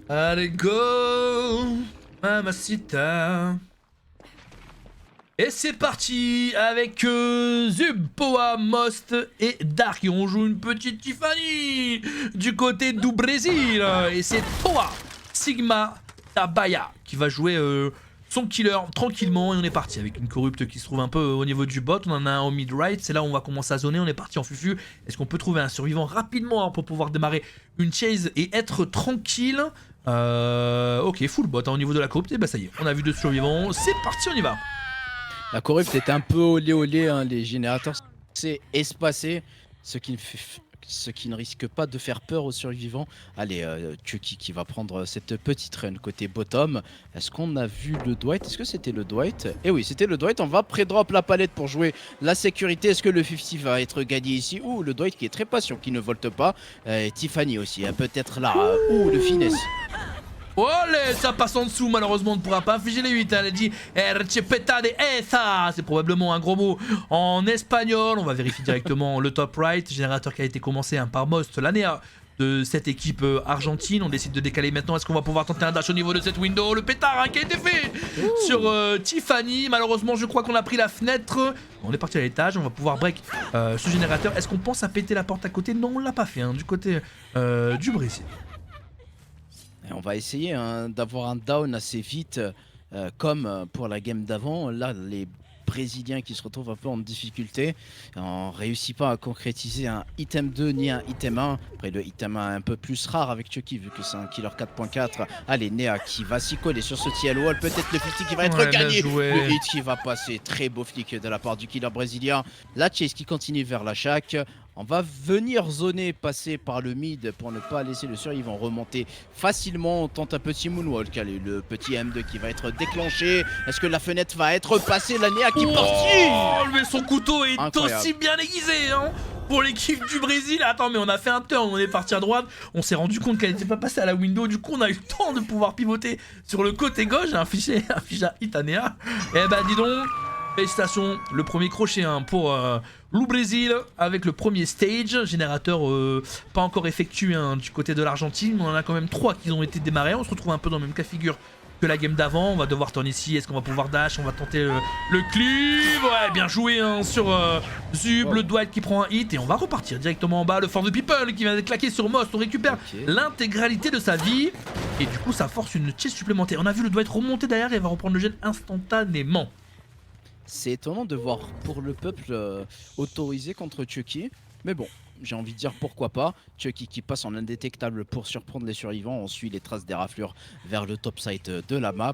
[SPEAKER 1] Allez go Mamacita. Et c'est parti avec Zub, Poa, Most et Dark. Et on joue une petite Tiffany du côté du Brésil. Et c'est Poa, Sigma, Tabaya qui va jouer son killer tranquillement. Et on est parti avec une corrupte qui se trouve un peu au niveau du bot. On en a un au mid-right. C'est là où on va commencer à zoner. On est parti en fufu. Est-ce qu'on peut trouver un survivant rapidement pour pouvoir démarrer une chase et être tranquille? Ok, full bot hein, au niveau de la corrupte. Et bah ça y est, on a vu deux survivants. C'est parti, on y va.
[SPEAKER 2] La corrupte est un peu olé hein, les générateurs c'est espacé, ce qui ne risque pas de faire peur aux survivants. Allez, Chucky qui va prendre cette petite run côté bottom. Est-ce qu'on a vu le Dwight? Est-ce que c'était le Dwight? Eh oui, c'était le Dwight. On va pré-drop la palette pour jouer la sécurité. Est-ce que le 50 va être gagné ici? Ou le Dwight qui est très patient, qui ne volte pas. Tiffany aussi, peut-être là. Ou le finesse.
[SPEAKER 1] Oh ça passe en dessous, malheureusement on ne pourra pas infliger les 8, elle a dit Erchepeta de esa, c'est probablement un gros mot en espagnol. On va vérifier directement le top right, générateur qui a été commencé par Most, l'année de cette équipe argentine. On décide de décaler maintenant, est-ce qu'on va pouvoir tenter un dash au niveau de cette window? Le pétard hein, qui a été fait sur Tiffany, malheureusement je crois qu'on a pris la fenêtre. On est parti à l'étage, on va pouvoir break ce générateur. Est-ce qu'on pense à péter la porte à côté? Non, on l'a pas fait hein, du côté du Brésil.
[SPEAKER 2] Et on va essayer hein, d'avoir un down assez vite, comme pour la game d'avant. Là, les Brésiliens qui se retrouvent un peu en difficulté, on réussit pas à concrétiser un item 2 ni un item 1. Après, le item 1 est un peu plus rare avec Chucky, vu que c'est un killer 4.4. Allez, Nea qui va s'y coller sur ce TL wall. Peut-être le 50 qui va être gagné. Le hit qui va passer. Très beau flic de la part du killer brésilien. La chase qui continue vers la shack. On va venir zoner, passer par le mid pour ne pas laisser le survivant remonter facilement. On tente un petit moonwalk. Allez, le petit M2 qui va être déclenché. Est-ce que la fenêtre va être passée? La Nea qui partit.
[SPEAKER 1] Oh, mais son couteau est
[SPEAKER 2] incroyable.
[SPEAKER 1] Aussi bien aiguisé hein, pour l'équipe du Brésil. Attends, mais on a fait un turn, on est parti à droite. On s'est rendu compte qu'elle n'était pas passée à la window. Du coup, on a eu le temps de pouvoir pivoter sur le côté gauche. J'ai un fichier à hit à Nea. Eh bah, dis donc. Félicitations, le premier crochet hein, pour le Brésil avec le premier stage. Générateur pas encore effectué hein, du côté de l'Argentine. On en a quand même 3 qui ont été démarrés. On se retrouve un peu dans le même cas de figure que la game d'avant. On va devoir tourner ici. Est-ce qu'on va pouvoir dash? On va tenter le cleave. Ouais, bien joué hein, sur Zub. Le Dwight qui prend un hit. Et on va repartir directement en bas. Le Force de People qui vient de claquer sur Most. On récupère l'intégralité de sa vie. Et du coup, ça force une chase supplémentaire. On a vu le Dwight remonter derrière et va reprendre le gène instantanément.
[SPEAKER 2] C'est étonnant de voir pour le peuple autorisé contre Chucky, mais bon, j'ai envie de dire pourquoi pas. Chucky qui passe en indétectable pour surprendre les survivants, on suit les traces des raflures vers le top side de la map.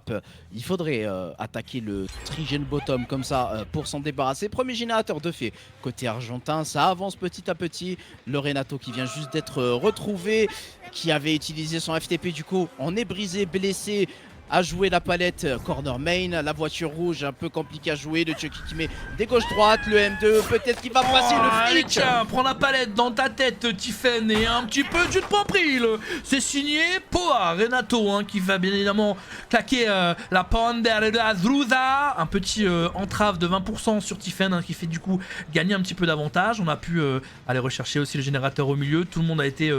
[SPEAKER 2] Il faudrait attaquer le Trigen bottom comme ça pour s'en débarrasser. Premier générateur de fait côté argentin, ça avance petit à petit. Le Renato qui vient juste d'être retrouvé, qui avait utilisé son FTP, du coup on est brisé, blessé. À jouer la palette corner main, la voiture rouge un peu compliqué à jouer, le Chucky qui met des gauches-droite, le M2 peut-être qu'il va passer le flic.
[SPEAKER 1] Allez tiens, prends la palette dans ta tête Tiffen et un petit peu tu te prends pris. C'est signé Poa, Renato hein, qui va bien évidemment claquer la Ponder de la Druza. Un petit entrave de 20% sur Tiffen hein, qui fait du coup gagner un petit peu d'avantage. On a pu aller rechercher aussi le générateur au milieu, tout le monde a été...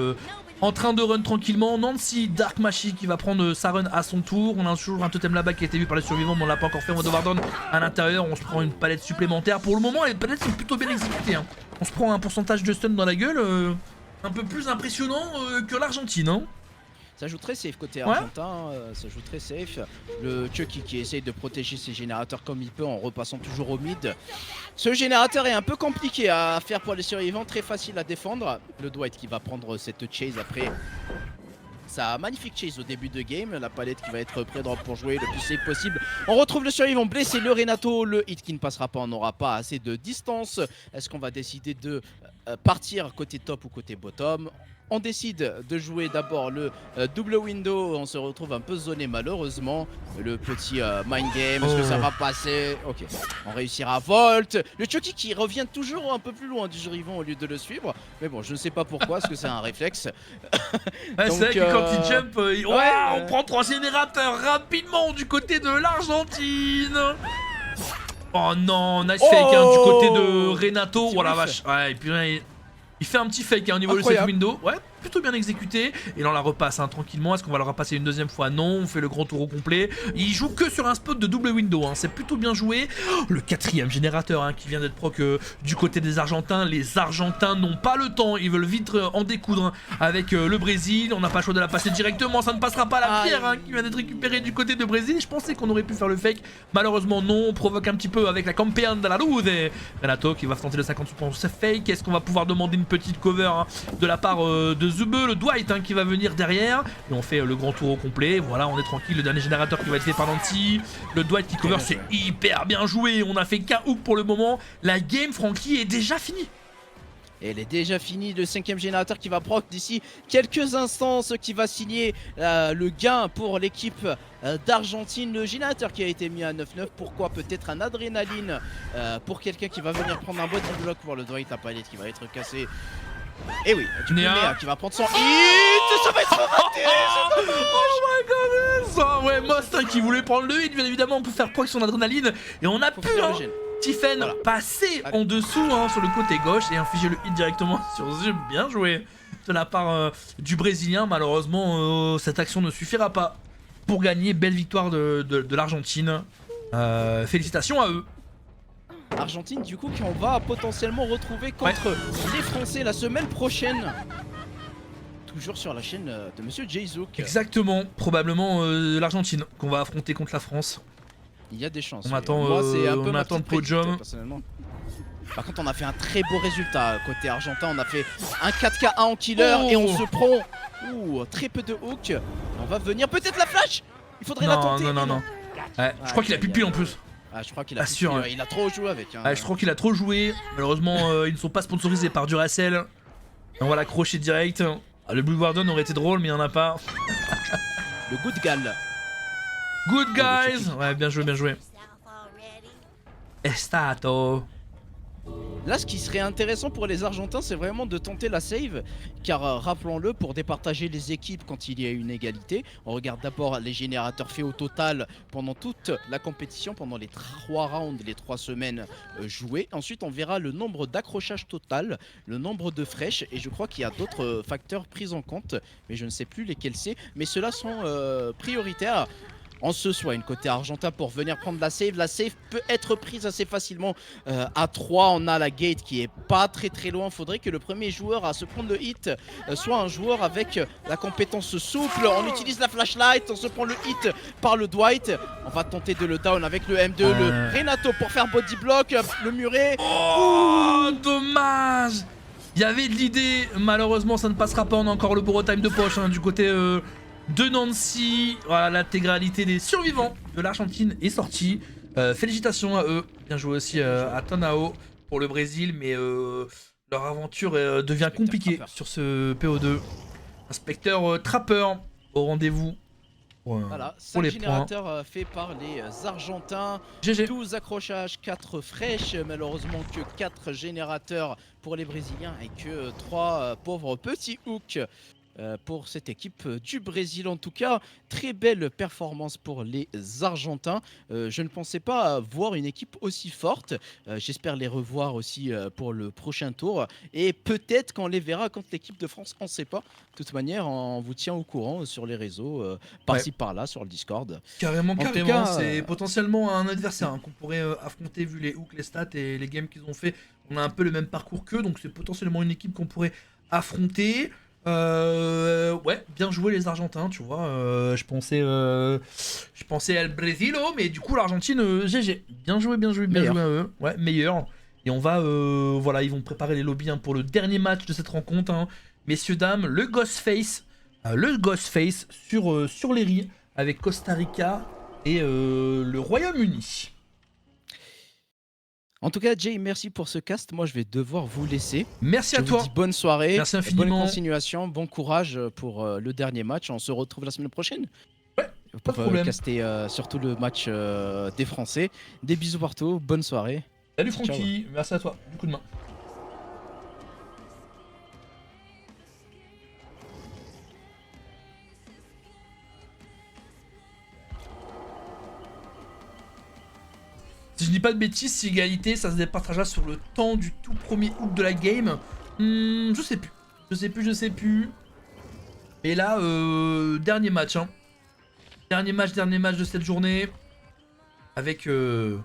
[SPEAKER 1] en train de run tranquillement. Nancy, Dark Machi qui va prendre sa run à son tour. On a toujours un totem là-bas qui a été vu par les survivants, mais on l'a pas encore fait. On va devoir donner à l'intérieur. On se prend une palette supplémentaire. Pour le moment, les palettes sont plutôt bien exécutées. Hein. On se prend un pourcentage de stun dans la gueule un peu plus impressionnant que l'Argentine. Hein.
[SPEAKER 2] Ça joue très safe côté argentin, ça joue très safe. Le Chucky qui essaye de protéger ses générateurs comme il peut en repassant toujours au mid. Ce générateur est un peu compliqué à faire pour les survivants, très facile à défendre. Le Dwight qui va prendre cette chase après sa magnifique chase au début de game. La palette qui va être pré-drop pour jouer le plus safe possible. On retrouve le survivant blessé, le Renato. Le hit qui ne passera pas, on n'aura pas assez de distance. Est-ce qu'on va décider de partir côté top ou côté bottom. On décide de jouer d'abord le double window, on se retrouve un peu zoné malheureusement. Le petit mind game, est-ce que ça va passer? Ok, on réussira à Volt. Le Chucky qui revient toujours un peu plus loin du Jurivon au lieu de le suivre. Mais bon, je ne sais pas pourquoi, est-ce que c'est un réflexe?
[SPEAKER 1] Ouais, c'est vrai que quand il jump, on prend 3 générateurs rapidement du côté de l'Argentine. Oh non, nice fake hein, du côté de Renato. Oh la vache. Ouais, et puis il fait un petit fake hein, au niveau de cette window. Ouais, plutôt bien exécuté. Et là on la repasse hein, tranquillement. Est-ce qu'on va la repasser une deuxième fois? Non, on fait le grand tour au complet. Il joue que sur un spot de double window hein. C'est plutôt bien joué. Oh, le 4ème générateur hein, qui vient d'être proc du côté des Argentins. Les Argentins n'ont pas le temps. Ils veulent vite en découdre hein, avec le Brésil. On n'a pas le choix de la passer directement. Ça ne passera pas la pierre hein, qui vient d'être récupérée du côté de Brésil. Je pensais qu'on aurait pu faire le fake. Malheureusement non. On provoque un petit peu avec la Campean de la Luz. Renato qui va tenter le 50% fake. Est-ce qu'on va pouvoir demander une petite cover hein, de la part de Zube, le Dwight hein, qui va venir derrière. Et on fait le grand tour au complet. Voilà, on est tranquille. Le dernier générateur qui va être fait par Nancy. Le Dwight qui cover, c'est hyper bien joué. On a fait qu'un hook pour le moment. La game, Francky, est déjà finie.
[SPEAKER 2] Et elle est déjà finie, le 5ème générateur qui va proc d'ici quelques instants, ce qui va signer le gain pour l'équipe d'Argentine. Le générateur qui a été mis à 9-9, pourquoi peut-être un adrénaline pour quelqu'un qui va venir prendre un body block pour le Dwight, la palette qui va être cassée. Et oui, du coup, Néa qui va prendre son hit, ça va être raté.
[SPEAKER 1] Oh my god, ouais, Most hein, qui voulait prendre le hit, bien évidemment, on peut faire proc son adrénaline. Et on a pu Tiffen passer en dessous hein, sur le côté gauche et infliger le hit directement sur Zub. Bien joué de la part du Brésilien. Malheureusement, cette action ne suffira pas pour gagner. Belle victoire de l'Argentine. Félicitations à eux.
[SPEAKER 2] Argentine du coup qu'on va potentiellement retrouver contre les Français la semaine prochaine. Toujours sur la chaîne de Monsieur Jayzook.
[SPEAKER 1] Exactement, probablement l'Argentine qu'on va affronter contre la France.
[SPEAKER 2] Il y a des chances.
[SPEAKER 1] On attend, on attend le podium.
[SPEAKER 2] Par contre on a fait un très beau résultat côté argentin. On a fait un 4K1 en killer et on se prend très peu de hook. On va venir peut-être la flash. Il faudrait la tenter.
[SPEAKER 1] Non. Ouais, je crois qu'il a plus de pile en plus.
[SPEAKER 2] Ah, je crois qu'il a, il a trop joué avec. Hein.
[SPEAKER 1] Ah, je crois qu'il a trop joué. Malheureusement, ils ne sont pas sponsorisés par Duracell. On va l'accrocher direct. Ah, le Blue Warden aurait été drôle, mais il n'y en a pas.
[SPEAKER 2] Le Good Gal.
[SPEAKER 1] Good guys. Ouais, bien joué, bien joué. Estato.
[SPEAKER 2] Là, ce qui serait intéressant pour les Argentins, c'est vraiment de tenter la save, car rappelons-le, pour départager les équipes quand il y a une égalité, on regarde d'abord les générateurs faits au total pendant toute la compétition, pendant les 3 rounds, les 3 semaines jouées. Ensuite, on verra le nombre d'accrochages total, le nombre de fraîches, et je crois qu'il y a d'autres facteurs pris en compte, mais je ne sais plus lesquels c'est, mais ceux-là sont prioritaires. On se soigne côté argentin pour venir prendre la save. La save peut être prise assez facilement à 3. On a la gate qui est pas très loin. Faudrait que le premier joueur à se prendre le hit soit un joueur avec la compétence souple. On utilise la flashlight, on se prend le hit par le Dwight. On va tenter de le down avec le M2, le Renato pour faire body block, le muret.
[SPEAKER 1] Oh, dommage. Il y avait de l'idée, malheureusement ça ne passera pas. On a encore le Boro time de poche hein, du côté de Nancy. Voilà, l'intégralité des survivants de l'Argentine est sortie. Félicitations à eux. Bien joué aussi à Tonao pour le Brésil, mais leur aventure devient compliquée sur ce PO2. Inspecteur Trapper au rendez-vous.
[SPEAKER 2] Voilà, 5 générateurs faits par les Argentins.
[SPEAKER 1] GG.
[SPEAKER 2] 12 accrochages, 4 fraîches. Malheureusement que 4 générateurs pour les Brésiliens et que 3 pauvres petits hooks pour cette équipe du Brésil. En tout cas, très belle performance pour les Argentins. Je ne pensais pas voir une équipe aussi forte. J'espère les revoir aussi pour le prochain tour. Et peut-être qu'on les verra contre l'équipe de France, on ne sait pas. De toute manière, on vous tient au courant sur les réseaux, par-ci par-là, sur le Discord.
[SPEAKER 1] Carrément, c'est potentiellement un adversaire hein, qu'on pourrait affronter vu les hooks, les stats et les games qu'ils ont fait. On a un peu le même parcours qu'eux, donc c'est potentiellement une équipe qu'on pourrait affronter. Ouais, bien joué les Argentins, tu vois. Je pensais à le Brésilo, mais du coup l'Argentine, GG. Bien joué à eux. Ouais, meilleur. Et on va, voilà, ils vont préparer les lobbies hein, pour le dernier match de cette rencontre. Hein. Messieurs, dames, le Ghostface sur les riz avec Costa Rica et le Royaume-Uni.
[SPEAKER 2] En tout cas, Jay, merci pour ce cast. Moi, je vais devoir vous laisser.
[SPEAKER 1] Merci
[SPEAKER 2] Je
[SPEAKER 1] à
[SPEAKER 2] vous
[SPEAKER 1] toi.
[SPEAKER 2] dis bonne soirée,
[SPEAKER 1] Merci
[SPEAKER 2] bonne
[SPEAKER 1] infiniment.
[SPEAKER 2] continuation, bon courage pour le dernier match. On se retrouve la semaine prochaine
[SPEAKER 1] Ouais, pas de
[SPEAKER 2] pour
[SPEAKER 1] problème.
[SPEAKER 2] caster surtout le match des Français. Des bisous partout, bonne soirée.
[SPEAKER 1] Salut
[SPEAKER 2] Ciao, ciao.
[SPEAKER 1] Francky, merci à toi. Du coup de main. Si je dis pas de bêtises, si égalité, ça se départagera sur le temps du tout premier hook de la game. Je sais plus. Je sais plus. Et là, dernier match. Hein. Dernier match de cette journée. Avec le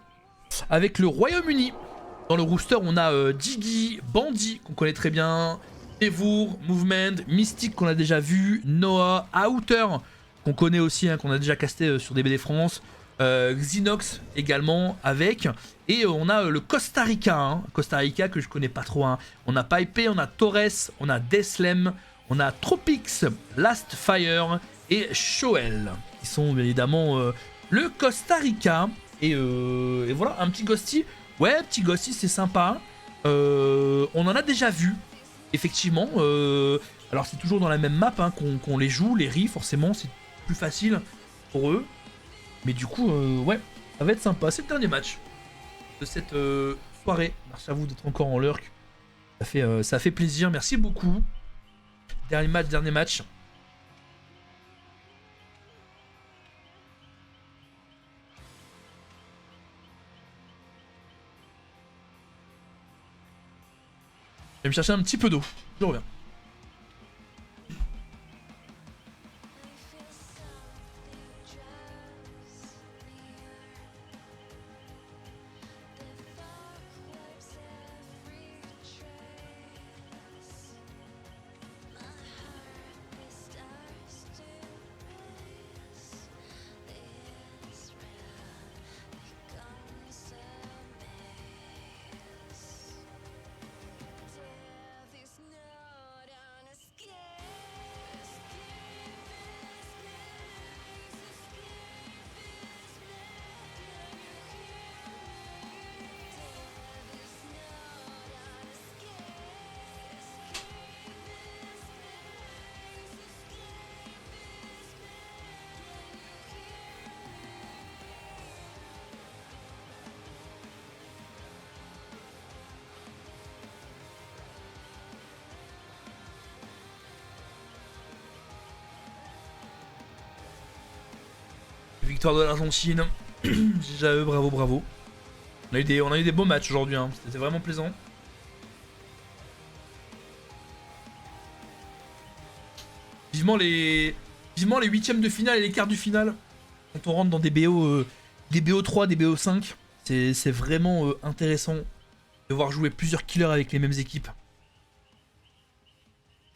[SPEAKER 1] Royaume-Uni. Dans le rooster, on a Diggy, Bandit, qu'on connaît très bien. Devour, Movement, Mystique, qu'on a déjà vu. Noah, Outer, qu'on connaît aussi, hein, qu'on a déjà casté sur DBD France. Xinox également avec. Et on a le Costa Rica. Hein, Costa Rica que je connais pas trop. Hein. On a Pipé, on a Torres, on a Deslem, on a Tropics, Last Fire et Shoel. Qui sont bien évidemment le Costa Rica. Et voilà, un petit Ghosty. Ouais, petit Ghosty, c'est sympa. On en a déjà vu, effectivement. Alors, c'est toujours dans la même map hein, qu'on les joue, les riz, forcément, c'est plus facile pour eux. Mais du coup, ouais, ça va être sympa. C'est le dernier match de cette soirée. Merci à vous d'être encore en lurk. Ça fait plaisir, merci beaucoup. Dernier match, dernier match. Je vais me chercher un petit peu d'eau. Je reviens. Victoire de l'Argentine. GGE, bravo, bravo. On a eu des beaux matchs aujourd'hui, hein. C'était vraiment plaisant. Vivement les huitièmes de finale et les quarts du finale. Quand on rentre dans des BO 3, des BO 5, c'est vraiment intéressant de voir jouer plusieurs killers avec les mêmes équipes.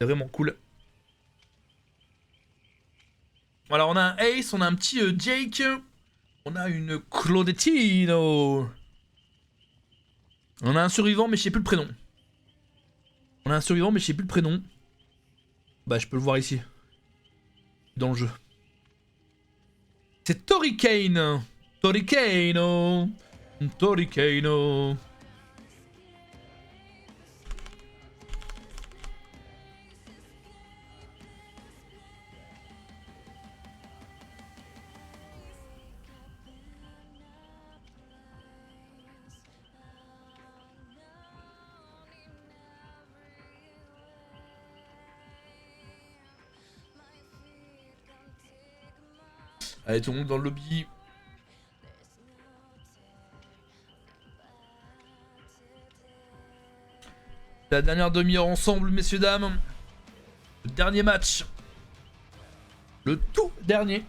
[SPEAKER 1] C'est vraiment cool. Alors on a un Ace, on a un petit Jake, on a une Claudetino. On a un survivant mais je sais plus le prénom. Bah je peux le voir ici. Dans le jeu. C'est Tori Kane. Toricano. Allez, tout le monde dans le lobby. La dernière demi-heure ensemble, messieurs, dames. Le dernier match. Le tout dernier.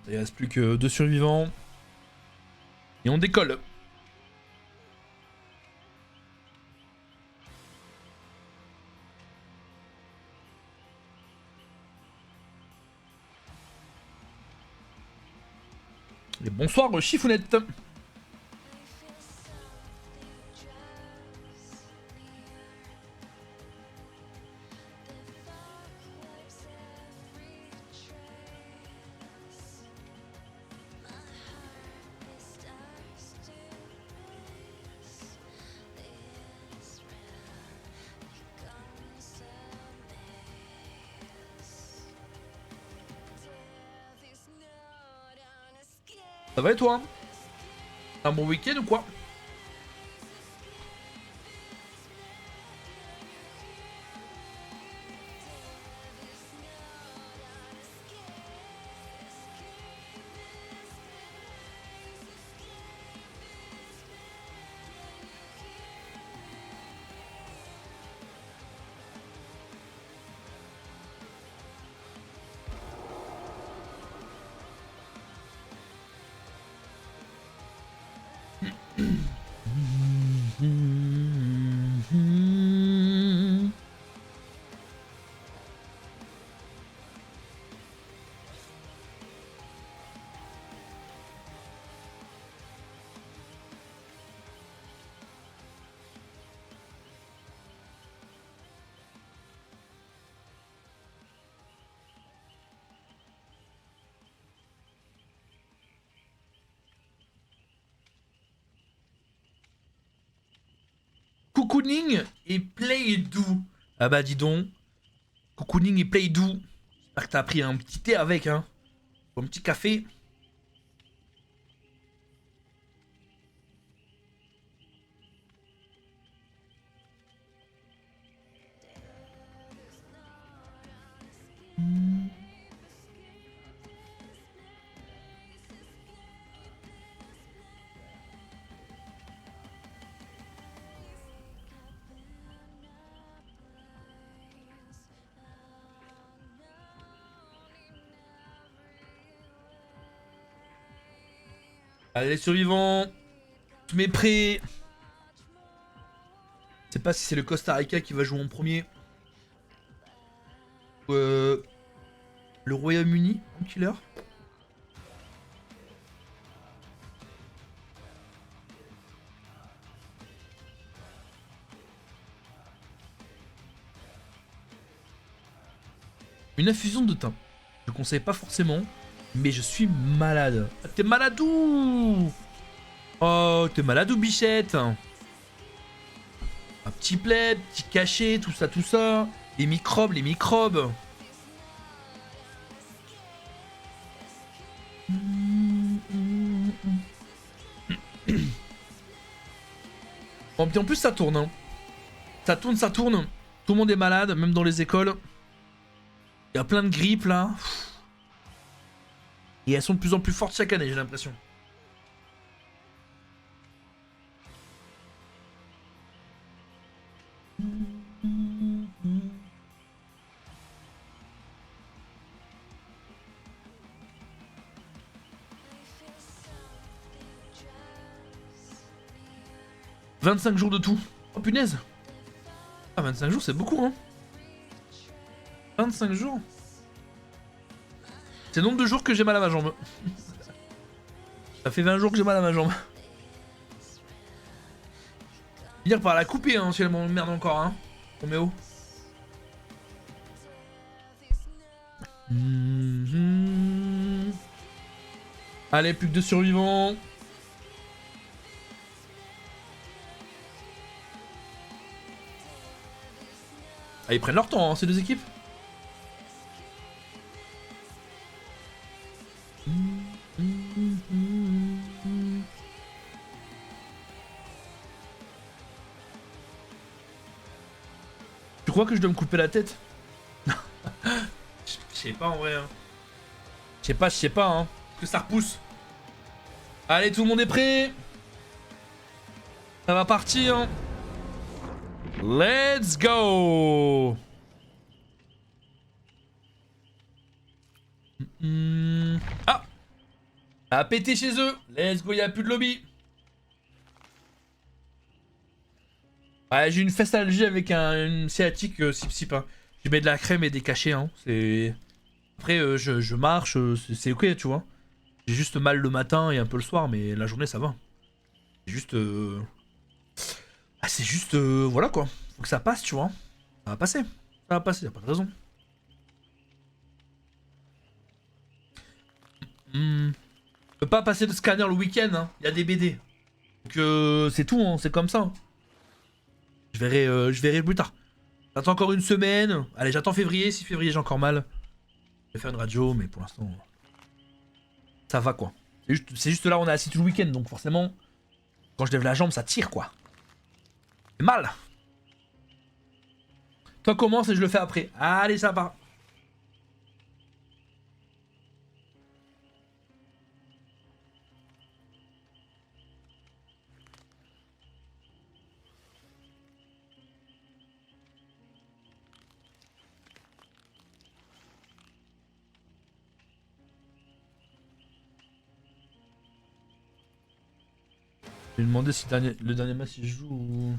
[SPEAKER 1] Il reste plus que 2 survivants. Et on décolle. Et bonsoir Chifounette. Ça va et toi? Un bon week-end ou quoi? Cocooning et Play Do. Ah bah dis donc. Cocooning et Play Do. J'espère que t'as pris un petit thé avec, hein. Ou un petit café. Allez les survivants. Je mets prêt. Je sais pas si c'est le Costa Rica qui va jouer en premier. Le Royaume-Uni en killer. Une infusion de thym. Je conseille pas forcément, mais je suis malade. Ah, t'es maladou! Oh, t'es maladou, bichette! Un petit plaid, petit cachet, tout ça, tout ça. Les microbes, les microbes. Bon, puis en plus, ça tourne. Hein. Ça tourne, ça tourne. Tout le monde est malade, même dans les écoles. Il y a plein de grippes là. Et elles sont de plus en plus fortes chaque année, j'ai l'impression. « 25 jours de tout. Oh punaise. Ah 25 jours c'est beaucoup hein. 25 jours. C'est le nombre de jours que j'ai mal à ma jambe. Ça fait 20 jours que j'ai mal à ma jambe. Dire par la couper hein, si elle m'emmerde encore hein. Roméo. Allez, plus que 2 survivants. Ah, ils prennent leur temps, hein, ces deux équipes. Tu crois que je dois me couper la tête? Je sais pas en vrai. Hein. Je sais pas, hein. Que ça repousse. Allez, tout le monde est prêt. Ça va partir. Let's go. Ah. À péter chez eux. Let's go, y'a plus de lobby. Ouais, j'ai une festalgie avec une sciatique sip-sip. Hein. Je mets de la crème et des cachets. Hein. Après, je marche, c'est ok, tu vois. J'ai juste mal le matin et un peu le soir, mais la journée, ça va. C'est juste... Ah, c'est juste... voilà, quoi. Faut que ça passe, tu vois. Ça va passer. Ça va passer, y'a pas de raison. Je peux pas passer de scanner le week-end, hein. Y a des BD. Donc c'est tout, hein. C'est comme ça. Je verrai plus tard. J'attends encore une semaine. Allez, j'attends février. Si février j'ai encore mal, je vais faire une radio, mais pour l'instant, ça va quoi. C'est juste là, on est assis tout le week-end, donc forcément, quand je lève la jambe, ça tire quoi. C'est mal. Toi commence et je le fais après. Allez, ça va. Je vais demander si le dernier match il joue ou...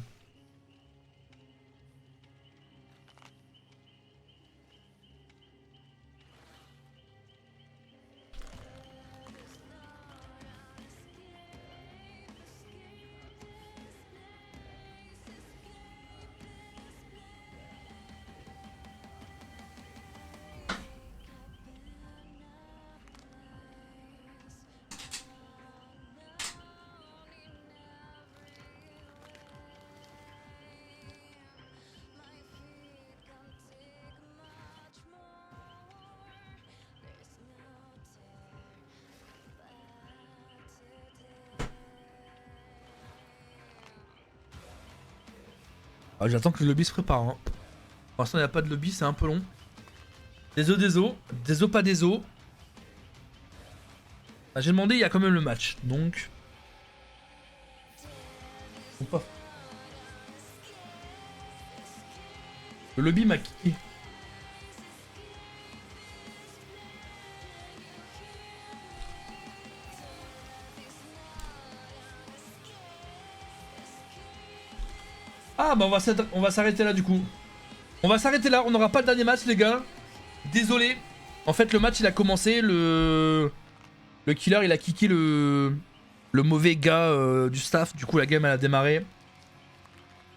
[SPEAKER 1] Ah, j'attends que le lobby se prépare. Hein. Pour l'instant, il n'y a pas de lobby, c'est un peu long. Des os, pas des os. Ah, j'ai demandé, il y a quand même le match, donc... Ou pas. Le lobby m'a quitté. Ah bah on va s'arrêter là du coup. On va s'arrêter là, on n'aura pas le dernier match les gars. Désolé. En fait le match il a commencé, le killer il a kické le mauvais gars du staff. Du coup la game elle a démarré.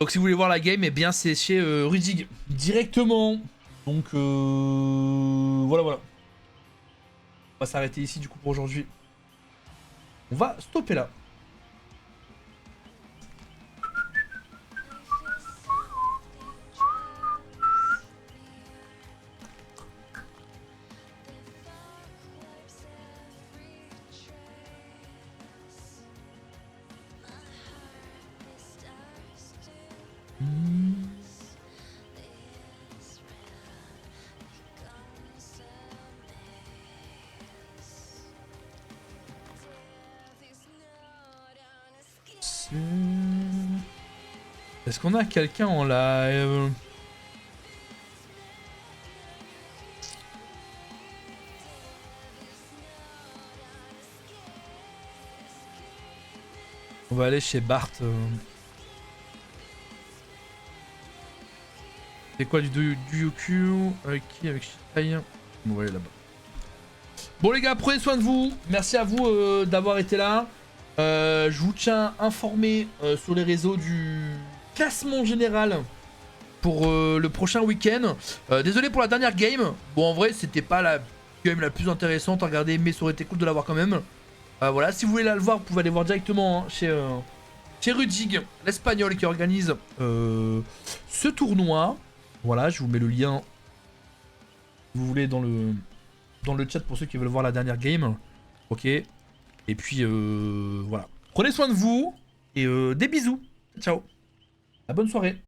[SPEAKER 1] Donc si vous voulez voir la game, eh bien c'est chez Rudig directement. Donc voilà. On va s'arrêter ici du coup pour aujourd'hui. On va stopper là. Est-ce qu'on a quelqu'un en live? On va aller chez Bart. C'est quoi du Yoku? Avec qui? Avec Shitai? On va aller là-bas. Bon les gars, prenez soin de vous. Merci à vous d'avoir été là. Je vous tiens informé sur les réseaux du classement général pour le prochain week-end. Désolé pour la dernière game. Bon en vrai c'était pas la game la plus intéressante à regarder, mais ça aurait été cool de l'avoir quand même. Voilà, si vous voulez la le voir, vous pouvez aller voir directement hein, chez Rudig, l'espagnol qui organise ce tournoi. Voilà, je vous mets le lien si vous voulez dans le chat pour ceux qui veulent voir la dernière game. Ok. Et puis voilà. Prenez soin de vous et des bisous. Ciao. À bonne soirée.